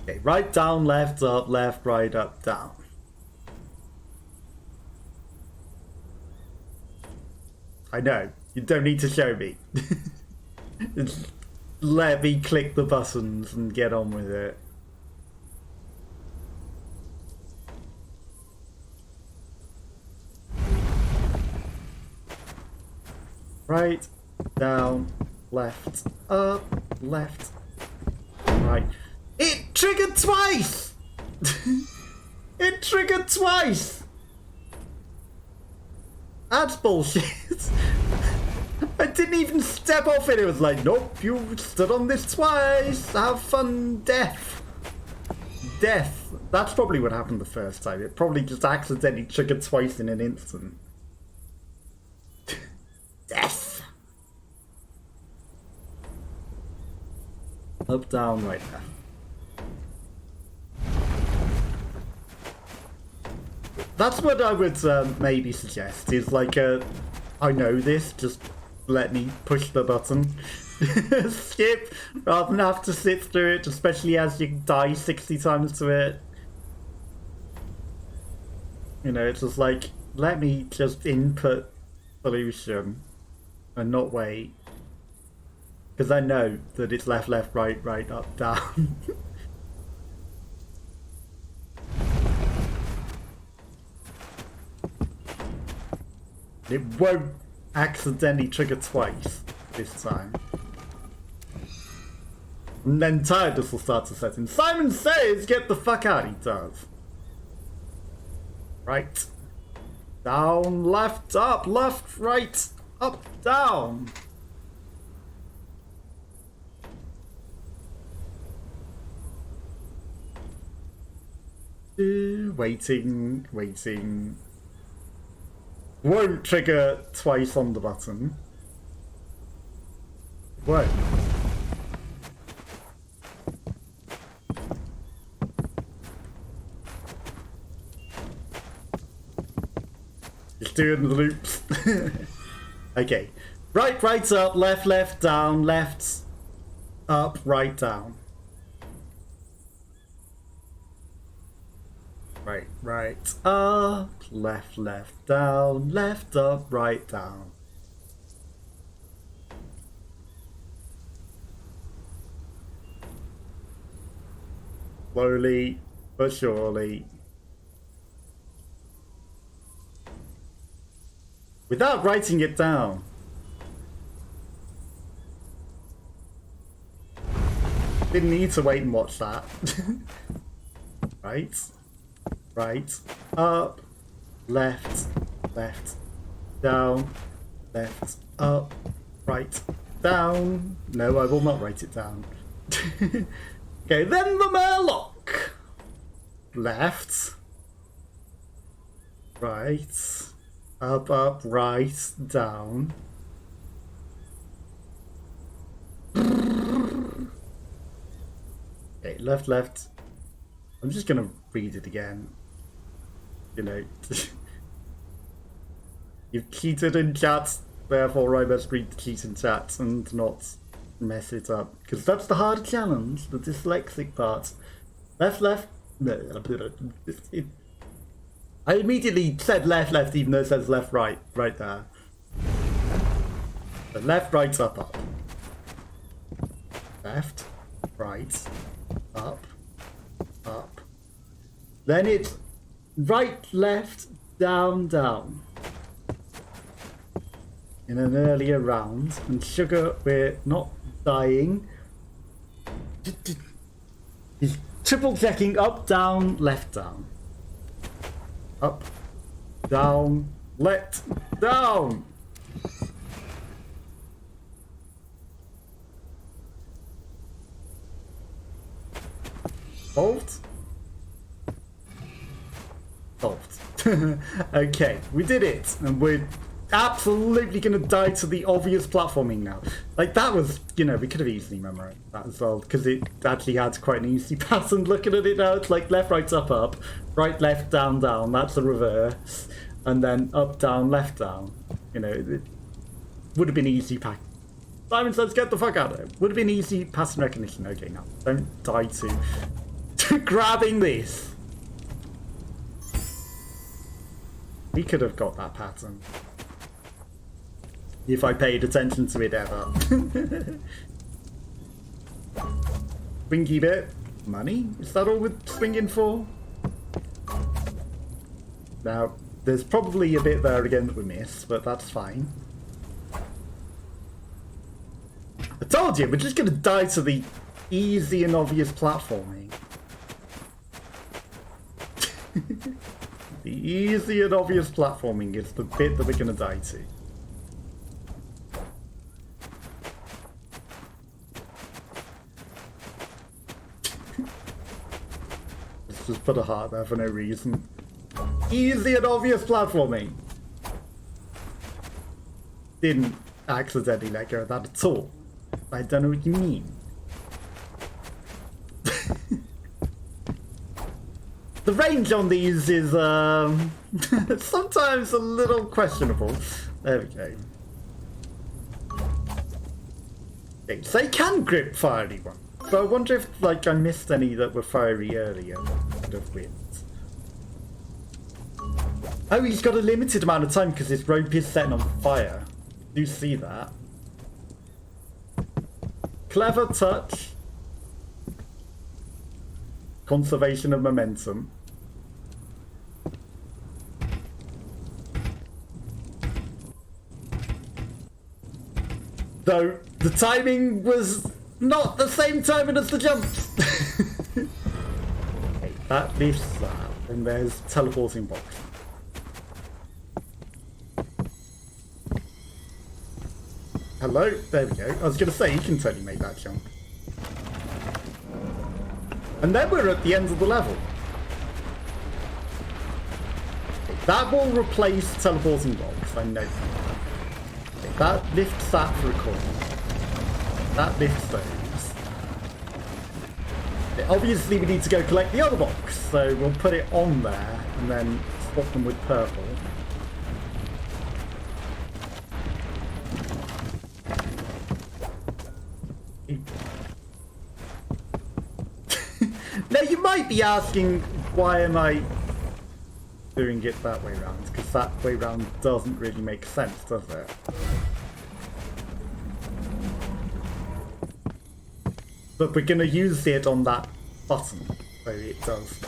Okay, right, down, left, up, left, right, up, down. I know, you don't need to show me. Just let me click the buttons and get on with it. Right, down, left, up, left, right. It triggered twice! It triggered twice! That's bullshit. I didn't even step off it. It was like, nope, you stood on this twice. Have fun, death. Death. That's probably what happened the first time. It probably just accidentally triggered twice in an instant. Death. Up, down, right, left. That's what I would maybe suggest, is like a, I know this, just let me push the button. Skip, rather than have to sit through it, especially as you die 60 times to it. You know, it's just like, let me just input solution and not wait. Because I know that it's left, left, right, right, up, down. It won't accidentally trigger twice this time. And then tiredness will start to set in. Simon says, get the fuck out, he does. Right. Down, left, up, right, up, down. Waiting, waiting. Won't trigger twice on the button. Won't. Just doing the loops. Okay. Right, right, up, left, left, down, left, up, right, down. Right, right, up, left, left, down, left, up, right, down. Slowly but surely. Without writing it down. Didn't need to wait and watch that. Right. Right, up, left, left, down, left, up, right, down. No, I will not write it down. Okay, then the Murloc. Left, right, Up, up, right, down. Okay, left, left. I'm just gonna read it again. You know, you've cheated in chat, therefore I must read the cheat in chat and not mess it up. Because that's the hard challenge, the dyslexic part. Left, left. No, I immediately said left, left, even though it says left, right, right there. So left, right, up, up. Left, right, up, up. Then it's right, left, down, down. In an earlier round. And Sugar, we're not dying. He's triple checking up, down, left, down. Up, down, left, down. Solved? Solved. Okay, we did it. And we're absolutely going to die to the obvious platforming now. Like, that was, you know, we could have easily memorized that as well, because it actually had quite an easy pattern. Looking at it now, it's like left, right, up, up, right, left, down, down. That's the reverse. And then up, down, left, down. You know, it would have been easy pack. Simon says, get the fuck out of it. Would have been easy pattern recognition. Okay, now, don't die to grabbing this. We could have got that pattern. If I paid attention to it ever. Winky bit. Money? Is that all we're swinging for? Now, there's probably a bit there again that we missed, but that's fine. I told you, we're just going to die to the easy and obvious platforming. The easy and obvious platforming is the bit that we're going to die to. Let's just put a heart there for no reason. Easy and obvious platforming. Didn't accidentally let go of that at all. I don't know what you mean. The range on these is sometimes a little questionable. There we go. Okay, so they can grip fiery ones. So I wonder if, like, I missed any that were fiery earlier that could have whipped. Oh, he's got a limited amount of time because his rope is setting on fire. Do you see that? Clever touch. Conservation of momentum. Though the timing was not the same timing as the jumps. Okay, that lifts that, and there's teleporting box. Hello, there we go. I was going to say, you can totally make that jump. And then we're at the end of the level. That will replace teleporting box, I know. Okay, that lifts that for a corner. That lifts those. Okay, obviously we need to go collect the other box, so we'll put it on there and then swap them with purple. Now you might be asking, why am I doing it that way round? Because that way round doesn't really make sense, does it? But we're going to use it on that button, so it does.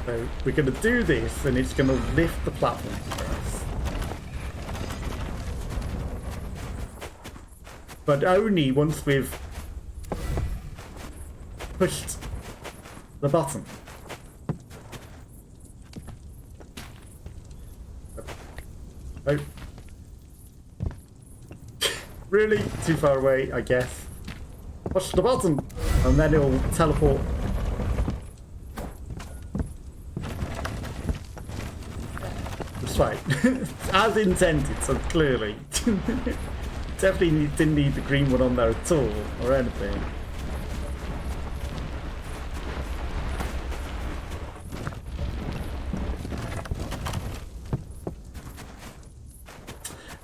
So we're going to do this, and it's going to lift the platform for us. But only once we've pushed the button. Oh. Really? Too far away, I guess. Push the button! And then it'll teleport. it's fine. As intended, so clearly. Definitely didn't need the green one on there at all, or anything.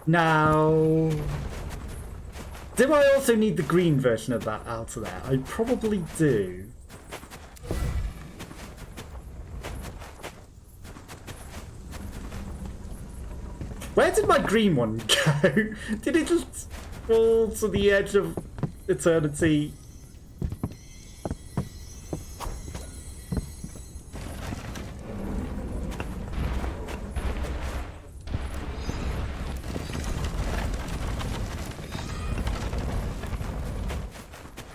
Now, do I also need the green version of that out of there? I probably do. Where did my green one go? Did it just fall to the edge of eternity?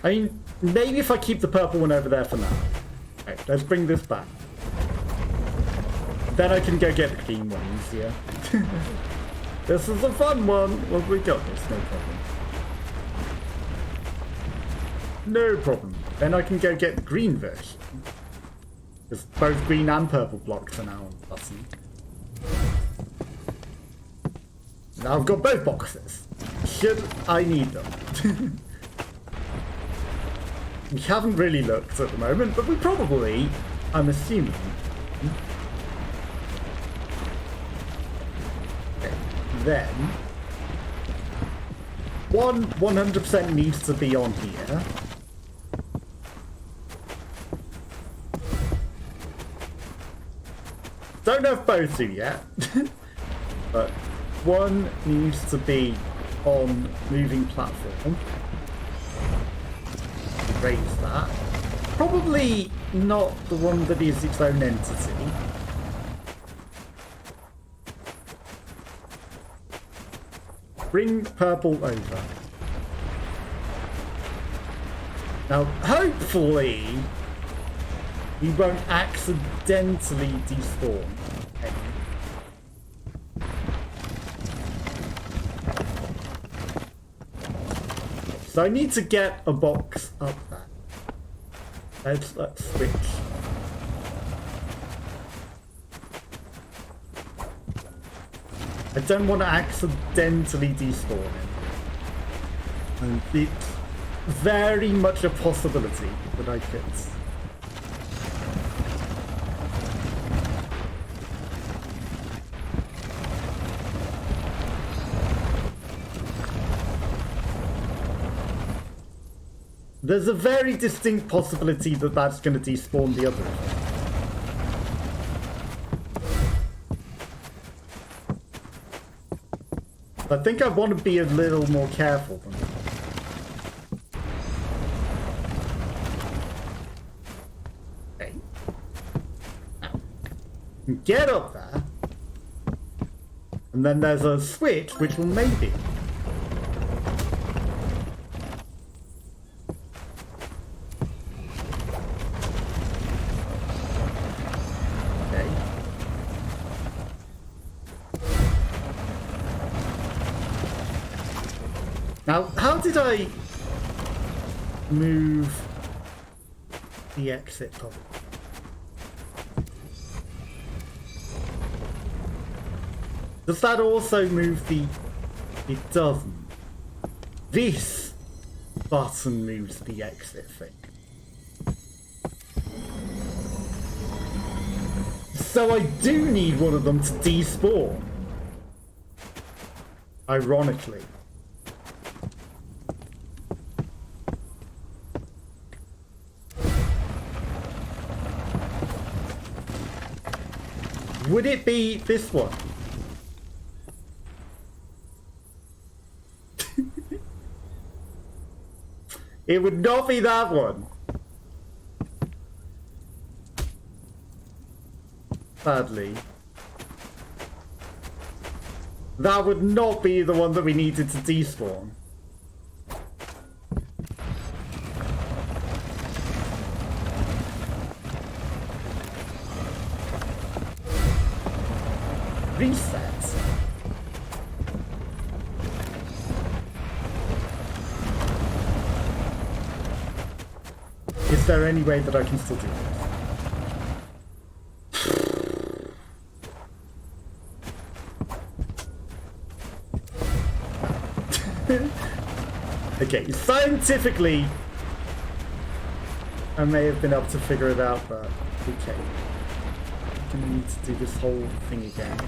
I mean, maybe if I keep the purple one over there for now. Okay, let's bring this back. Then I can go get the green one easier. This is a fun one. Well, we got this, no problem. No problem. Then I can go get the green version. Because both green and purple blocks are now on the button. Now I've got both boxes. Should I need them? We haven't really looked at the moment, but we probably, I'm assuming. Okay, then, 100% needs to be on here. Don't know if both do yet, but one needs to be on moving platform. Raise that. Probably not the one that is its own entity. Bring purple over. Now, hopefully, we won't accidentally despawn. So I need to get a box up there. Let's switch. I don't want to accidentally despawn him. And it's very much a possibility that I could. There's a very distinct possibility that that's going to despawn the other. I think I want to be a little more careful than that. Okay. Now, get up there. And then there's a switch which will maybe... Now, how did I move the exit bubble? Does that also move the... It doesn't. This button moves the exit thing. So I do need one of them to despawn. Ironically. Would it be this one? It would not be that one. Sadly. That would not be the one that we needed to despawn. Reset. Is there any way that I can still do this? Okay, scientifically, I may have been able to figure it out, but okay. I'm gonna need to do this whole thing again.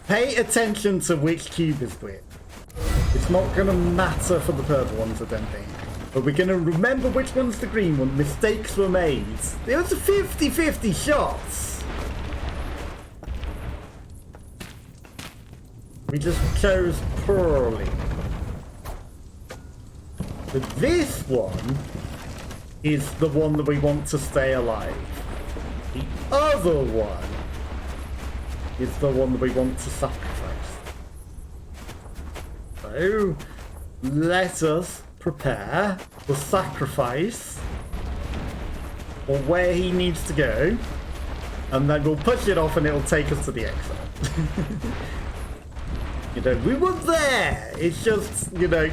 Pay attention to which cube is which. It's not gonna matter for the purple ones, I don't think. But we're gonna remember which one's the green one. Mistakes were made. There was a 50-50 shots. We just chose poorly. But this one is the one that we want to stay alive. The other one is the one that we want to sacrifice. So, let us prepare the sacrifice or where he needs to go, and then we'll push it off and it'll take us to the exit. You know, we were there. It's just, you know,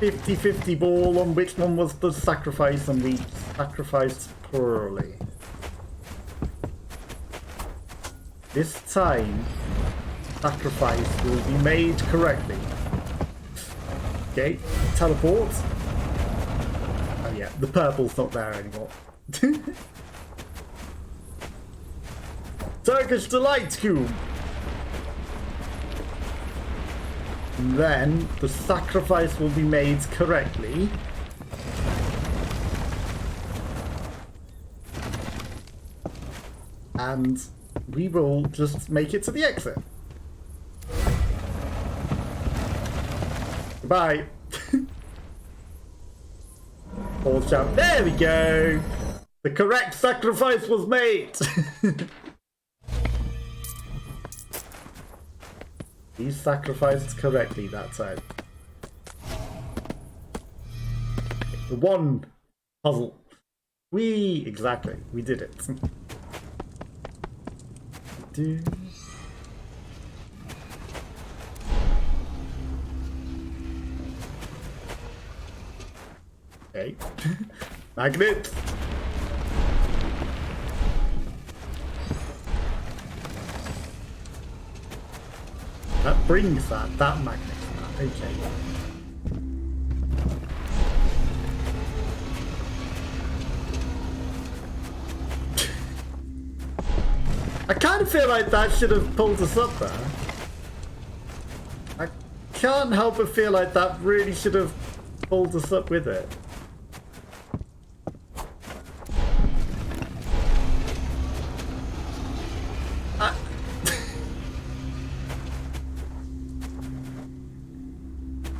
50-50 ball on which one was the sacrifice, and we sacrificed poorly. This time, sacrifice will be made correctly. Okay, teleport. Oh yeah, the purple's not there anymore. Turkish Delight Cube. And then the sacrifice will be made correctly. And we will just make it to the exit. Goodbye. All shout. There we go. The correct sacrifice was made. He sacrificed correctly that time. The one puzzle. Exactly. We did it. Okay. Magnet. That brings that magnet. Okay. I kind of feel like that should have pulled us up there. I can't help but feel like that really should have pulled us up with it.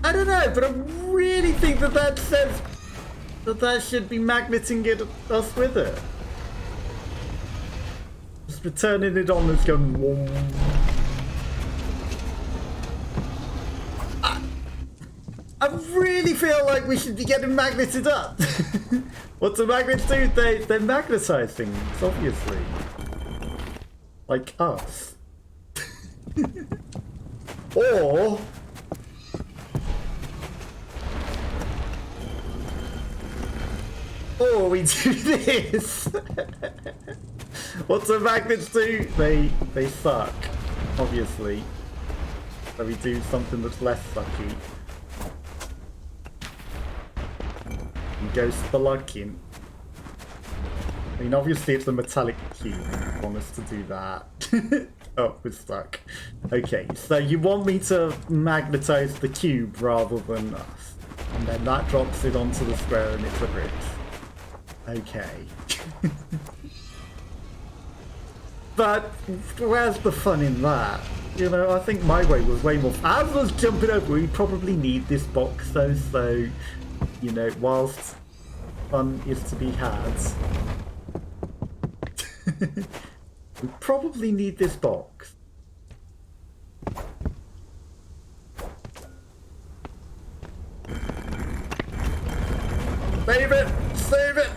I don't know, but I really think that says that should be magneting us with it. Just returning it on and going. Whoa. I really feel like we should be getting magneted up. What do magnets do? They magnetize things, obviously. Like us. Or we do this. What do magnets do? They suck, obviously. So we do something that's less sucky. And go spelunking. I mean, obviously it's a metallic cube. I want us to do that. Oh, we're stuck. Okay, so you want me to magnetize the cube rather than us. And then that drops it onto the square and it's a brick. Okay. But where's the fun in that? You know, I think my way was way more... As I was jumping over, we probably need this box though, so... You know, whilst fun is to be had... we probably need this box. Save it! Save it!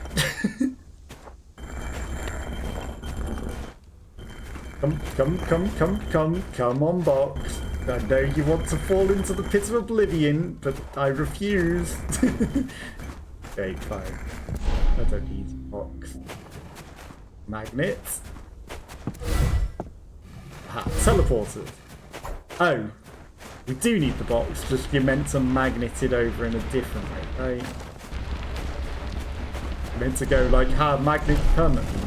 Come on, box. I know you want to fall into the pit of oblivion, but I refuse. Okay, fine. I don't need box. Magnets. Ah, teleporters. Oh, we do need the box, just you're meant to magnet it over in a different way, right? You're meant to go like hard magnet permanently.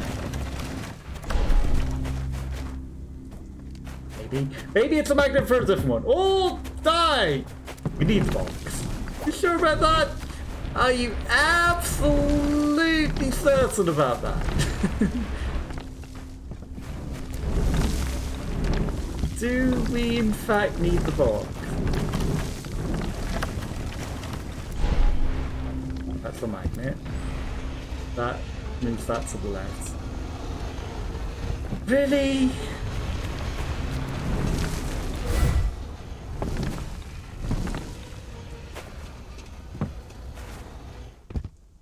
Maybe it's a magnet for a different one. Oh, die! We need the box. You sure about that? Are you absolutely certain about that? Do we in fact need the box? That's a magnet. That moves that to the left. Really?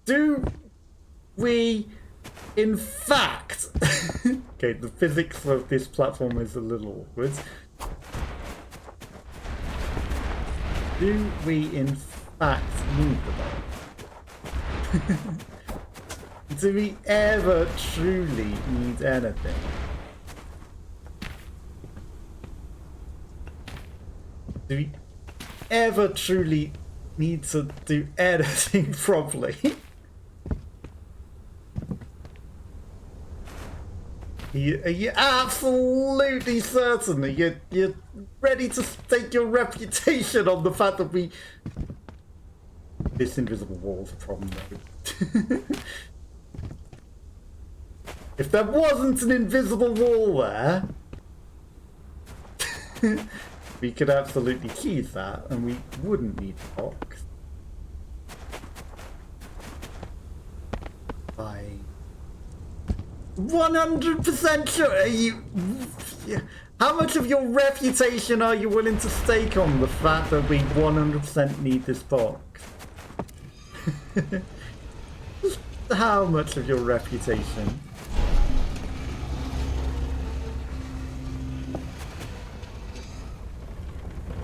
Do we, in fact... Okay, the physics of this platform is a little awkward. Do we, in fact, need the box? Do we ever truly need anything? Do we ever truly need to do anything properly? Are you absolutely certain that you're ready to stake your reputation on the fact that we... This invisible wall's a problem though. If there wasn't an invisible wall there, we could absolutely keys that and we wouldn't need the box. By 100% sure. Are you? How much of your reputation are you willing to stake on the fact that we 100% need this box? How much of your reputation?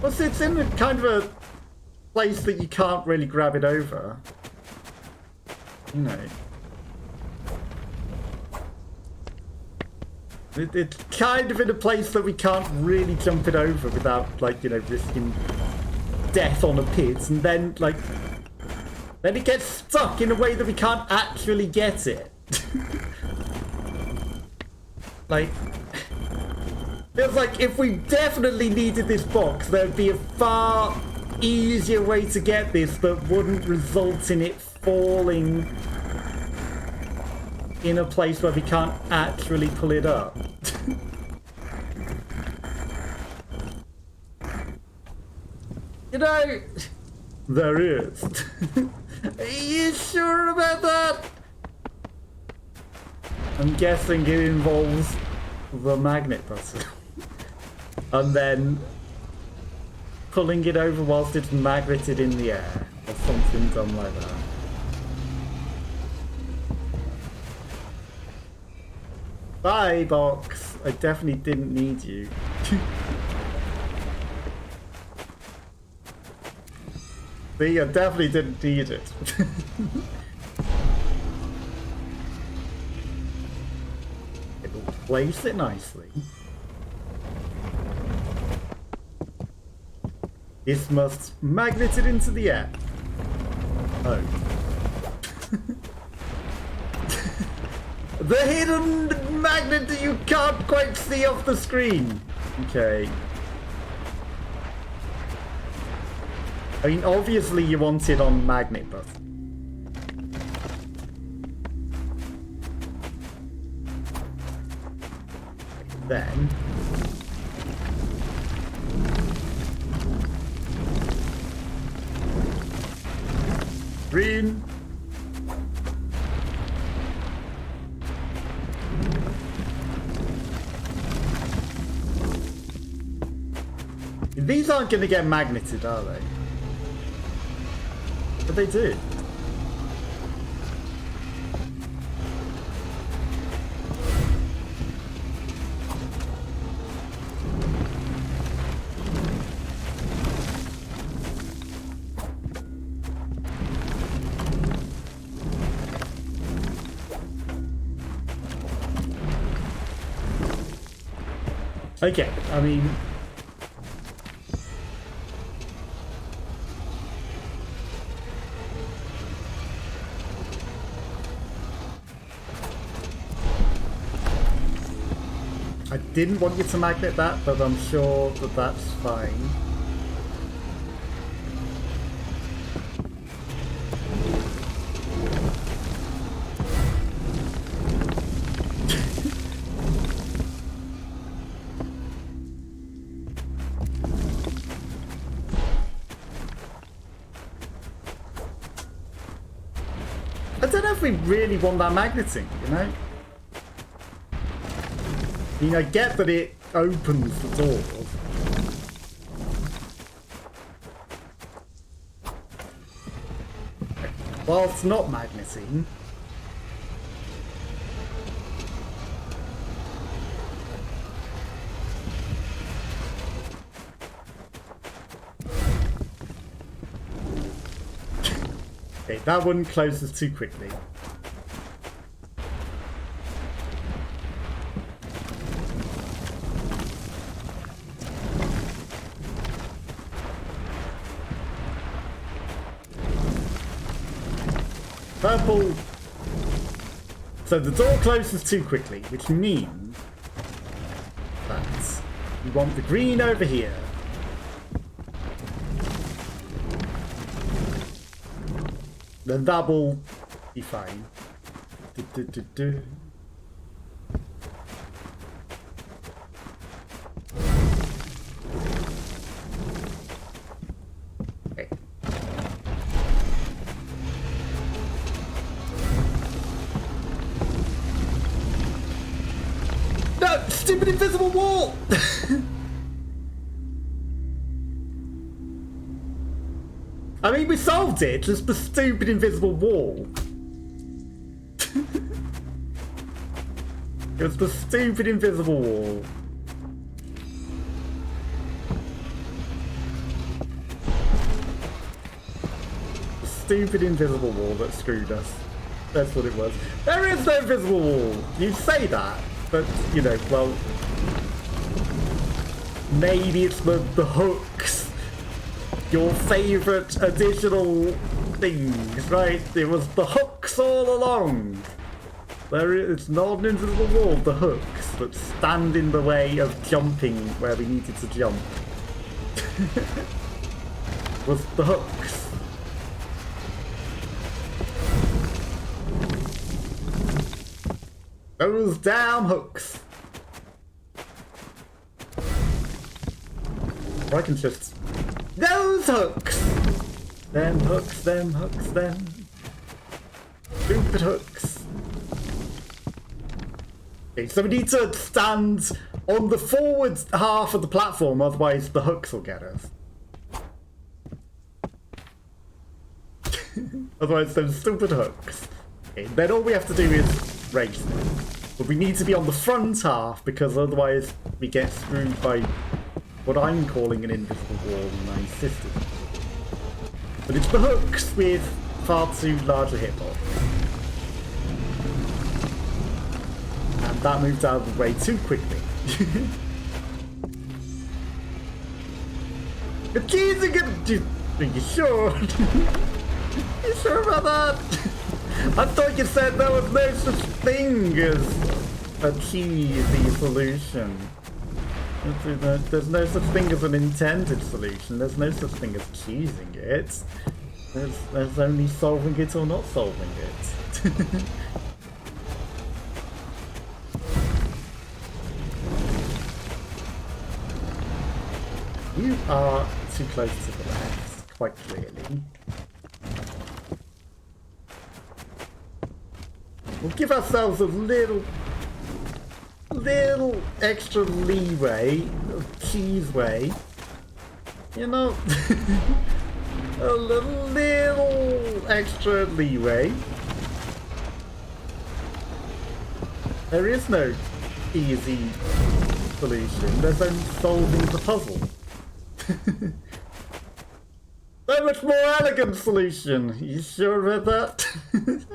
Well, it's in a kind of a place that you can't really grab it over. You know. It's kind of in a place that we can't really jump it over without, like, you know, risking death on a pit, and then, like, then it gets stuck in a way that we can't actually get it. Like, feels like if we definitely needed this box, there'd be a far easier way to get this that wouldn't result in it falling in a place where we can't actually pull it up. You know, there is. Are you sure about that? I'm guessing it involves the magnet button. And then pulling it over whilst it's magneted in the air. Or something done like that. Bye, box. I definitely didn't need you. See, I definitely didn't need it. It'll place it nicely. This must magnet it into the air. Oh. The hidden magnet that you can't quite see off the screen. Okay. I mean, obviously you want it on magnet button. Then... green. These aren't going to get magneted, are they? But they do. Okay, I mean... I didn't want you to magnet that, but I'm sure that that's fine. I don't know if we really want that magneting, you know? I mean, I get that it opens the door. Whilst not magneting. Okay, that one closes too quickly. Purple. So the door closes too quickly, which means that we want the green over here. Then that will be fine. Okay. No! Stupid invisible wall! I mean, we solved it, just the stupid invisible wall. It was the stupid invisible wall. The stupid invisible wall that screwed us. That's what it was. There is no invisible wall! You say that, but, you know, well... Maybe it's the hooks. Your favourite additional things, right? It was the hooks all along. It's not an invisible wall, the hooks that stand in the way of jumping where we needed to jump. Was the hooks. Those damn hooks. Or I can just... Those hooks! Them hooks, them hooks, them. Stupid hooks. Okay, so we need to stand on the forward half of the platform, otherwise the hooks will get us. Otherwise those stupid hooks. Okay, then all we have to do is race them. But we need to be on the front half, because otherwise we get screwed by what I'm calling an invisible wall and my insisted. But it's the hooks with far too large a hitbox. And that moved out of the way too quickly. The keys are gonna... Are you sure? You sure about that? I thought you said there was no such thing as a cheesy solution. There's no such thing as an intended solution. There's no such thing as cheesing it. There's only solving it or not solving it. You are too close to the left, quite clearly. We'll give ourselves a little extra leeway, cheeseway, you know, a little extra leeway. There is no easy solution, there's only solving the puzzle. So much more elegant solution, you sure about that?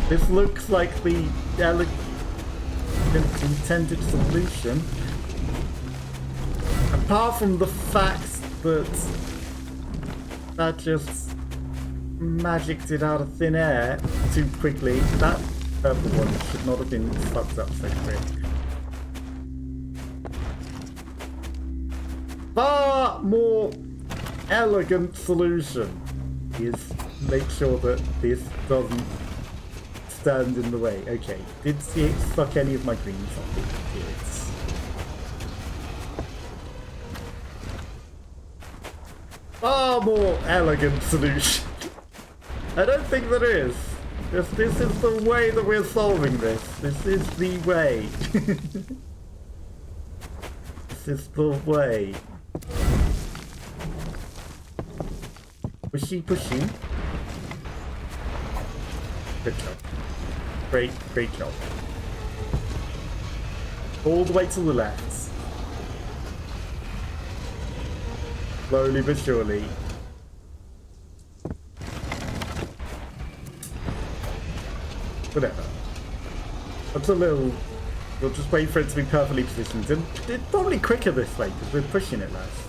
This looks like the elegant... elegant intended solution. Apart from the fact that that just magicked it out of thin air too quickly. That purple one should not have been fucked up so quick. Far more elegant solution is make sure that this doesn't stand in the way. Okay, did it suck any of my greens off? It did. Far more elegant solution. I don't think there is. This is the way that we're solving this. This is the way. This is the way. Pushy. Good job. Great job. All the way to the left. Slowly but surely. Whatever. That's a little... We'll just wait for it to be perfectly positioned. And it's probably quicker this way because we're pushing it less.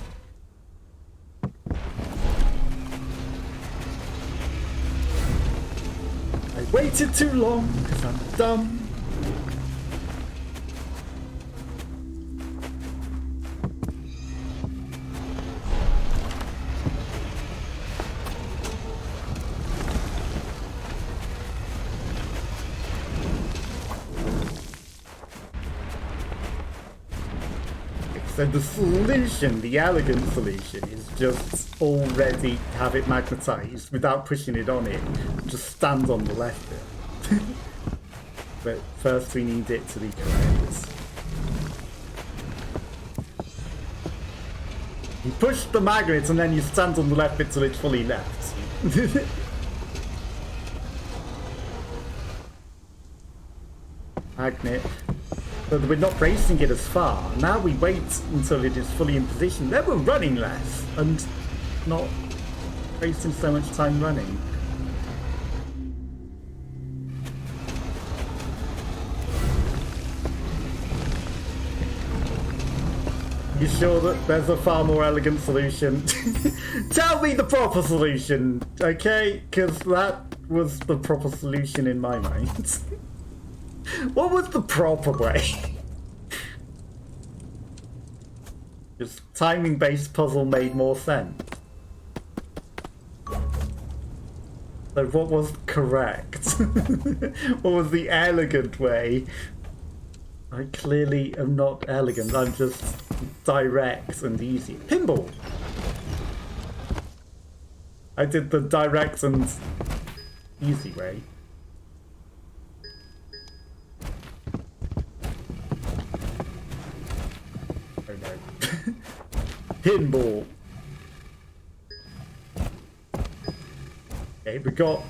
I waited too long because I'm dumb. So the solution, the elegant solution, is just already have it magnetized without pushing it on it. Just stand on the left bit. But first we need it to be correct. You push the magnet and then you stand on the left bit till it's fully left. Magnet. So we're not racing it as far. Now we wait until it is fully in position. Then we're running less and not wasting so much time running. You sure that there's a far more elegant solution? Tell me the proper solution, okay? Because that was the proper solution in my mind. What was the proper way? Just timing-based puzzle made more sense. So what was correct? What was the elegant way? I clearly am not elegant, I'm just direct and easy. Pinball! I did the direct and easy way. Pinball. Okay, we got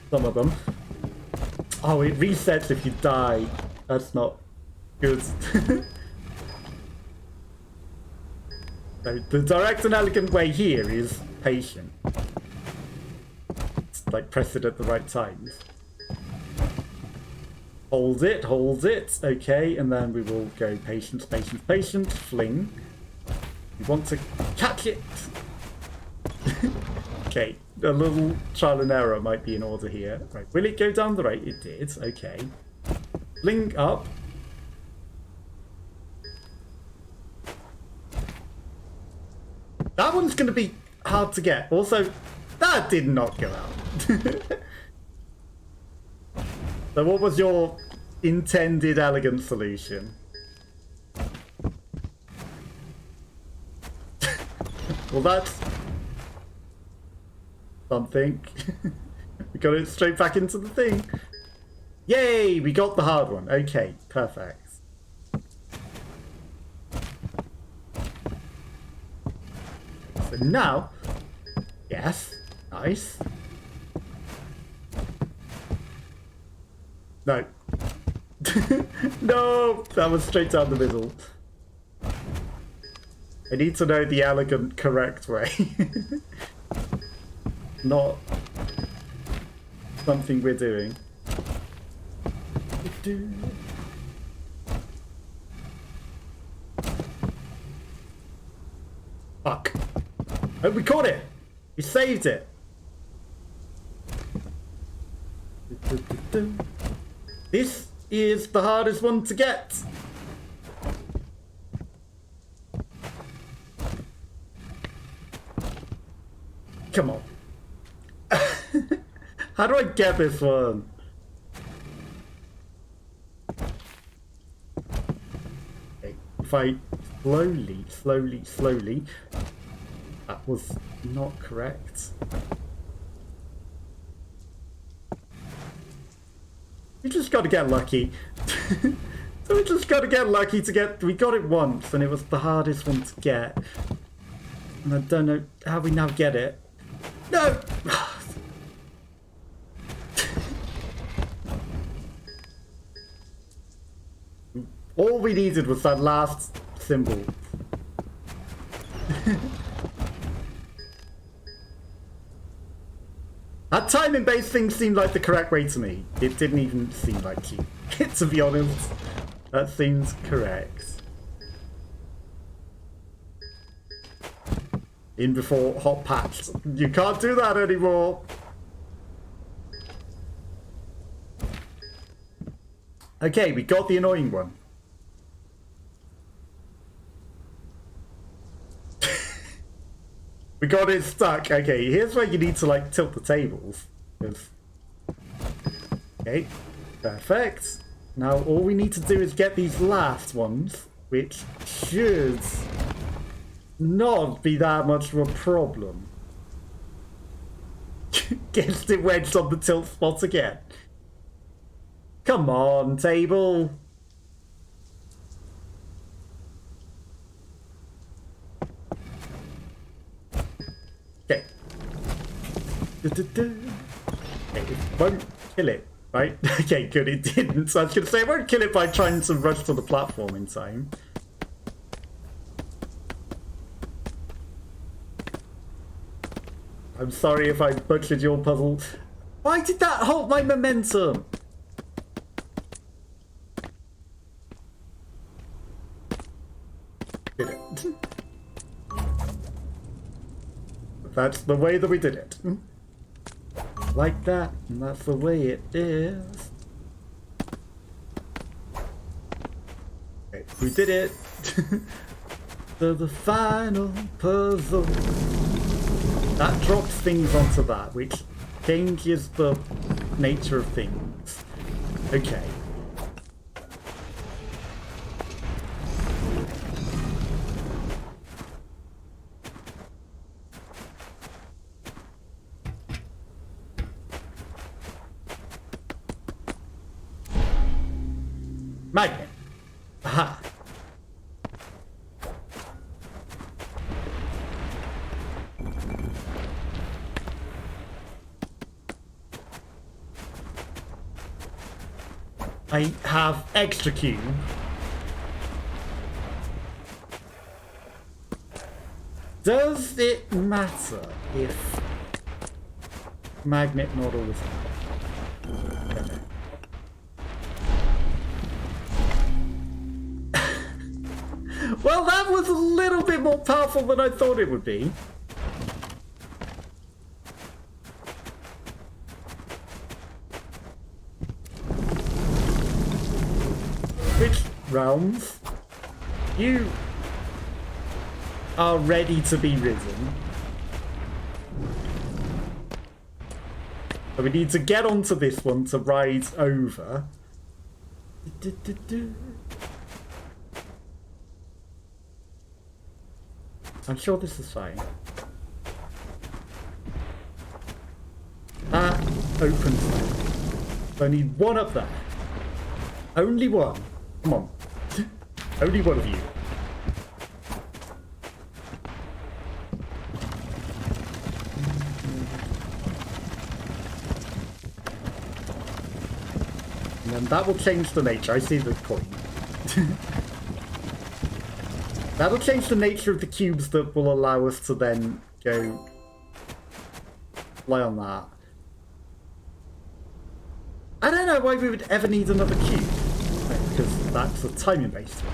some of them. Oh, it resets if you die. That's not good. So the direct and elegant way here is patient. It's like press it at the right times. Hold it, okay, and then we will go patience, fling. We want to catch it. Okay, a little trial and error might be in order here. Right, will it go down the right? It did, okay. Fling up. That one's going to be hard to get. Also, that did not go out. So what was your intended elegant solution? Well, that's something. We got it straight back into the thing. Yay, we got the hard one. Okay, perfect. So now, yes, nice. No. No, that was straight down the middle. I need to know the elegant, correct way. Not something we're doing. Fuck. Oh, we caught it! We saved it! This is the hardest one to get! Come on. How do I get this one? Okay, if I slowly. That was not correct. We just gotta get lucky. So we just gotta get lucky to get... We got it once and it was the hardest one to get. And I don't know how we now get it. No! All we needed was that last symbol. That timing-based thing seemed like the correct way to me. It didn't even seem like you. To be honest, that seems correct. In before hot patch. You can't do that anymore. Okay, we got the annoying one. We got it stuck. Okay, here's where you need to like tilt the tables. Okay, perfect. Now all we need to do is get these last ones, which should not be that much of a problem. Gets it wedged on the tilt spot again. Come on, table. Okay. Okay, it won't kill it, right? Okay, good, it didn't. So I was going to say, it won't kill it by trying to rush to the platform in time. I'm sorry if I butchered your puzzle. Why did that halt my momentum? Did it. That's the way that we did it. Like that, and that's the way it is. Okay, we did it. The final puzzle. That drops things onto that, which changes the nature of things. Okay. Magnet. Aha. I have extra cube. Does it matter if magnet not always happens? Well, that was a little bit more powerful than I thought it would be. Which realms? You are ready to be risen. So we need to get onto this one to ride over. I'm sure this is fine. That opens there. I need one up there. Only one. Come on. Only one of you. And then that will change the nature. I see the coin. That'll change the nature of the cubes that will allow us to then go play on that. I don't know why we would ever need another cube. Because that's a timing based one.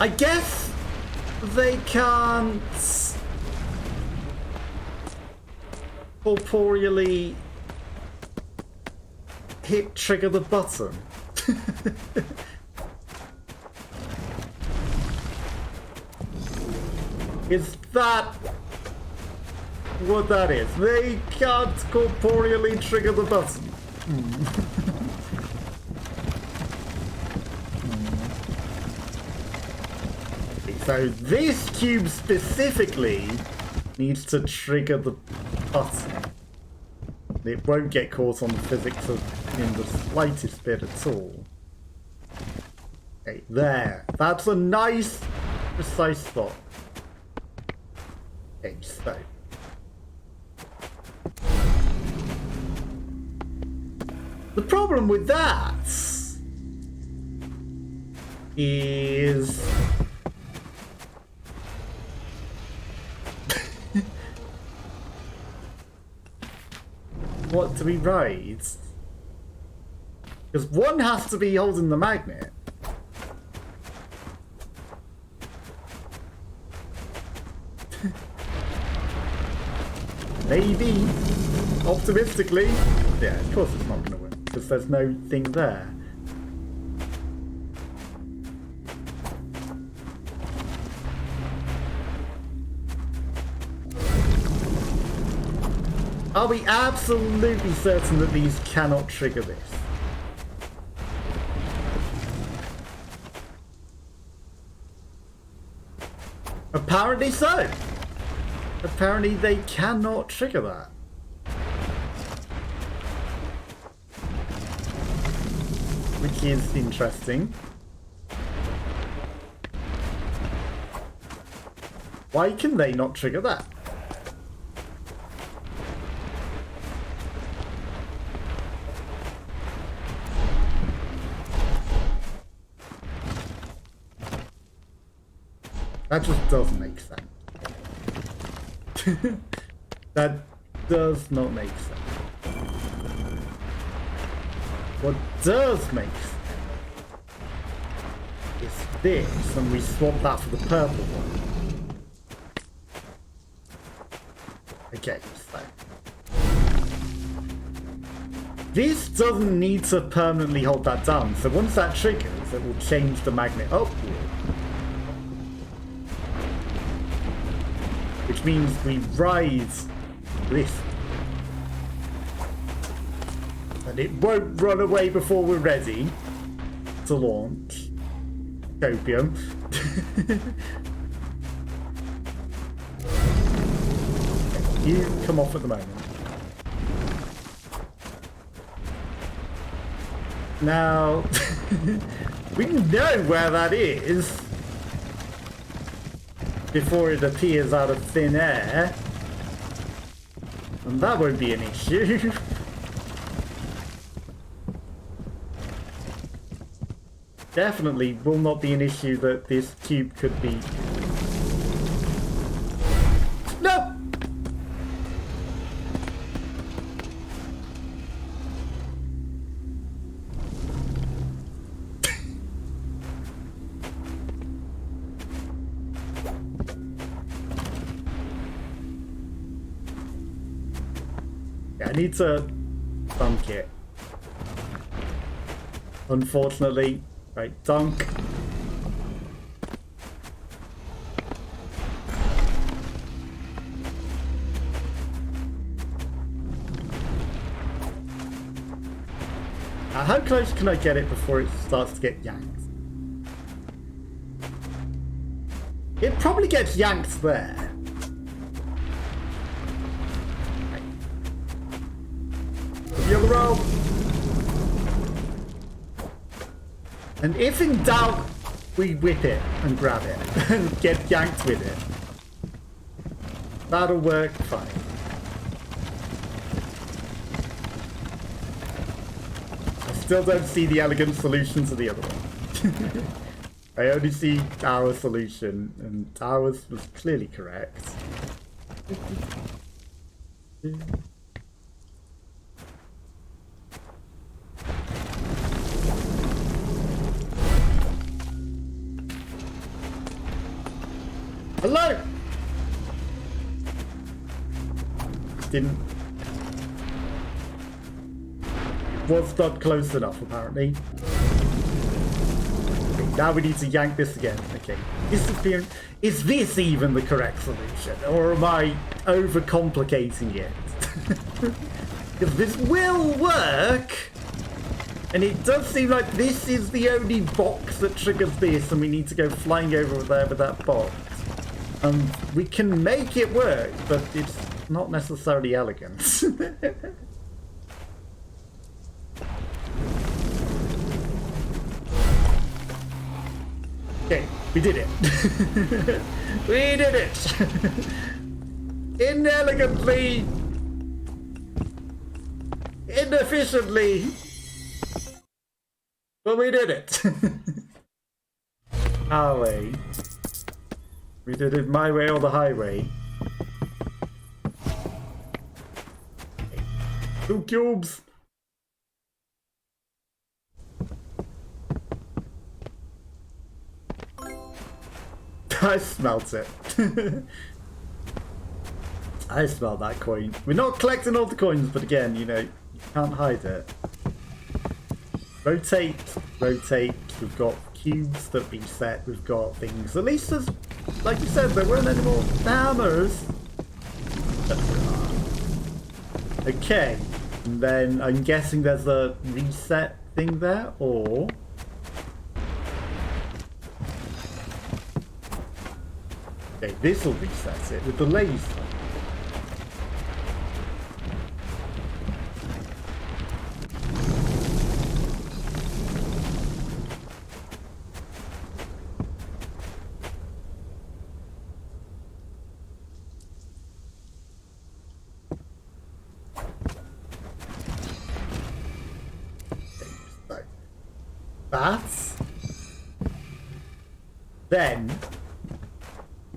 I guess they can't corporeally trigger the button. Is that what that is? They can't corporeally trigger the button. So this cube specifically needs to trigger the button. It won't get caught on the physics in the slightest bit at all. Okay, there. That's a nice, precise spot. Okay, so. The problem with that is what do we ride? Because one has to be holding the magnet. Maybe, optimistically. Yeah, of course it's not going to work, because there's no thing there. Are we absolutely certain that these cannot trigger this? Apparently so. Apparently they cannot trigger that. Which is interesting. Why can they not trigger that? That just doesn't make sense. That does not make sense. What does make sense is this, and we swap that for the purple one. Okay, so this doesn't need to permanently hold that down, so once that triggers, it will change the magnet upward. Which means we ride this. And it won't run away before we're ready to launch. Copium. You come off at the moment. Now, we know where that is before it appears out of thin air. And that won't be an issue. Definitely will not be an issue that this cube could be... No! I need to dunk it. Unfortunately. Right, dunk. How close can I get it before it starts to get yanked? It probably gets yanked there. The other rope. And if in doubt, we whip it and grab it and get yanked with it. That'll work fine. I still don't see the elegant solution to the other one. I only see our solution, and ours was clearly correct. didn't... Was not close enough, apparently. Okay, now we need to yank this again. Okay. Disappearing. Is this even the correct solution? Or am I overcomplicating it? Because this will work! And it does seem like this is the only box that triggers this, and we need to go flying over there with that box. We can make it work, but it's not necessarily elegant. Okay, we did it. We did it! Inelegantly! Inefficiently! But we did it! Our way. We did it my way or the highway. 2 cubes! I smelt it. I smelled that coin. We're not collecting all the coins, but again, you know, you can't hide it. Rotate, rotate. We've got cubes that reset. We've got things. At least there's, like you said, there weren't any more hammers. Okay. And then I'm guessing there's a reset thing there, or... Okay, this will reset it with the laser. That. Then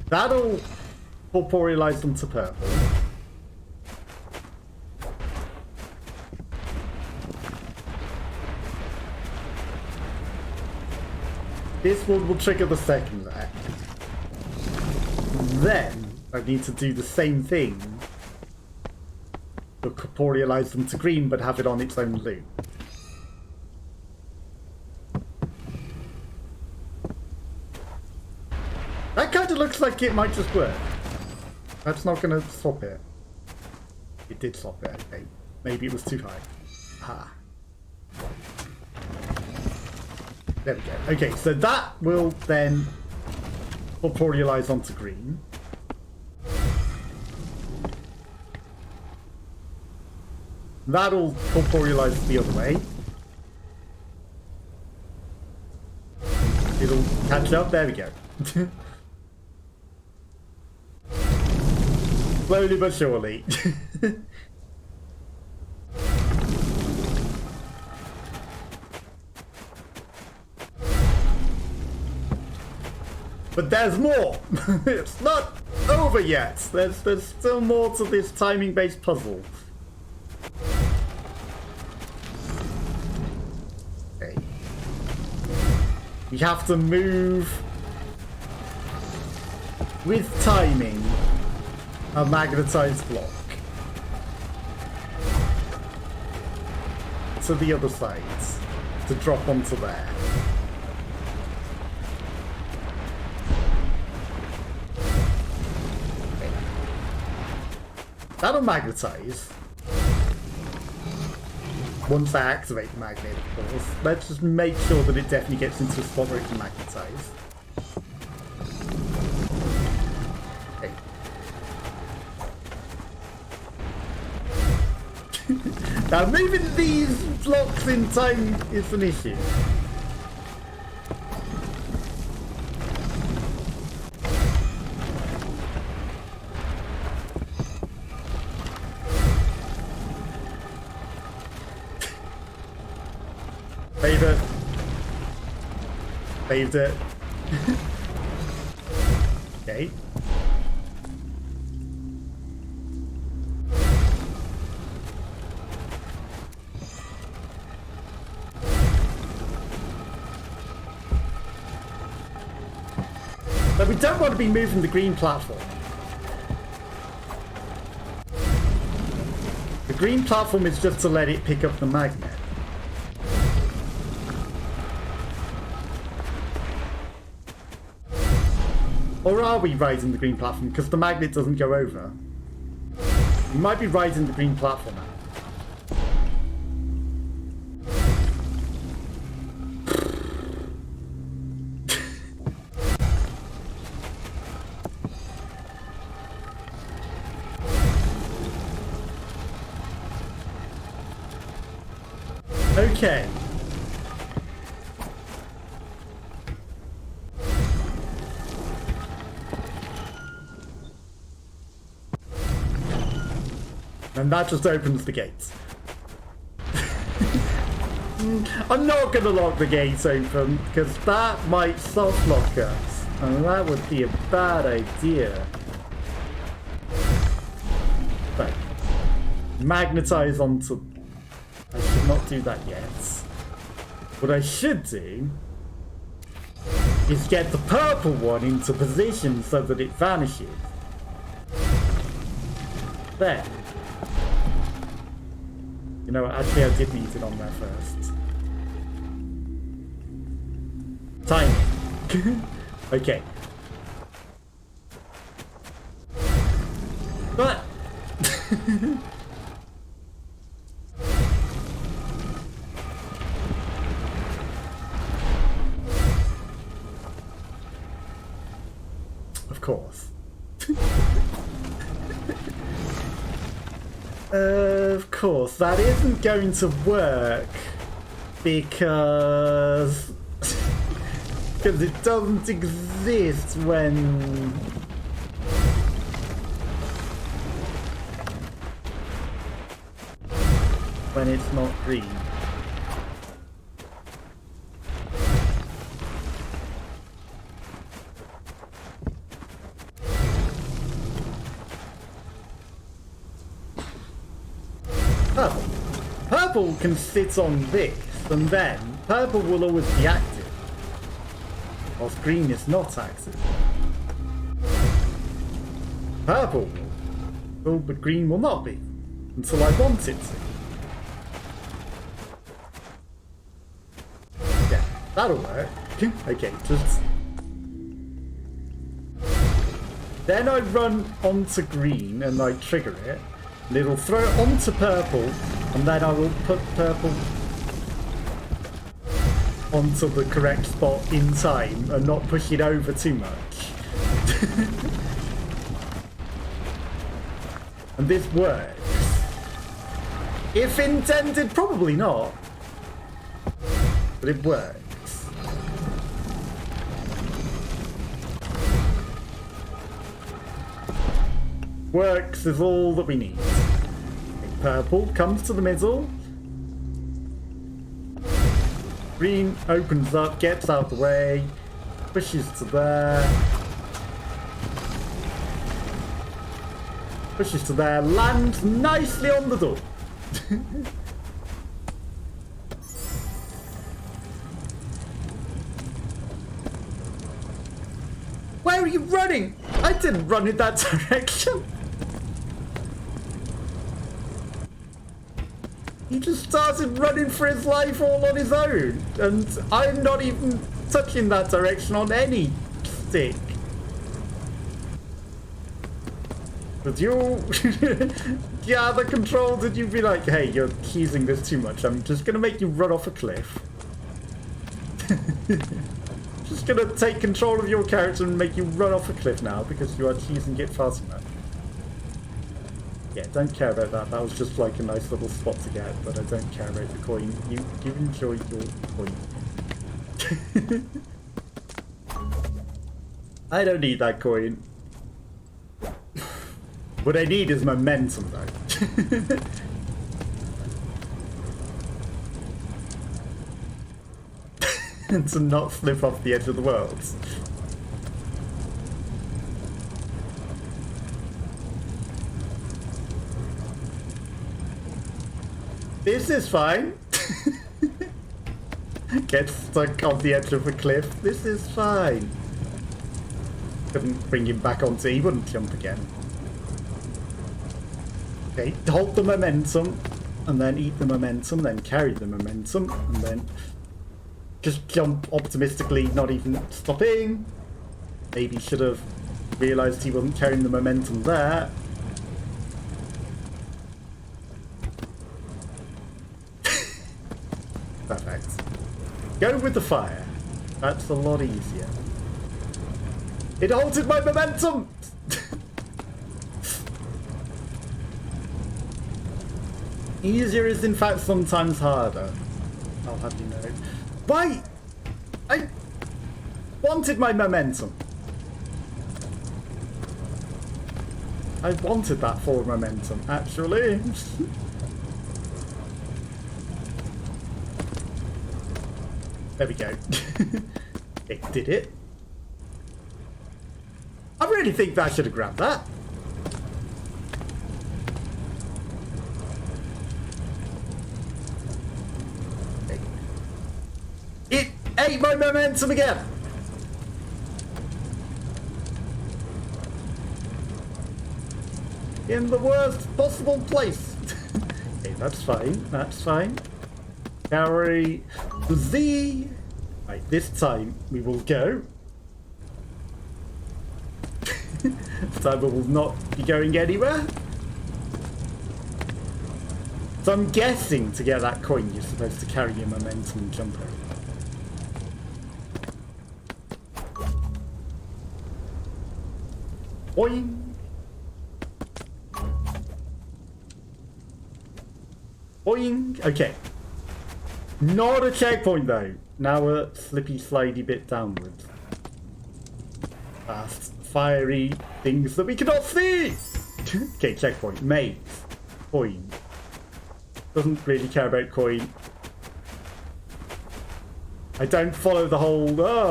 that'll corporealize them to purple. This one will trigger the second act. Then I need to do the same thing, but corporealize them to green, but have it on its own loop. That kind of looks like it might just work. That's not going to swap it. It did swap it, okay. Maybe it was too high. Ah. There we go. Okay, so that will then corporealize onto green. That'll corporealize the other way. It'll catch up. There we go. Slowly but surely. But there's more! It's not over yet! There's still more to this timing-based puzzle. Okay. We have to move with timing a magnetized block to the other side to drop onto there. Okay. That'll magnetize once I activate the magnet, of course. Let's just make sure that it definitely gets into a spot where it can magnetize. Now moving these blocks in time is an issue. Save it. Saved it. Okay. But we don't want to be moving the green platform. The green platform is just to let it pick up the magnet. Or are we riding the green platform because the magnet doesn't go over? We might be riding the green platform now. Okay. And that just opens the gates. I'm not going to lock the gates open because that might soft lock us. And that would be a bad idea. But magnetize onto... I should not do that yet. What I should do is get the purple one into position so that it vanishes. There. You know, actually I did need it on there first. Timing. Okay. But... Of course. Of course, that isn't going to work because it doesn't exist when it's not green. Purple can sit on this, and then purple will always be active, whilst green is not active. Purple will, but green will not be, until I want it to. Yeah, that'll work. Okay, just... Then I run onto green and I trigger it. And it'll throw it onto purple, and then I will put purple onto the correct spot in time and not push it over too much. And this works. If intended, probably not. But it works. Works is all that we need. Purple comes to the middle. Green opens up, gets out the way, pushes to there. Pushes to there, lands nicely on the door. Where are you running? I didn't run in that direction. He just started running for his life all on his own, and I'm not even touching that direction on any stick. Did you gather control? Did you be like, hey, you're teasing this too much, I'm just gonna make you run off a cliff? Just gonna take control of your character and make you run off a cliff now because you are teasing it far too much. Yeah, don't care about that. That was just like a nice little spot to get, but I don't care about the coin. You enjoy your coin. I don't need that coin. What I need is momentum, though. And to not slip off the edge of the world. This is fine. Get stuck on the edge of a cliff. This is fine. Couldn't bring him back onto. He wouldn't jump again. Okay, hold the momentum, and then eat the momentum, then carry the momentum, and then just jump optimistically, not even stopping. Maybe should have realised he wasn't carrying the momentum there. Perfect. Go with the fire. That's a lot easier. It halted my momentum! Easier is in fact sometimes harder. I'll have you know. Why? I wanted my momentum. I wanted that forward momentum, actually. There we go. It did it. I really think that I should have grabbed that. It ate my momentum again. In the worst possible place. Okay, that's fine. That's fine. Carry the Z. Right, this time we will go. This time we will not be going anywhere. So I'm guessing to get that coin, you're supposed to carry your momentum and jump over. Boing. Boing. Okay. Not a checkpoint though. Now a slippy slidey bit downwards. Fast, fiery things that we cannot see! Okay, checkpoint. Maze. Coin. Doesn't really care about coin. I don't follow the whole,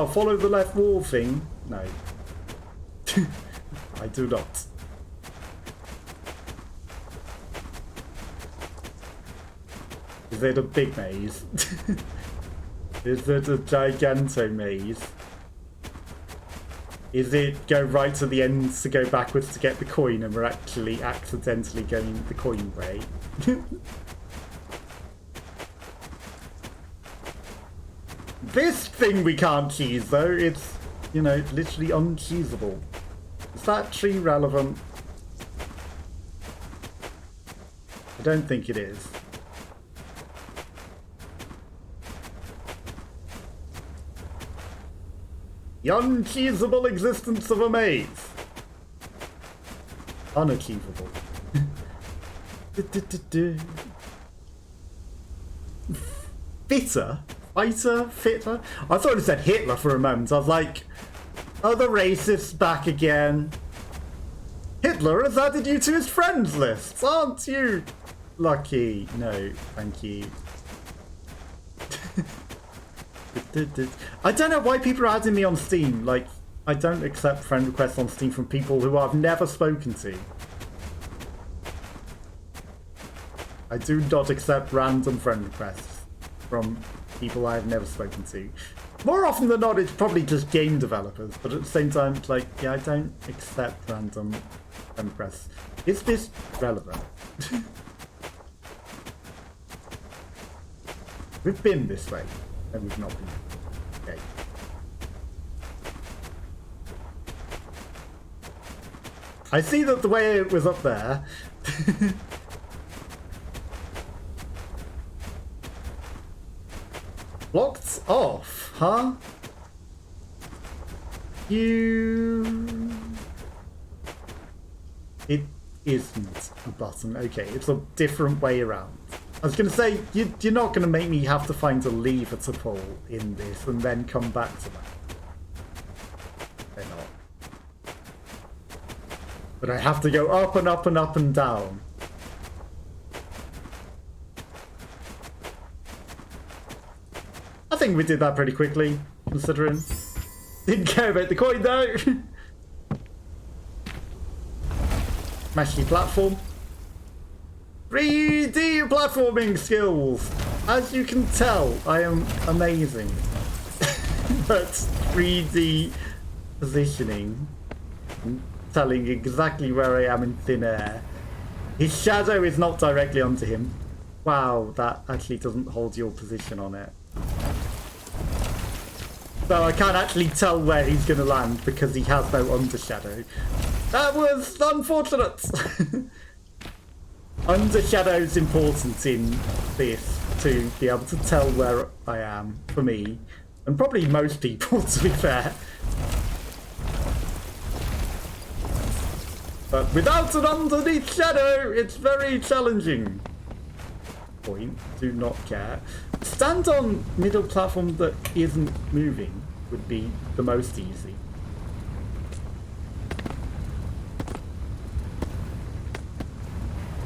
follow the left wall thing. No. I do not. Is it a big maze? Is it a giganto maze? Is it go right to the end to go backwards to get the coin and we're actually accidentally going the coin way? This thing we can't cheese though, it's, you know, literally uncheesable. Is that tree relevant? I don't think it is. The uncheesable existence of a maze. Unachievable. Fitter? Fighter? Fitter? I thought it said Hitler for a moment. I was like, oh, the racists back again. Hitler has added you to his friends list. Aren't you lucky? No, thank you. I don't know why people are adding me on Steam. Like, I don't accept friend requests on Steam from people who I've never spoken to. I do not accept random friend requests from people I have never spoken to. More often than not, it's probably just game developers, but at the same time, it's like, yeah, I don't accept random friend requests. Is this relevant? We've been this way, and we've not been. Okay. I see that the way it was up there. Blocked off, huh? It isn't a button. Okay, it's a different way around. I was going to say, you're not going to make me have to find a lever to pull in this and then come back to that. They're not. But I have to go up and up and up and down. I think we did that pretty quickly, considering. Didn't care about the coin though. Smashy platform. 3D platforming skills. As you can tell, I am amazing. But 3D positioning, telling exactly where I am in thin air. His shadow is not directly onto him. Wow, that actually doesn't hold your position on it. So I can't actually tell where he's going to land because he has no undershadow. That was unfortunate. Undershadow's important in this to be able to tell where I am, for me. And probably most people, to be fair. But without an underneath shadow, it's very challenging. Point, do not care. Stand on middle platform that isn't moving would be the most easy.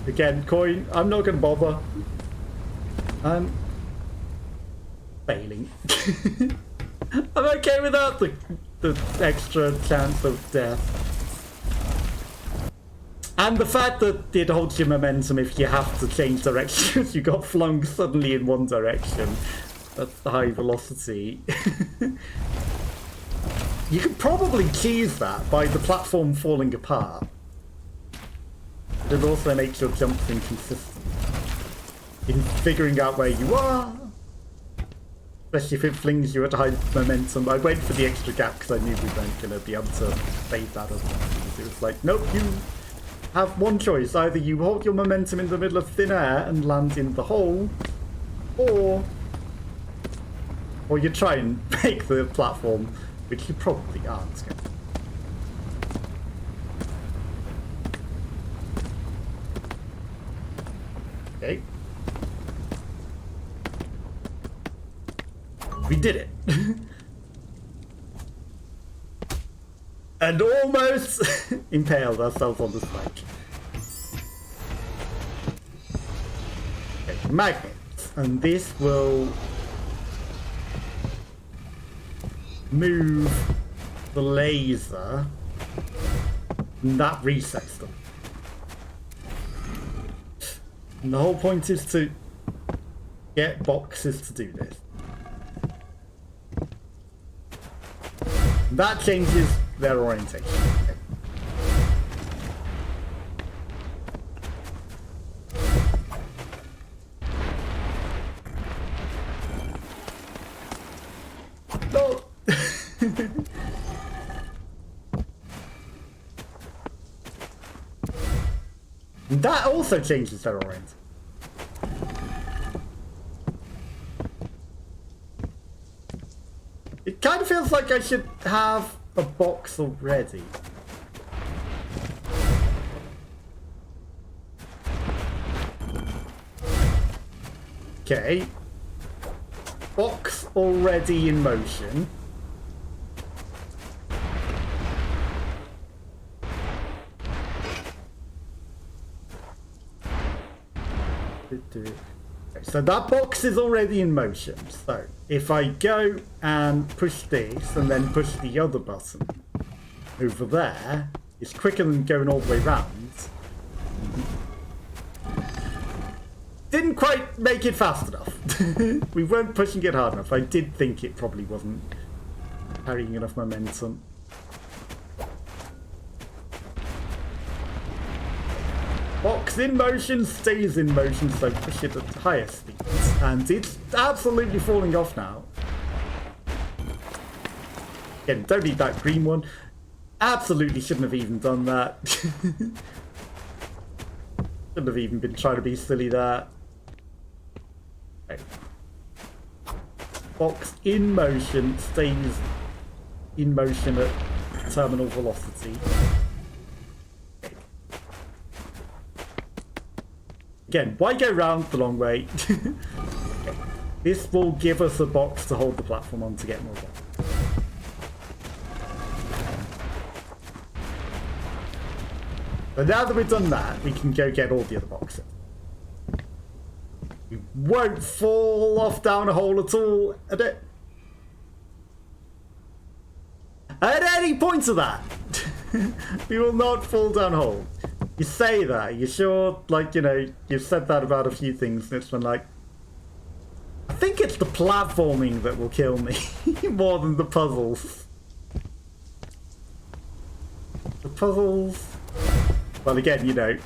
Again, coin, I'm not going to bother. I'm failing. I'm okay without the extra chance of death. And the fact that it holds your momentum if you have to change directions. You got flung suddenly in one direction. That's the high velocity. You could probably cheese that by the platform falling apart. But it also makes your jumps inconsistent in figuring out where you are. Especially if it flings you at high momentum. I wait for the extra gap because I knew we weren't going to be able to fade that up. It was like, nope, you have one choice. Either you hold your momentum in the middle of thin air and land in the hole, or you try and make the platform, which you probably aren't going to. Okay. We did it. And almost impaled ourselves on the spike. Okay, magnets. And this will move the laser, and that resets them. And the whole point is to get boxes to do this. That changes their orientation. No. That also changes their orientation. It kind of feels like I should have a box already. Okay. Box already in motion. Okay, so that box is already in motion. So if I go and push this and then push the other button over there, it's quicker than going all the way round. Didn't quite make it fast enough. We weren't pushing it hard enough. I did think it probably wasn't carrying enough momentum. Box in motion stays in motion, so push it at higher speeds. And it's absolutely falling off now. Again, don't need that green one. Absolutely shouldn't have even done that. Shouldn't have even been trying to be silly there. Okay. Box in motion stays in motion at terminal velocity. Again, why go round the long way? Okay. This will give us a box to hold the platform on to get more box. So now that we've done that, we can go get all the other boxes. We won't fall off down a hole at all at it. At any point of that, we will not fall down a hole. You say that, you sure, like, you know, you've said that about a few things, and it's been like, I think it's the platforming that will kill me, more than the puzzles. The puzzles Well, again, you know,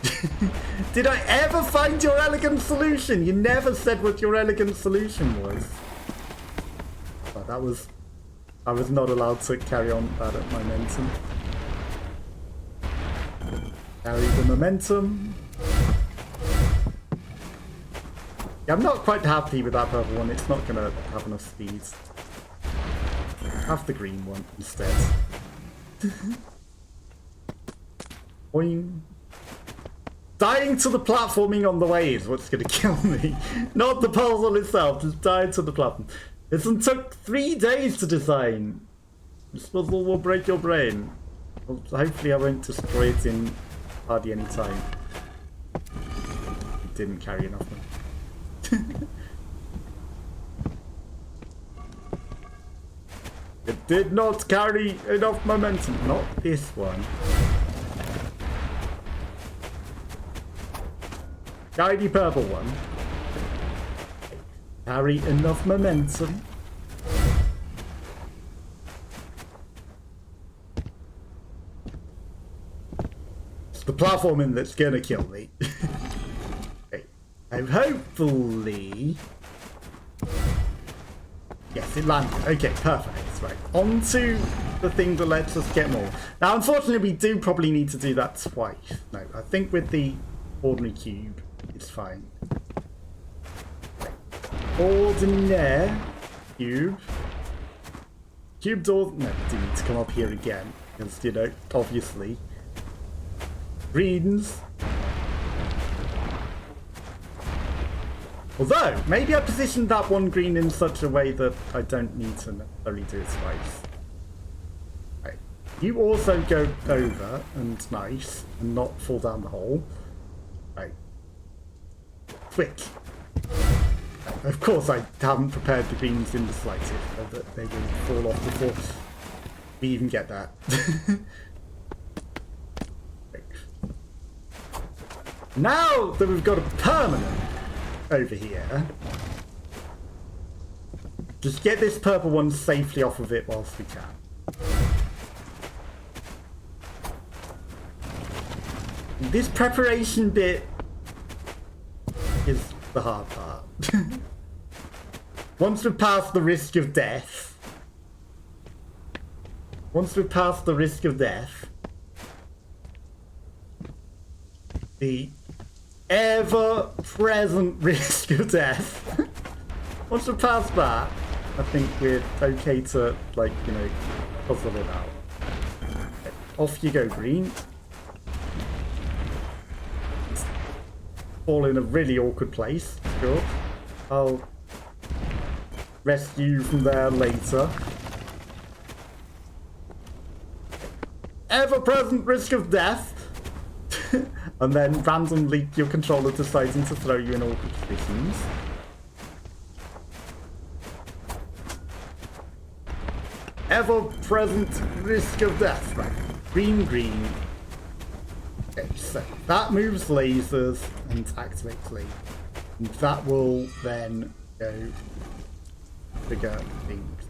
did I ever find your elegant solution? You never said what your elegant solution was. Oh, that was... I was not allowed to carry on that at momentum. Carry the momentum. Yeah, I'm not quite happy with that purple one. It's not going to have enough speed. Have the green one instead. Boing. Dying to the platforming on the way is what's going to kill me. Not the puzzle itself, just dying to the platform. This one took 3 days to design. This puzzle will break your brain. Well, hopefully I won't destroy it in hardly any time. It didn't carry enough. It did not carry enough momentum. Not this one. Shiny purple one. Carry enough momentum. It's the platforming that's gonna kill me. Okay. And hopefully... Yes, it landed. Okay, perfect. Right, onto the thing that lets us get more. Now, unfortunately, we do probably need to do that twice. No, I think with the ordinary cube, it's fine. Ordinary cube. Cube doors. No, we do need to come up here again. Because, you know, obviously. Greens. Although, maybe I positioned that one green in such a way that I don't need to necessarily do it twice. Right. You also go over and nice and not fall down the hole. Right. Quick. Of course I haven't prepared the greens in the slightest, so that they will fall off before we even get that. Right. Now that we've got a permanent over here, just get this purple one safely off of it whilst we can. This preparation bit is the hard part. Once we've passed the risk of death, the ever-present risk of death. Once we're past that, I think we're okay to, like, you know, puzzle it out. Okay, off you go, green. Fall in a really awkward place. Sure. I'll rescue you from there later. Ever-present risk of death. And then randomly your controller deciding to throw you in awkward positions. Ever-present risk of death. Right. Green, green. Okay, so that moves lasers and activates lasers. And that will then go trigger things.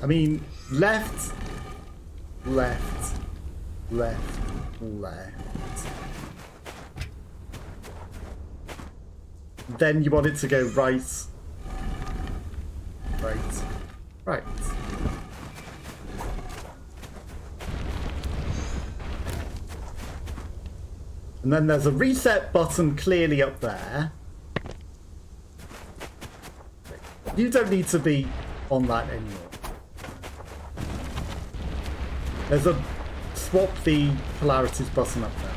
I mean, left, left, left, left. Then you want it to go right, right, right. And then there's a reset button clearly up there. You don't need to be on that anymore. There's a swap the polarities button up there.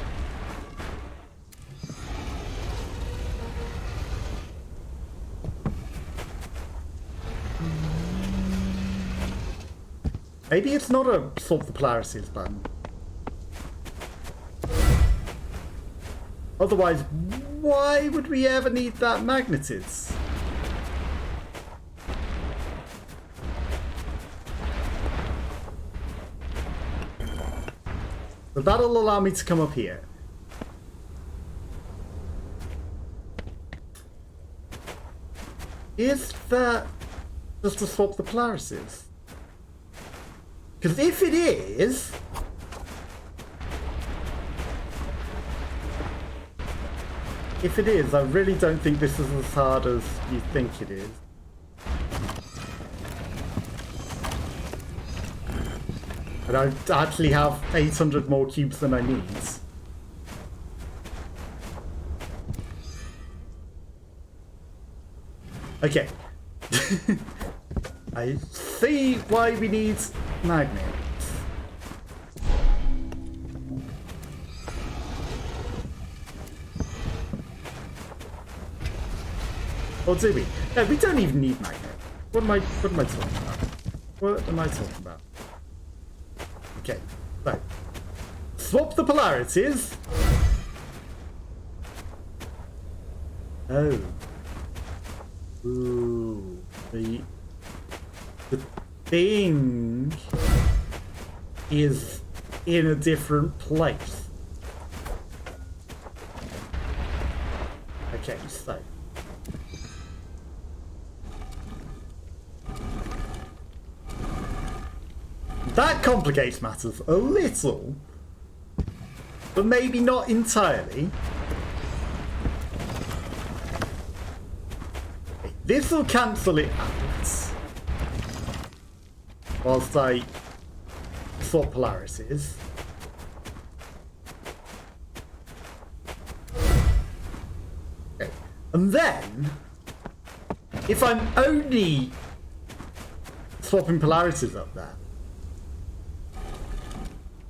Maybe it's not a swap the polarities button. Otherwise, why would we ever need that magnetids? But that'll allow me to come up here. Is that just to swap the polarities? Because if it is... If it is, I really don't think this is as hard as you think it is. And I actually have 800 more cubes than I need. Okay. I see why we need magnets. Or do we? No, we don't even need magnets. What am I talking about? What am I talking about? Okay, so swap the polarities. Oh. Ooh. The thing is in a different place. Okay, so that complicates matters a little, but maybe not entirely. This will cancel it out whilst I swap polarities. Okay. And then, if I'm only swapping polarities up there,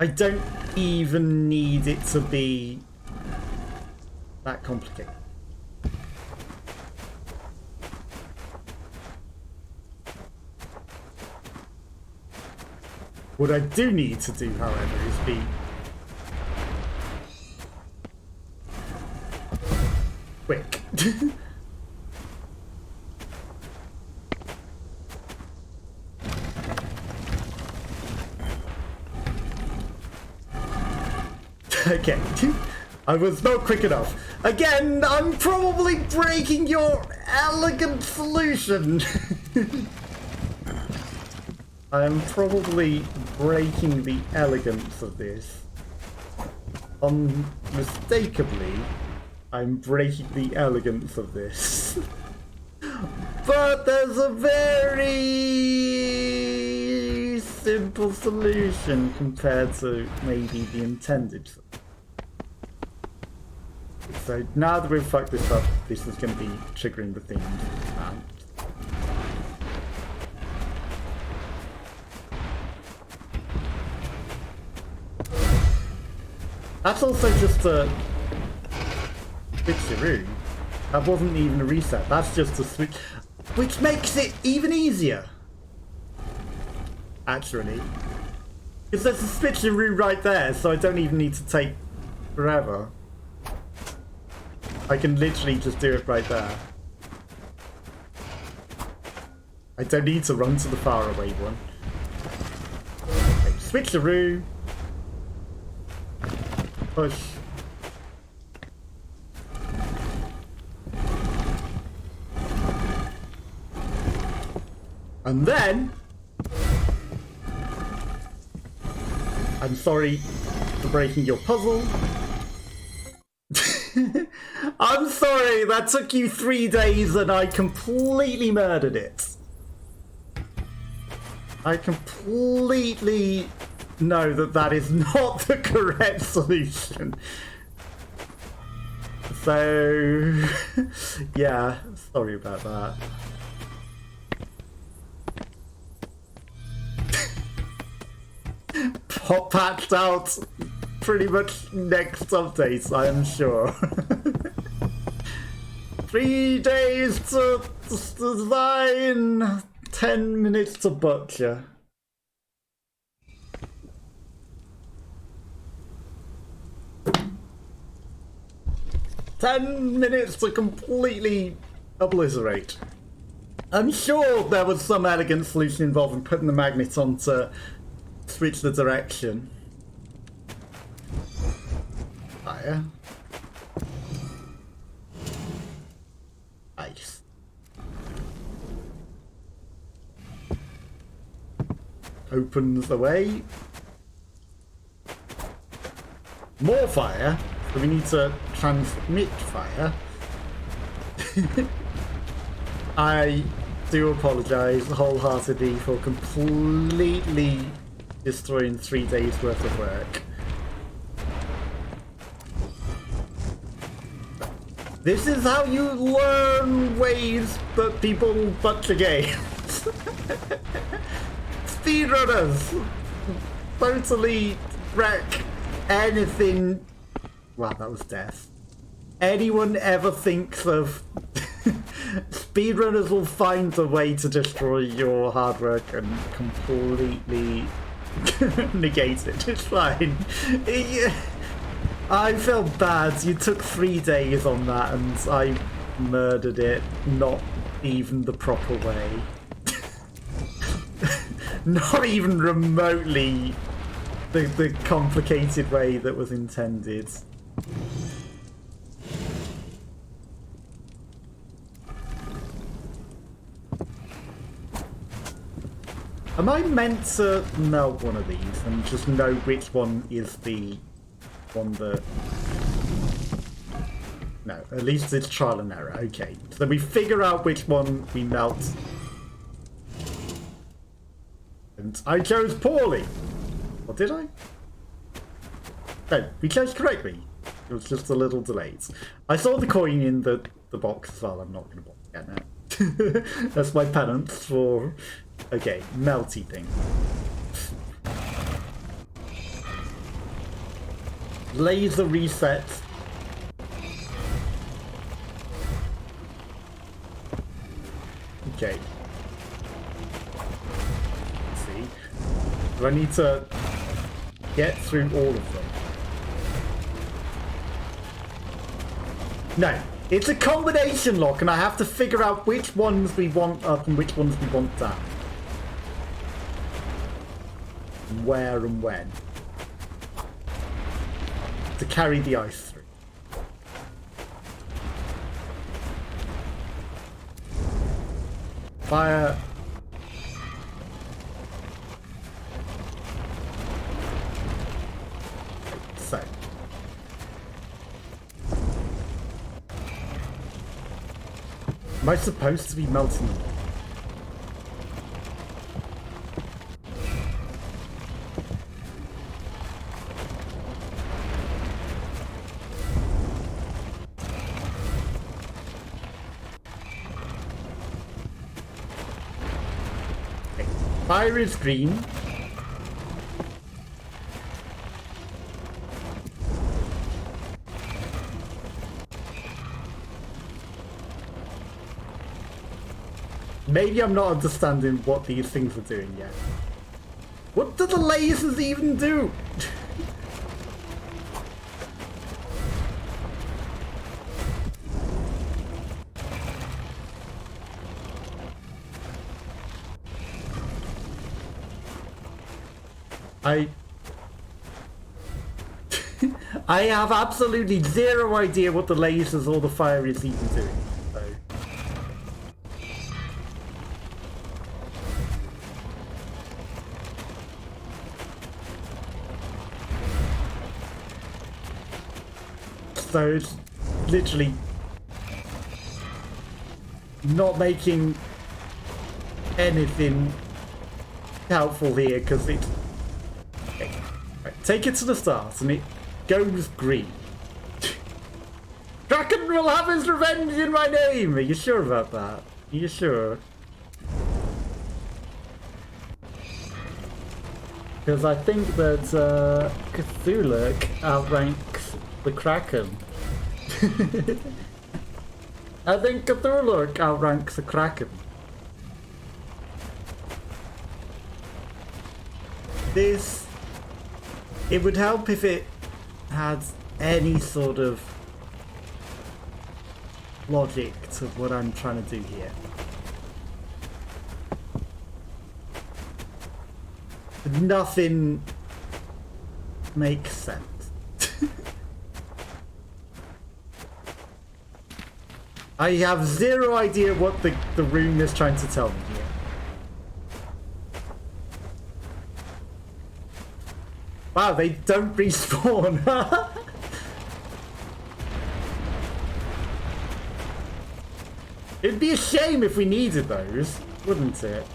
I don't even need it to be that complicated. What I do need to do, however, is be quick. Okay, I was not quick enough. Again, I'm probably breaking your elegant solution. I am probably breaking the elegance of this. Unmistakably, I'm breaking the elegance of this. But there's a very simple solution compared to maybe the intended solution. So now that we've fucked this up, this is going to be triggering the theme. That's also just a switcheroo. That wasn't even a reset. That's just a switch, which makes it even easier. Actually, because there's a switcheroo right there, so I don't even need to take forever. I can literally just do it right there. I don't need to run to the faraway one. Okay, switcheroo. Push. And then I'm sorry for breaking your puzzle. I'm sorry, that took you 3 days and I completely murdered it. I completely know that that is not the correct solution. So, yeah, sorry about that. Pop patched out pretty much next update, I am sure. 3 days to design, 10 minutes to butcher. "10 minutes to completely obliterate." I'm sure there was some elegant solution involving putting the magnet on to switch the direction. Fire. Ice. opens the way. More fire. So we need to transmit fire. I do apologise wholeheartedly for completely destroying 3 days worth of work. This is how you learn ways that people butcher games. Speedrunners totally wreck anything. Wow, that was death. Anyone ever thinks of speedrunners will find a way to destroy your hard work and completely negate it. It's fine. I felt bad. You took 3 days on that and I murdered it not even the proper way. Not even remotely the complicated way that was intended. Am I meant to melt one of these and just know which one is the one that... No, at least it's trial and error. Okay, so we figure out which one we melt. And I chose poorly. Or did I? No, we chose correctly. It was just a little delayed. I saw the coin in the box as well. I'm not going to bother again now. That's my penance for... Okay, melty thing. Laser reset. Okay. Let's see. Do I need to get through all of them? No. It's a combination lock and I have to figure out which ones we want up and which ones we want down. Where and when. To carry the ice through. Fire. So. Am I supposed to be melting them? Fire is green. Maybe I'm not understanding what these things are doing yet. What do the lasers even do? I have absolutely zero idea what the lasers or the fire is even doing. So. So it's literally not making anything helpful here because it... Okay. Right. Take it to the start and it goes green. Kraken will have his revenge in my name! Are you sure about that? Are you sure? Because I think that Cthulhu outranks the Kraken. I think Cthulhu outranks the Kraken. This... It would help if it had any sort of logic to what I'm trying to do here. Nothing makes sense. I have zero idea what the room is trying to tell me here. Wow, they don't respawn. It'd be a shame if we needed those, wouldn't it?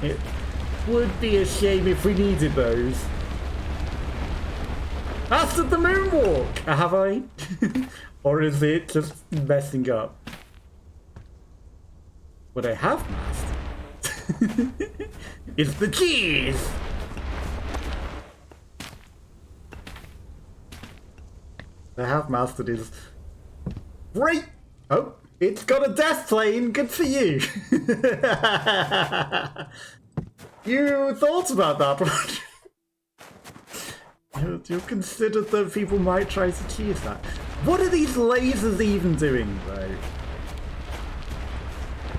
It would be a shame if we needed those. Mastered the moonwalk! Have I? Or is it just messing up? What I have mastered is the keys! What I have mastered is... Great! Oh, it's got a death plane! Good for you! You thought about that, right? You considered that people might try to achieve that. What are these lasers even doing, though?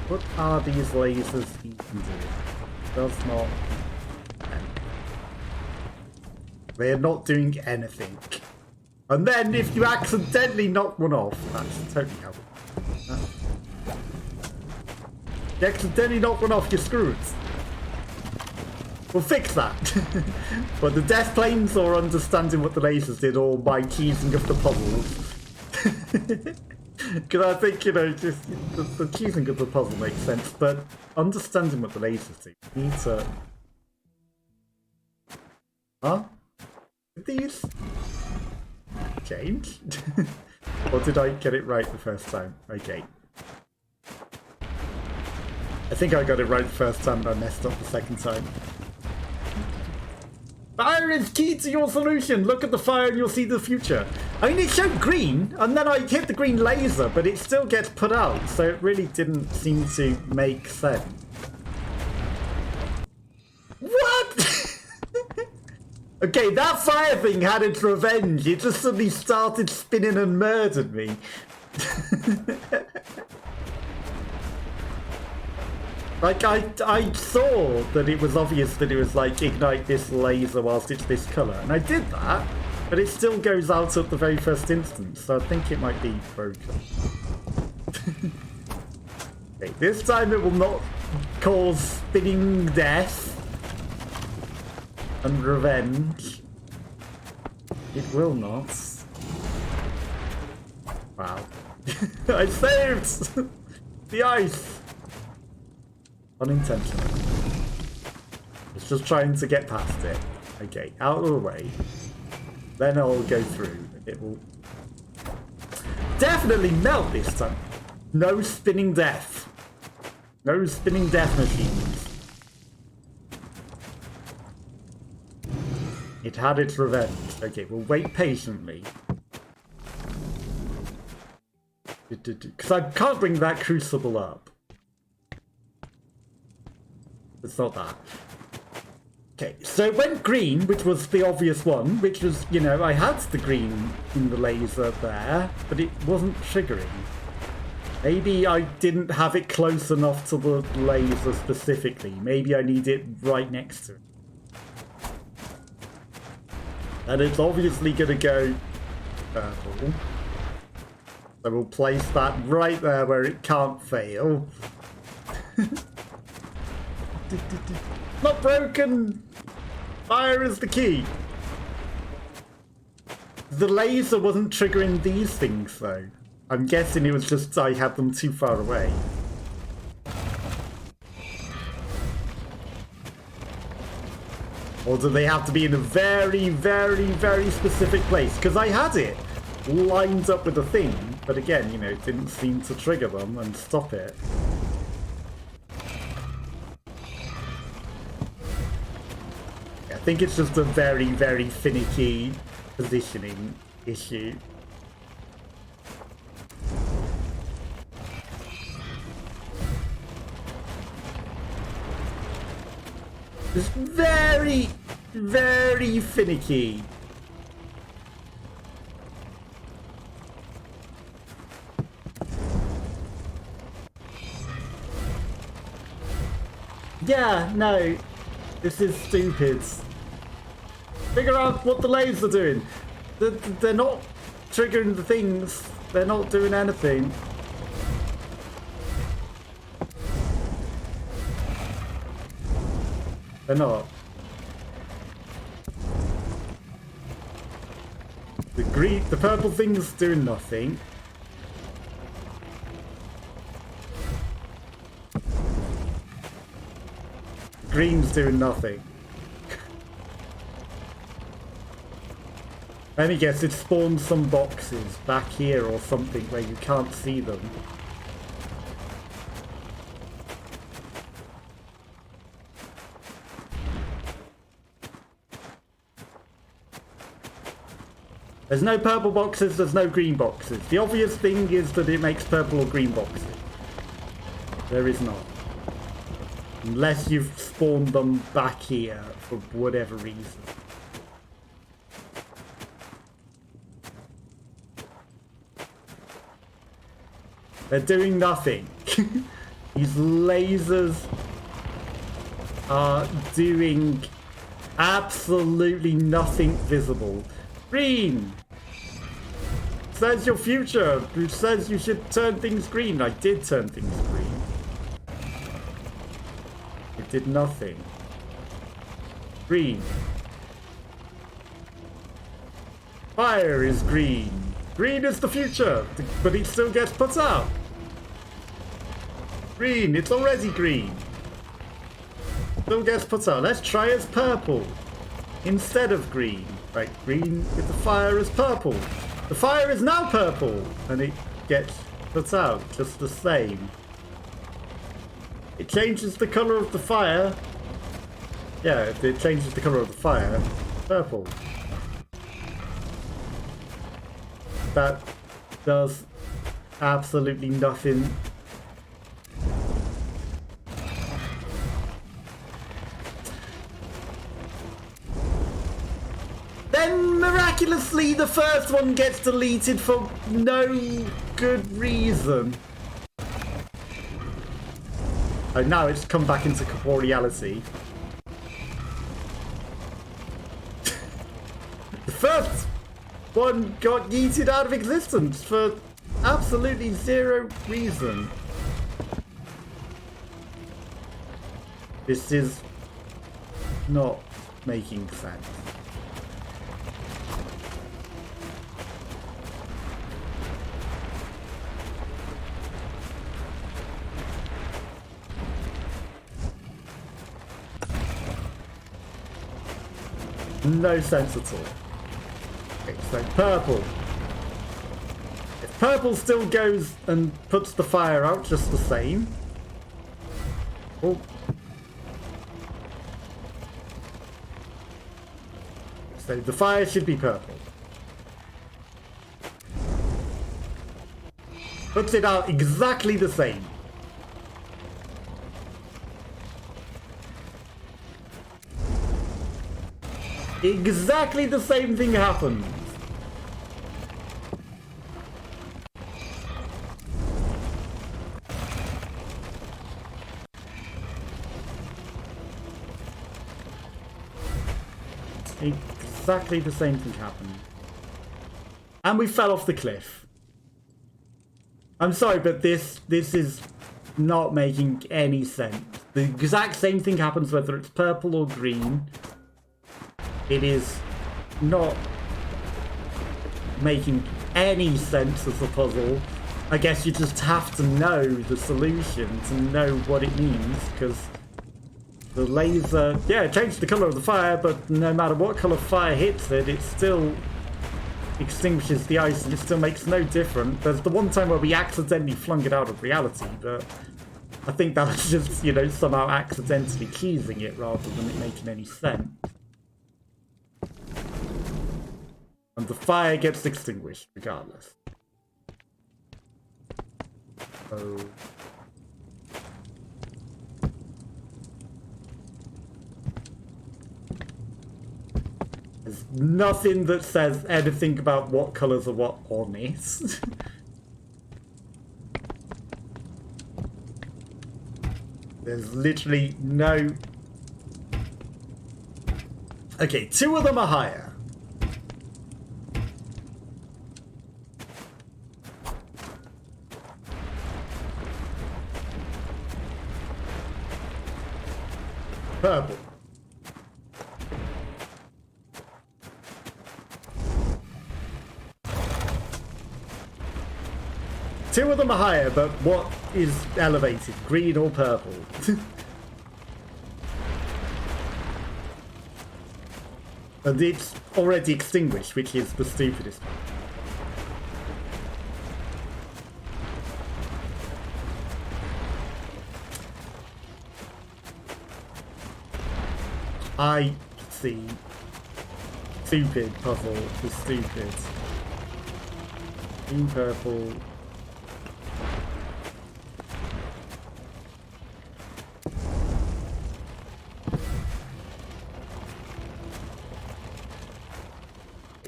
What are these lasers even doing? Does not... They are not doing anything. And then if you accidentally knock one off, that's totally helpful. You accidentally knock one off, you're screwed. We'll fix that. But the death planes or understanding what the lasers did or my choosing of the puzzles. Because I think, you know, just the choosing of the puzzle makes sense, but understanding what the lasers do, you need to... Huh? Did these change? Or did I get it right the first time? Okay. I think I got it right the first time, but I messed up the second time. Fire is key to your solution. Look at the fire and you'll see the future. I mean, it showed green, and then I hit the green laser, but it still gets put out, so it really didn't seem to make sense. What? Okay, that fire thing had its revenge. It just suddenly started spinning and murdered me. Like, I saw that it was obvious that it was like, ignite this laser whilst it's this colour. And I did that, but it still goes out at the very first instance. So I think it might be broken. Okay, this time it will not cause spinning death and revenge. It will not. Wow. I saved the ice. Unintentional. It's just trying to get past it. Okay, out of the way. Then I'll go through. It will definitely melt this time. No spinning death. No spinning death machines. It had its revenge. Okay, we'll wait patiently. Because I can't bring that crucible up. It's not that. Okay, so it went green, which was the obvious one, which was, you know, I had the green in the laser there, but it wasn't triggering. Maybe I didn't have it close enough to the laser specifically. Maybe I need it right next to it. And it's obviously going to go purple. So we'll place that right there where it can't fail. Not broken! Fire is the key! The laser wasn't triggering these things though. I'm guessing it was just I had them too far away. Or do they have to be in a very, very, very specific place? Because I had it lined up with the thing, but again, you know, it didn't seem to trigger them and stop it. I think it's just a very, very finicky positioning issue. It's very, very finicky. Yeah, no. This is stupid. Figure out what the lasers are doing. They're not triggering the things. They're not doing anything. They're not. The purple thing's doing nothing. Green's doing nothing. Let me guess, it spawns some boxes back here or something where you can't see them. There's no purple boxes, there's no green boxes. The obvious thing is that it makes purple or green boxes. There is not. Unless you've spawned them back here for whatever reason. They're doing nothing. These lasers are doing absolutely nothing visible. Green! Says your future. Who says you should turn things green? I did turn things green. It did nothing. Green. Fire is green. Green is the future, but it still gets put out. Green, it's already green. Still gets put out. Let's try as purple instead of green. Right, green with the fire is purple. The fire is now purple, and it gets put out just the same. It changes the color of the fire. Yeah, if it changes the color of the fire, purple. That does absolutely nothing. Then miraculously the first one gets deleted for no good reason. Oh, now it's come back into corporeality. The first one got yeeted out of existence for absolutely zero reason. This is not making sense. No sense at all. Okay, so purple. If purple still goes and puts the fire out just the same. Oh. So the fire should be purple. Puts it out exactly the same. Exactly the same thing happens. Exactly the same thing happened. And we fell off the cliff. I'm sorry, but this is not making any sense. The exact same thing happens whether it's purple or green. It is not making any sense as a puzzle. I guess you just have to know the solution to know what it means, because the laser, yeah, it changed the color of the fire, but no matter what color fire hits it, it still extinguishes the ice and it still makes no difference. There's the one time where we accidentally flung it out of reality, but I think that was just, you know, somehow accidentally cheesing it rather than it making any sense. And the fire gets extinguished regardless. So there's nothing that says anything about what colours are what on it. There's literally no... Okay, two of them are higher. Purple. Two of them are higher, but what is elevated? Green or purple? And it's already extinguished, which is the stupidest one. I see. Stupid puzzle is stupid. Green, purple.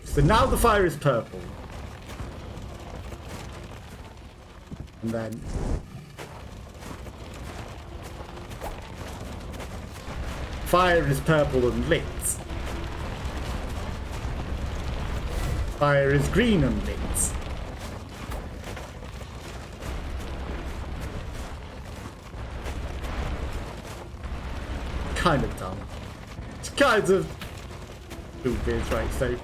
So now the fire is purple. And then fire is purple and lit. Fire is green and lit. Kind of dumb. It's kind of stupid, right? So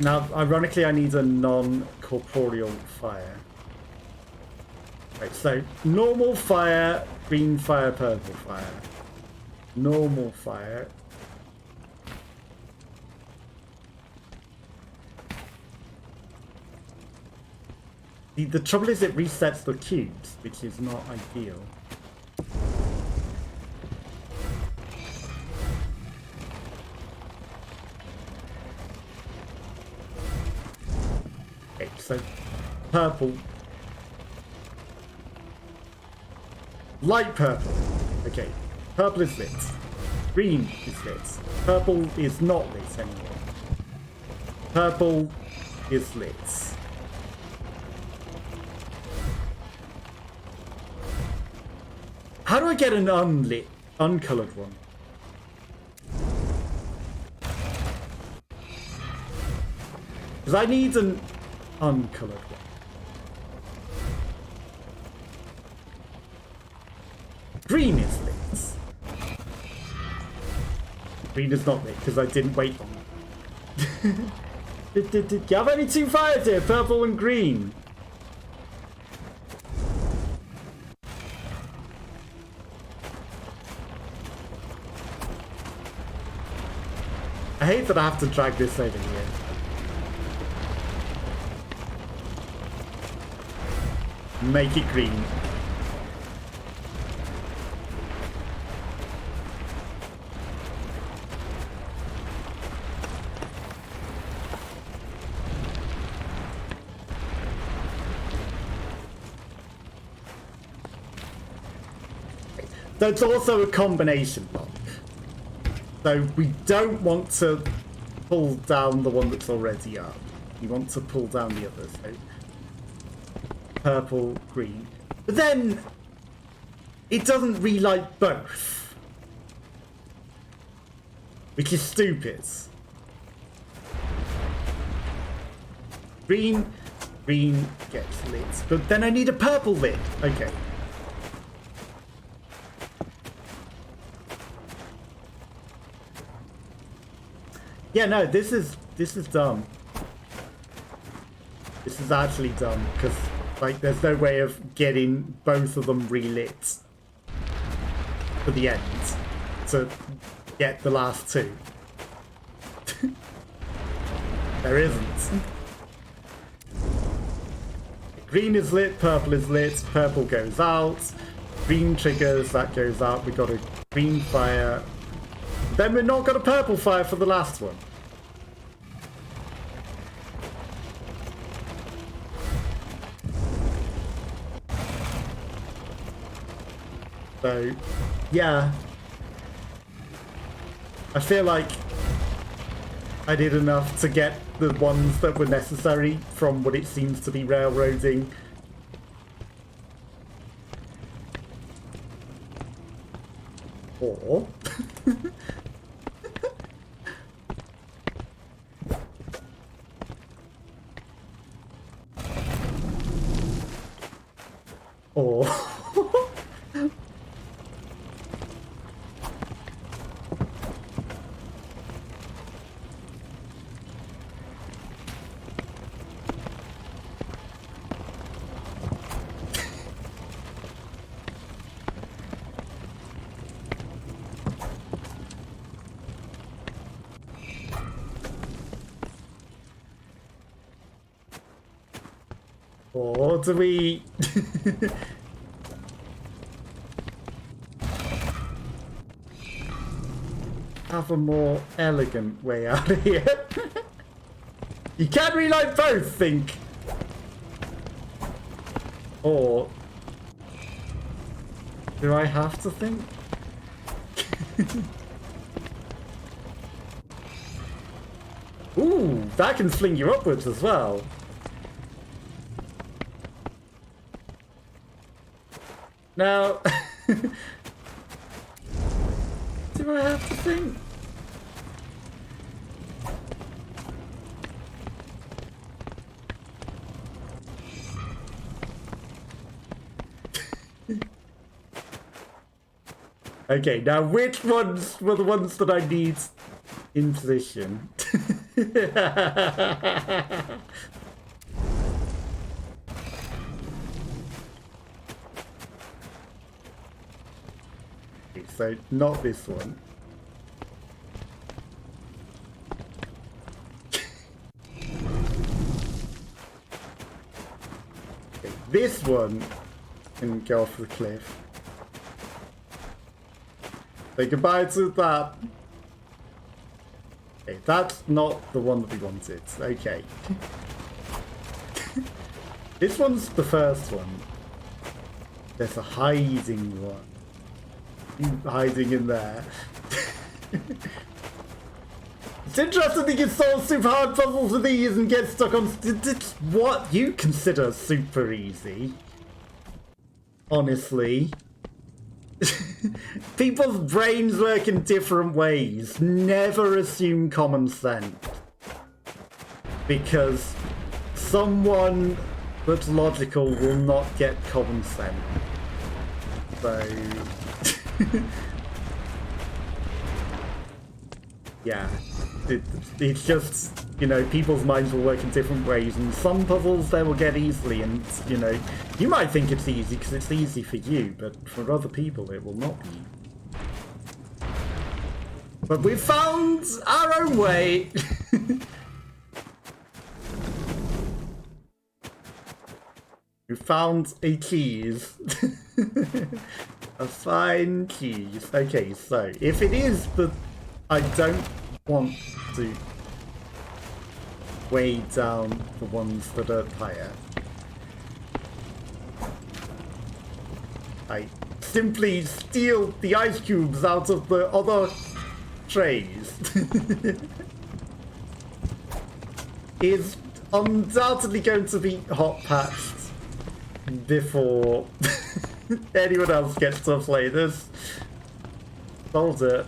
now, ironically, I need a non-corporeal fire. Right, so normal fire, green fire, purple fire. Normal fire. The trouble is it resets the cubes, which is not ideal. Okay, so purple. Light purple. Okay, purple is lit. Green is lit. Purple is not lit anymore. Purple is lit. How do I get an unlit, uncolored one? Because I need an uncolored one. Green is lit. Green is not lit because I didn't wait on it. I've only two fires here, purple and green. I hate that I have to drag this over here. Make it green. That's also a combination block. So we don't want to pull down the one that's already up. We want to pull down the others. So purple, green. But then it doesn't relight both, which is stupid. Green gets lit, but then I need a purple lit. Okay. Yeah, no, this is dumb. This is actually dumb because like there's no way of getting both of them relit for the end to get the last two. There isn't. Green is lit, purple is lit, purple goes out, green triggers, that goes out, we got a green fire. Then we've not got a purple fire for the last one. So, yeah. I feel like I did enough to get the ones that were necessary from what it seems to be railroading. Or... or... Or do we... have a more elegant way out of here? You can relight both, think. Or... do I have to think? Ooh, that can fling you upwards as well. Now, do I have to think? Okay, now which ones were the ones that I need in position? Okay, so not this one. Okay, this one can go off the cliff. Say goodbye to that. Okay, that's not the one that we wanted. Okay. This one's the first one. There's a hiding one. Hiding in there. It's interesting that you solve super hard puzzles with these and get stuck on what you consider super easy. Honestly. People's brains work in different ways. Never assume common sense. Because someone that's logical will not get common sense. So... yeah. It's just, you know, people's minds will work in different ways, and some puzzles they will get easily, and, you know, you might think it's easy because it's easy for you, but for other people it will not be. But we found our own way! We found a cheese. A fine cheese. Okay, so if it is the... I don't want to weigh down the ones that are higher. I simply steal the ice cubes out of the other trays. Is undoubtedly going to be hot patched before anyone else gets to play this. Solved it.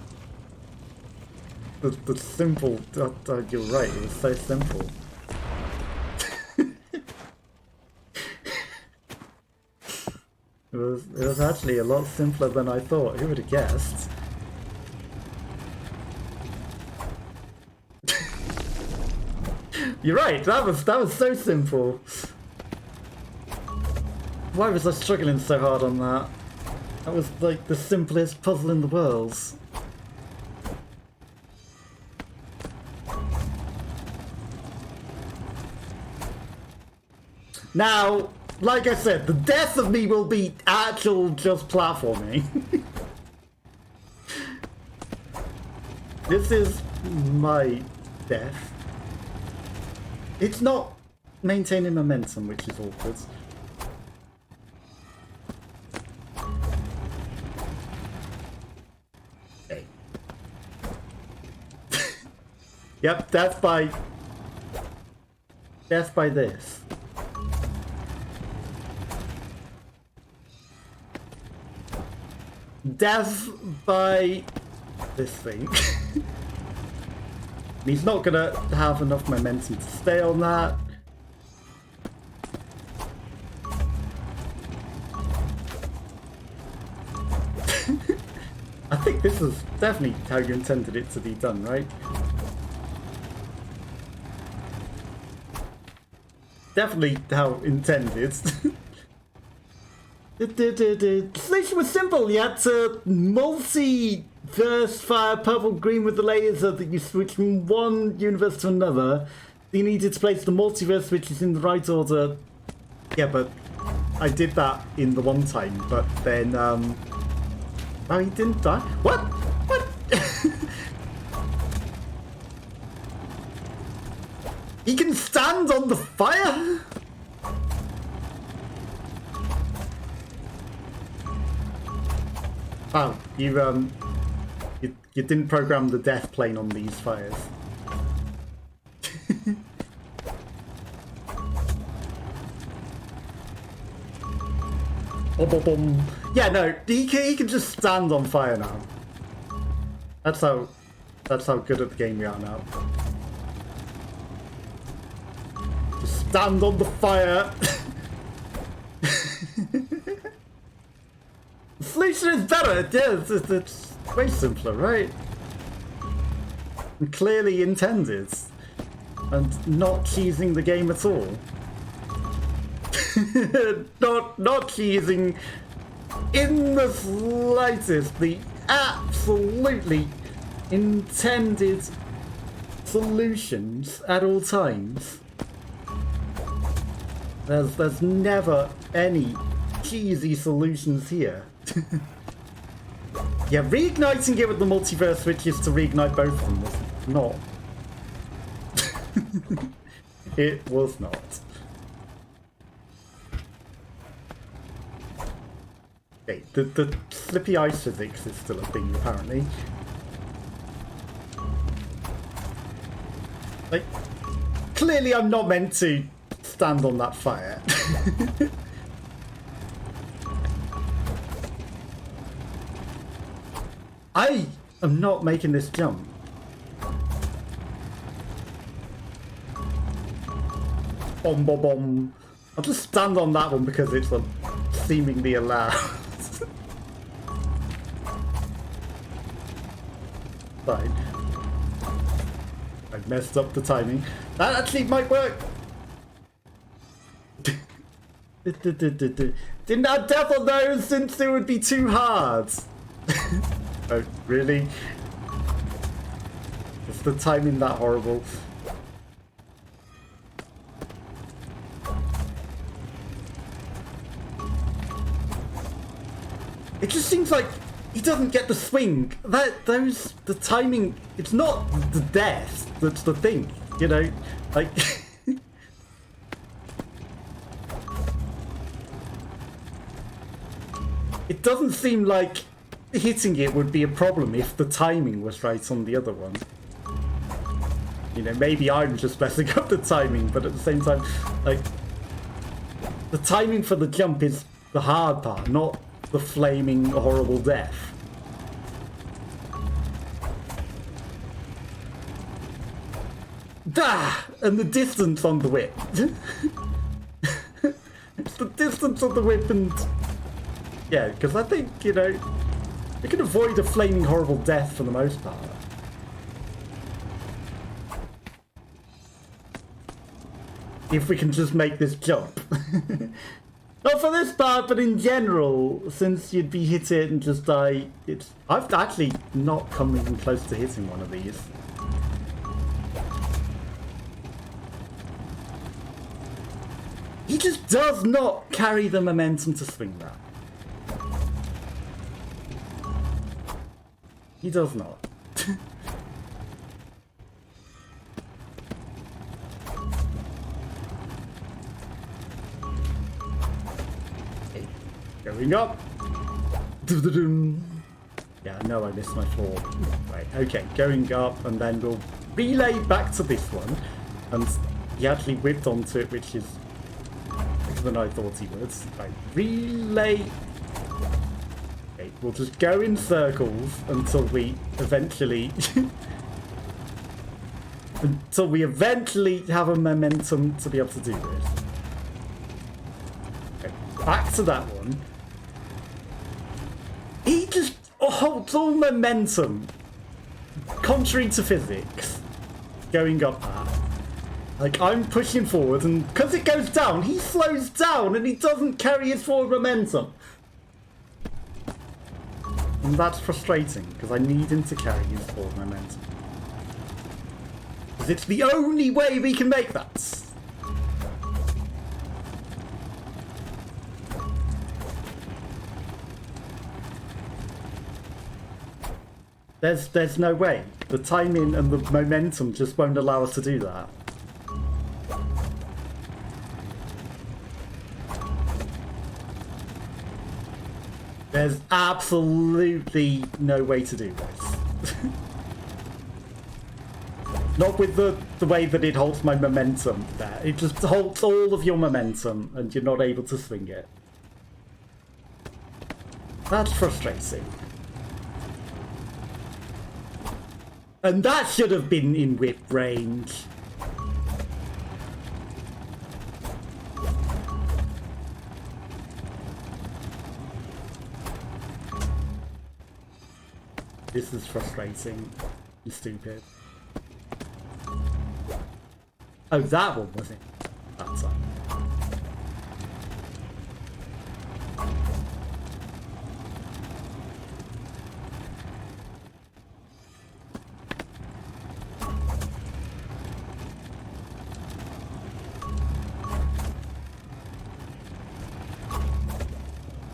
The simple... you're right, it was so simple. It was actually a lot simpler than I thought. Who would have guessed? You're right, that was so simple. Why was I struggling so hard on that? That was like the simplest puzzle in the world. Now, like I said, the death of me will be actual just platforming. This is my death. It's not maintaining momentum, which is awkward. Okay. Yep, death by this. Death by this thing. He's not gonna have enough momentum to stay on that. I think this is definitely how you intended it to be done, right? Definitely how intended. The solution was simple. You had to multi-verse fire purple-green with the laser that you switch from one universe to another. You needed to place the multiverse switches in the right order. Yeah, but I did that in the one time, but then, oh, he didn't die? What? What? He can stand on the fire? Oh, you didn't program the death plane on these fires. Yeah, no, he can just stand on fire now. That's how good at the game we are now. Just stand on the fire. The solution is better. Yeah, it's way simpler, right? And clearly intended, and not cheesing the game at all. not cheesing in the slightest. The absolutely intended solutions at all times. There's never any cheesy solutions here. Yeah, reigniting it with the multiverse switches to reignite both of them was not. It was not. Okay, the slippy ice physics is still a thing, apparently. Like, clearly I'm not meant to stand on that fire. I am not making this jump. Bomb. I'll just stand on that one because it's seemingly allowed. Fine. I've messed up the timing. That actually might work. Didn't have devil know since it would be too hard. Oh, really? Is the timing that horrible? It just seems like he doesn't get the swing. The timing, it's not the death that's the thing, you know? Like... It doesn't seem like hitting it would be a problem if the timing was right on the other one. You know, maybe I'm just messing up the timing, but at the same time, like, the timing for the jump is the hard part, not the flaming horrible death. Ah! And the distance on the whip. It's the distance on the whip and... Yeah, because I think, you know, we can avoid a flaming horrible death for the most part. If we can just make this jump. Not for this part, but in general, since you'd be hit it and just die, I've actually not come even close to hitting one of these. He just does not carry the momentum to swing that. He does not. Okay. Going up. Yeah, I know I missed my fall. Right, okay, going up, and then we'll relay back to this one. And he actually whipped onto it, which is better than I thought he would. Right, relay. Okay, we'll just go in circles until we eventually... until we eventually have a momentum to be able to do this. Okay, back to that one. He just holds all momentum, contrary to physics, going up that. Like, I'm pushing forward, and because it goes down, he slows down, and he doesn't carry his forward momentum. And that's frustrating, because I need him to carry his forward momentum. Because it's the only way we can make that. There's no way. The timing and the momentum just won't allow us to do that. There's absolutely no way to do this. Not with the way that it holds my momentum there. It just holds all of your momentum and you're not able to swing it. That's frustrating. And that should have been in whip range. This is frustrating and stupid. Oh, that one was it. That time.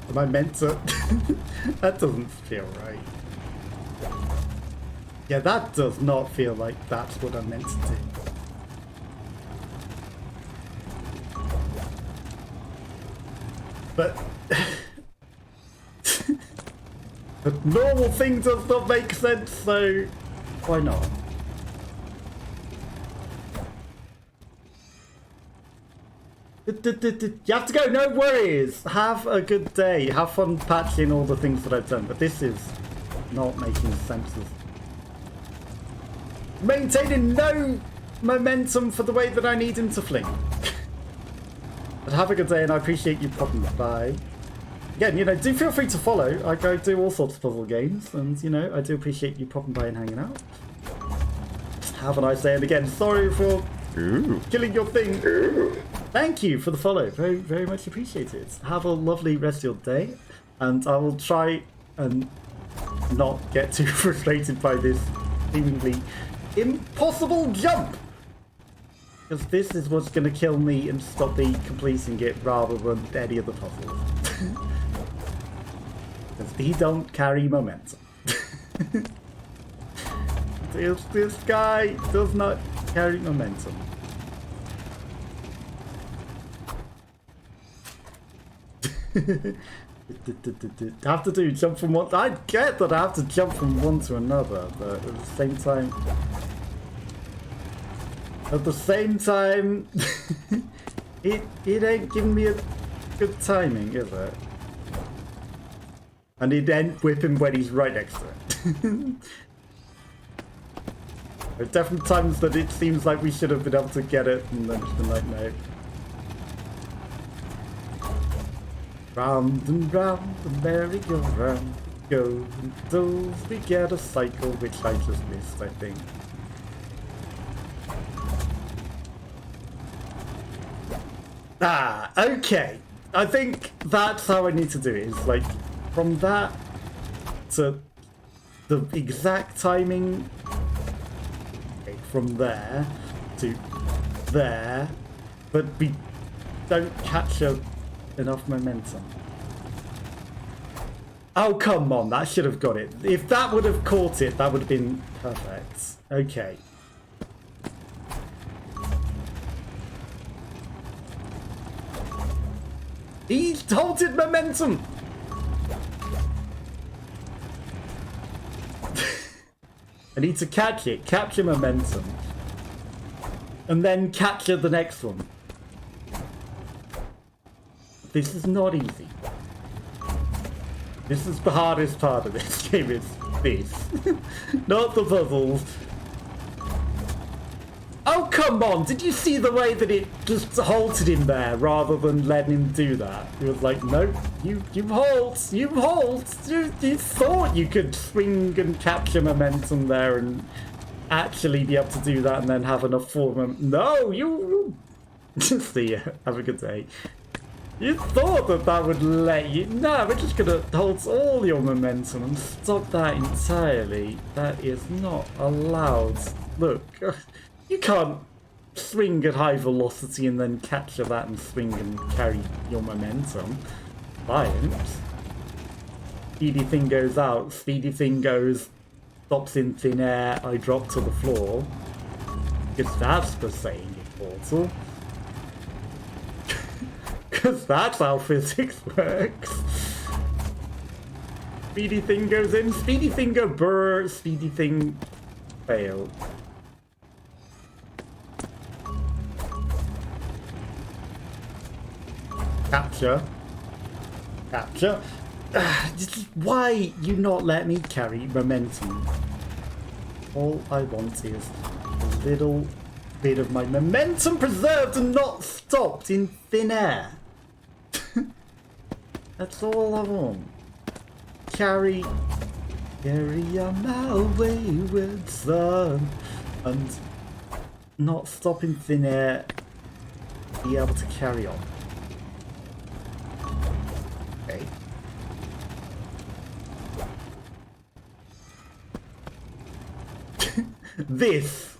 Am I meant to? That doesn't feel right. Yeah, that does not feel like that's what I'm meant to do. But... the normal thing does not make sense, so... why not? You have to go, no worries! Have a good day. Have fun patching all the things that I've done, but this is not making sense. Maintaining no momentum for the way that I need him to fling. But have a good day, and I appreciate you popping by. Again, you know, do feel free to follow. I do all sorts of puzzle games, and, you know, I do appreciate you popping by and hanging out. Have a nice day, and again, sorry for killing your thing. Thank you for the follow. Very, very much appreciated. Have a lovely rest of your day, and I will try and not get too frustrated by this seemingly impossible jump. Because this is what's going to kill me and stop me completing it rather than any of the puzzles. Because they don't carry momentum. This guy does not carry momentum. Have to do jump from one. I get that I have to jump from one to another, but at the same time, it ain't giving me a good timing, is it? And it ain't whipping when he's right next to it. There are definitely times that it seems like we should have been able to get it, and then it's been like, no. Round and round the merry-go-round goes until we get a cycle, which I just missed, I think. Ah, okay. I think that's how I need to do it. Is like from that to the exact timing. Okay, from there to there, but we don't capture enough momentum. Oh, come on, that should have got it. If that would have caught it, that would have been perfect. Okay. He's halted momentum! I need to catch it, capture momentum. And then capture the next one. This is not easy. This is the hardest part of this game, is this. Not the puzzles. Oh, come on! Did you see the way that it just halted him there rather than letting him do that? It was like, nope, you halt! You thought you could swing and capture momentum there and actually be able to do that and then have enough form. No, you... See ya. Have a good day. You thought that that would let you... No, we're just going to hold all your momentum and stop that entirely. That is not allowed. Look, you can't swing at high velocity and then capture that and swing and carry your momentum. Science. Speedy thing goes out, speedy thing goes stops in thin air, I drop to the floor. Because that's the saying in Portal. Because that's how physics works. Speedy thing goes in, speedy thing go burr, speedy thing fail. Capture. Capture. Why you not let me carry momentum? All I want is a little bit of my momentum preserved and not stopped in thin air. That's all I want. Carry on my wayward son, and not stop in thin air. Be able to carry on. Okay. This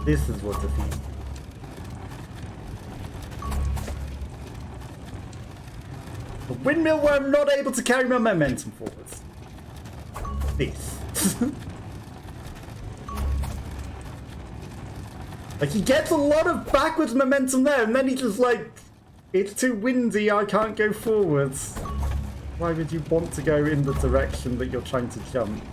is what defeat. A windmill where I'm not able to carry my momentum forwards. This. Like, he gets a lot of backwards momentum there, and then he's just like, it's too windy, I can't go forwards. Why would you want to go in the direction that you're trying to jump?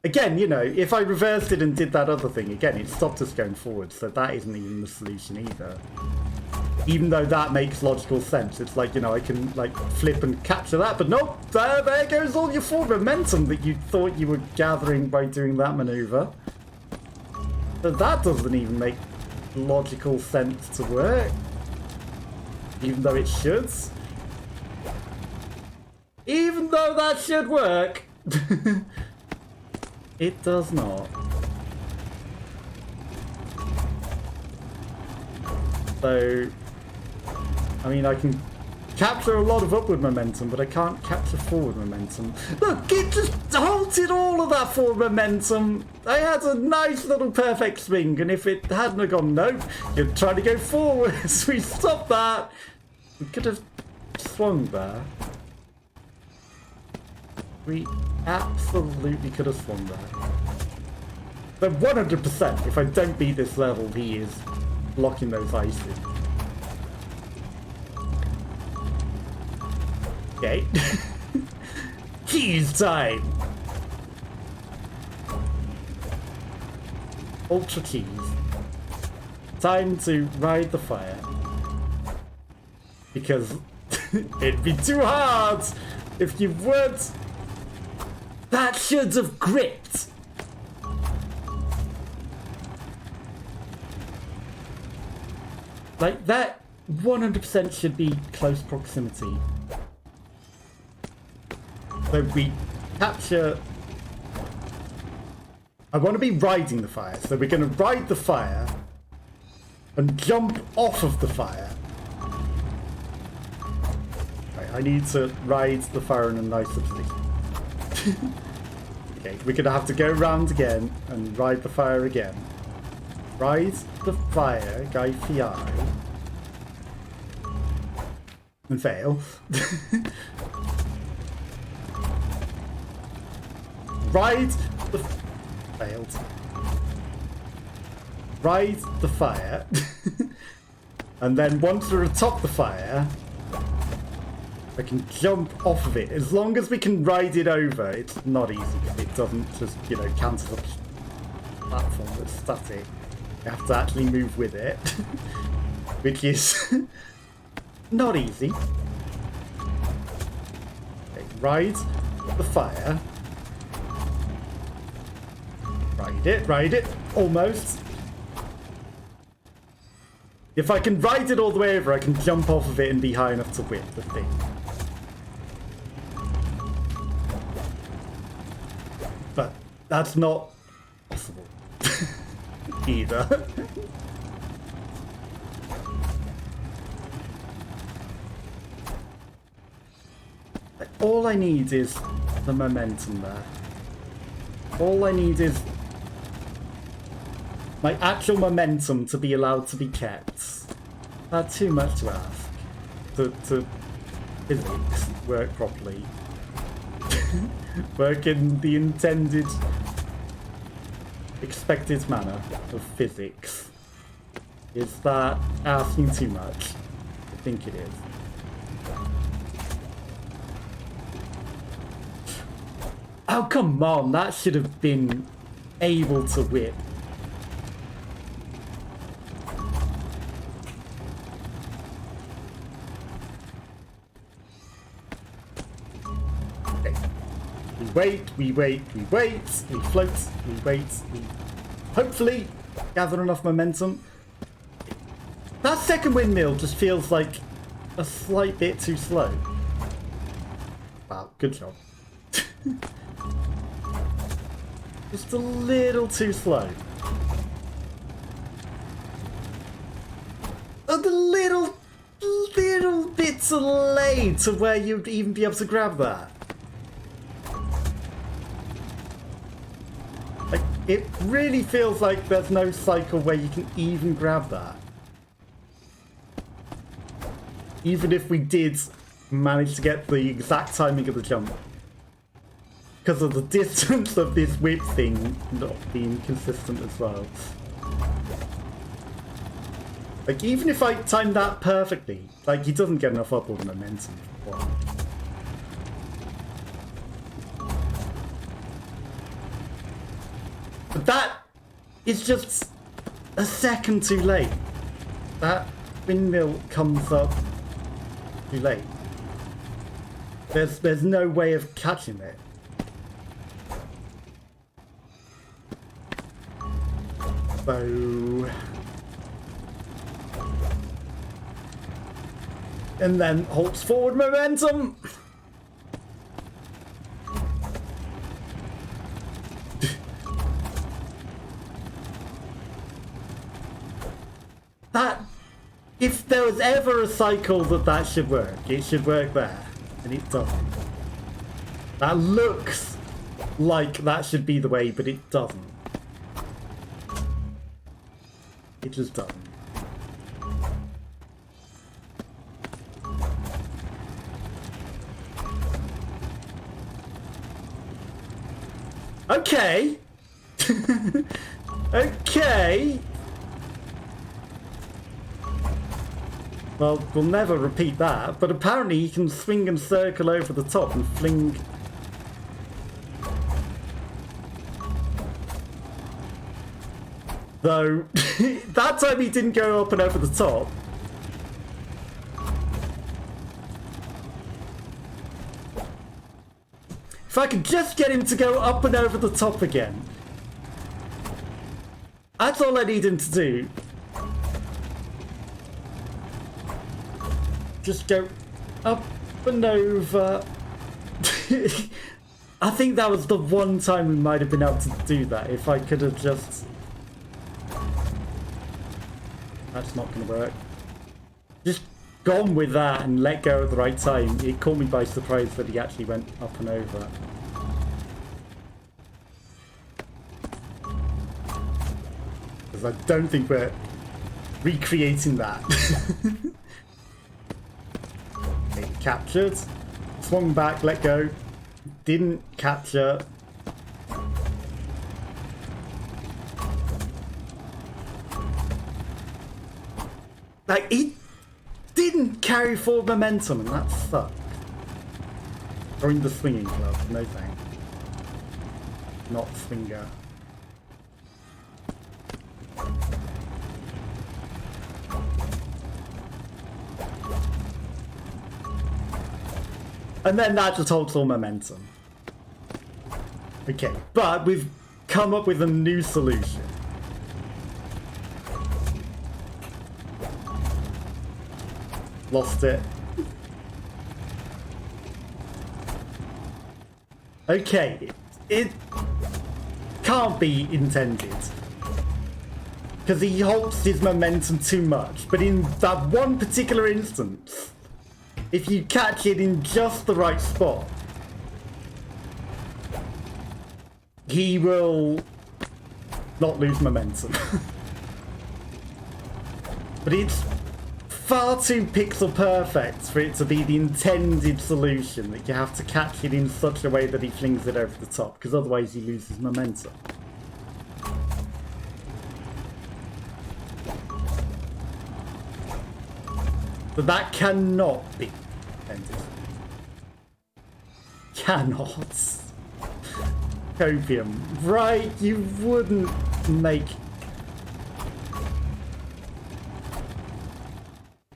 Again, you know, if I reversed it and did that other thing, again, it stopped us going forward, so that isn't even the solution either. Even though that makes logical sense. It's like, you know, I can, like, flip and capture that, but nope, there goes all your forward momentum that you thought you were gathering by doing that maneuver. So that doesn't even make logical sense to work. Even though it should. Even though that should work. It does not. So, I mean, I can capture a lot of upward momentum, but I can't capture forward momentum. Look, it just halted all of that forward momentum. I had a nice little perfect swing, and if it hadn't have gone, nope, you're trying to go forwards. We stopped that. We could have swung there. We absolutely could have swung there. But 100%, if I don't beat this level, he is blocking those ices. Okay. Keys time! Ultra keys. Time to ride the fire. Because it'd be too hard if you weren't. That should have gripped. Like, that 100% should be close proximity. So we capture... I want to be riding the fire, so we're going to ride the fire and jump off of the fire. Right, I need to ride the fire in a nicer position. Okay, we're gonna have to go round again and ride the fire again. Ride the fire, Guy Fieri. And fail. Ride the... Failed. Ride the fire. And then once we're atop the fire, I can jump off of it. As long as we can ride it over, it's not easy. It doesn't just, you know, cancel the platform that's static. You have to actually move with it, which is not easy. Okay, ride the fire. Ride it, almost. If I can ride it all the way over, I can jump off of it and be high enough to whip the thing. But that's not possible either. All I need is the momentum there. All I need is my actual momentum to be allowed to be kept. That's too much to ask. To physics work properly. Work in the intended, expected manner of physics. Is that asking too much? I think it is. Oh, come on, that should have been able to whip. Okay. We wait, we float, we wait, we hopefully gather enough momentum. That second windmill just feels like a slight bit too slow. Wow, good job. Just a little too slow. And a little bit delayed to where you'd even be able to grab that. Like, it really feels like there's no cycle where you can even grab that. Even if we did manage to get the exact timing of the jump. Because of the distance of this whip thing not being consistent as well. Like, even if I time that perfectly, like, he doesn't get enough upward momentum. Wow. But that is just a second too late. That windmill comes up too late. There's no way of catching it. So... and then halts forward momentum! That... if there was ever a cycle that should work, it should work there. And it doesn't. That looks like that should be the way, but it doesn't. It just doesn't. Okay. Okay. Well, we'll never repeat that, but apparently you can swing and circle over the top and fling... Though, that time he didn't go up and over the top. If I could just get him to go up and over the top again. That's all I need him to do. Just go up and over. I think that was the one time we might have been able to do that. If I could have just... That's not going to work. Just gone with that and let go at the right time. It caught me by surprise that he actually went up and over. Because I don't think we're recreating that. Okay, captured. Swung back, let go. Didn't capture. Like, he didn't carry forward momentum, and that sucked. Throwing the swinging glove, no thanks. Not swinger. And then that just holds all momentum. Okay, but we've come up with a new solution. Lost it. Okay, it can't be intended. Because he holds his momentum too much. But in that one particular instance, if you catch it in just the right spot, he will not lose momentum. But it's far too pixel perfect for it to be the intended solution, that you have to catch it in such a way that he flings it over the top, because otherwise he loses momentum. But that cannot be intended. Cannot. Copium. Right, you wouldn't make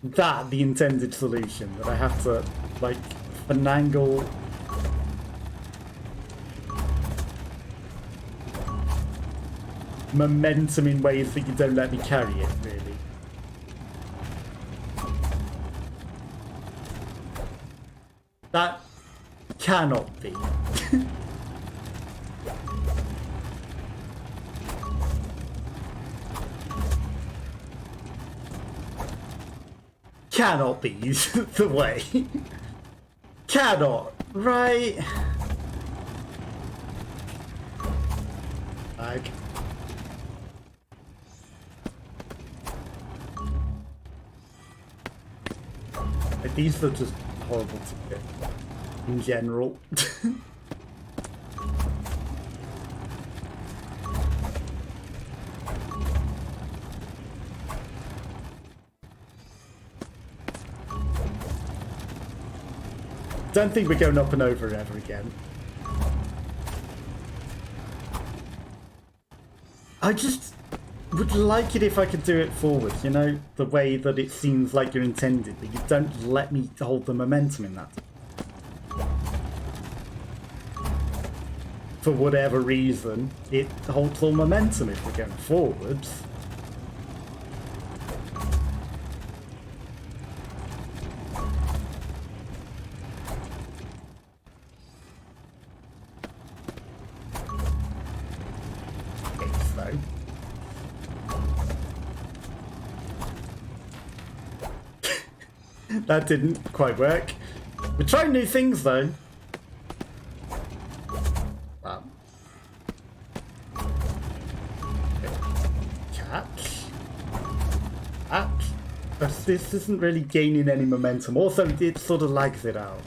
that the intended solution, that I have to, like, finagle momentum in ways that you don't let me carry it, really. That cannot be. Cannot be the way. Cannot, right? Like. These are just horrible to get in general. Don't think we're going up and over ever again. I just would like it if I could do it forward, you know, the way that it seems like you're intended, but you don't let me hold the momentum in that. For whatever reason, it holds all momentum if we're going forwards. That didn't quite work. We're trying new things though. Catch. Catch. This isn't really gaining any momentum. Also, it sort of lags it out.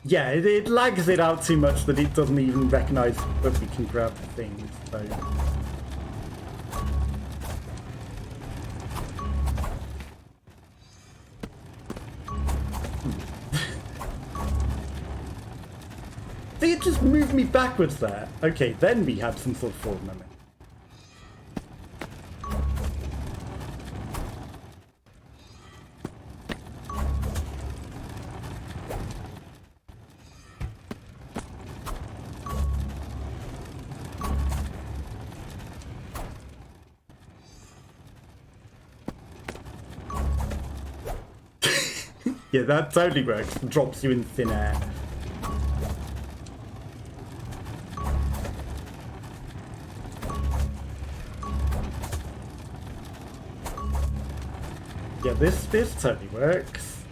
Yeah, it lags it out too much that it doesn't even recognise that we can grab things, so... See, it just moved me backwards there. Okay, then we had some sort of forward momentum. Yeah, that totally works. Drops you in thin air. Yeah, this totally works.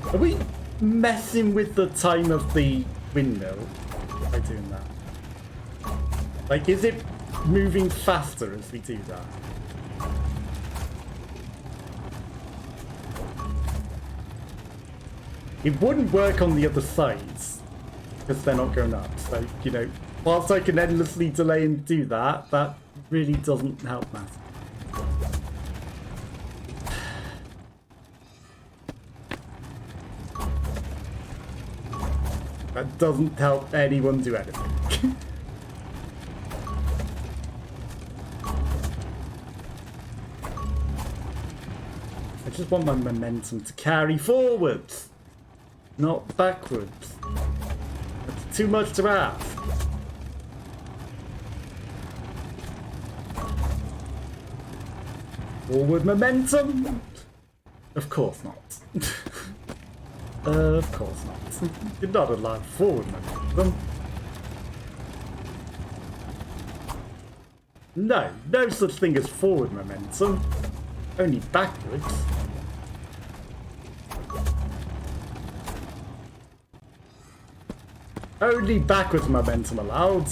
Are we messing with the time of the windmill by doing that? Like, is it moving faster as we do that? It wouldn't work on the other sides, because they're not going up. So, you know, whilst I can endlessly delay and do that, that really doesn't help matters. That doesn't help anyone do anything. I just want my momentum to carry forwards, not backwards. That's too much to ask. Forward momentum? Of course not. Of course not. You're not allowed forward momentum. No, no such thing as forward momentum. Only backwards. Only backwards momentum allowed.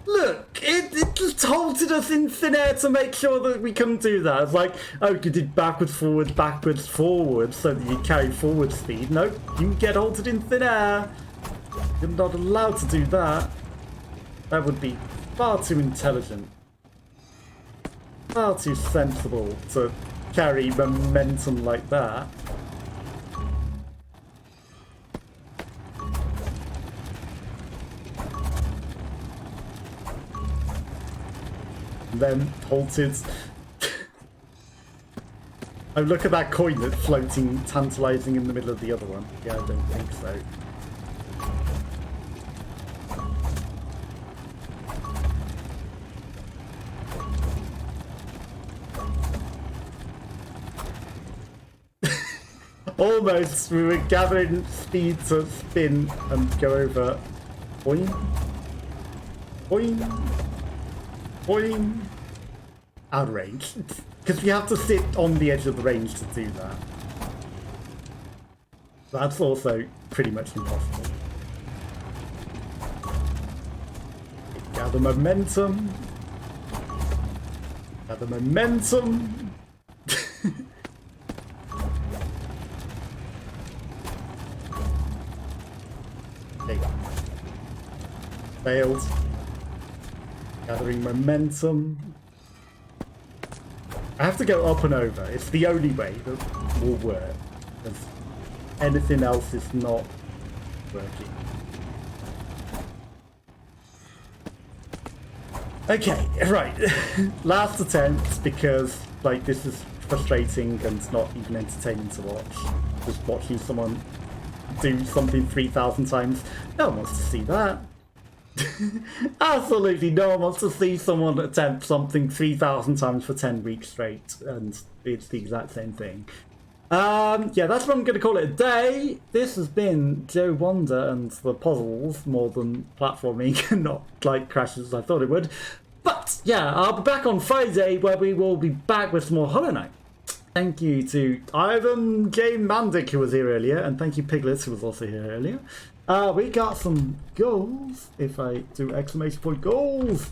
Look, it just halted us in thin air to make sure that we couldn't do that. It's like, oh, you did backwards, forward, so that you carry forward speed. Nope, you get halted in thin air. You're not allowed to do that. That would be far too intelligent. Far too sensible to carry momentum like that. Then halted. Oh, look at that coin that's floating, tantalizing in the middle of the other one. Yeah, I don't think so. Almost. We were gathering speed to spin and go over. Boing. Boing. Boing. Out of range. Because we have to sit on the edge of the range to do that. That's also pretty much impossible. Gather momentum. Gather momentum. Okay. Failed. Gathering momentum. I have to go up and over. It's the only way that will work. Because anything else is not working. Okay, right. Last attempt, because like this is frustrating and not even entertaining to watch. Just watching someone do something 3,000 times. No one wants to see that. Absolutely no one wants to see someone attempt something 3,000 times for 10 weeks straight, and it's the exact same thing. Yeah, that's what I'm going to call it a day. This has been Joe Wonder and the puzzles, more than platforming and not like crashes as I thought it would. But yeah, I'll be back on Friday where we will be back with some more Hollow Knight. Thank you to Ivan J. Mandic, who was here earlier, and thank you Piglet, who was also here earlier. We got some goals, if I do exclamation point goals.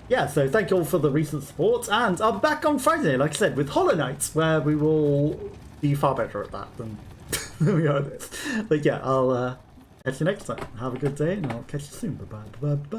Yeah, so thank you all for the recent support, and I'll be back on Friday, like I said, with Hollow Knight, where we will be far better at that than we are this. But yeah, I'll catch you next time. Have a good day, and I'll catch you soon. Bye-bye. Bye-bye.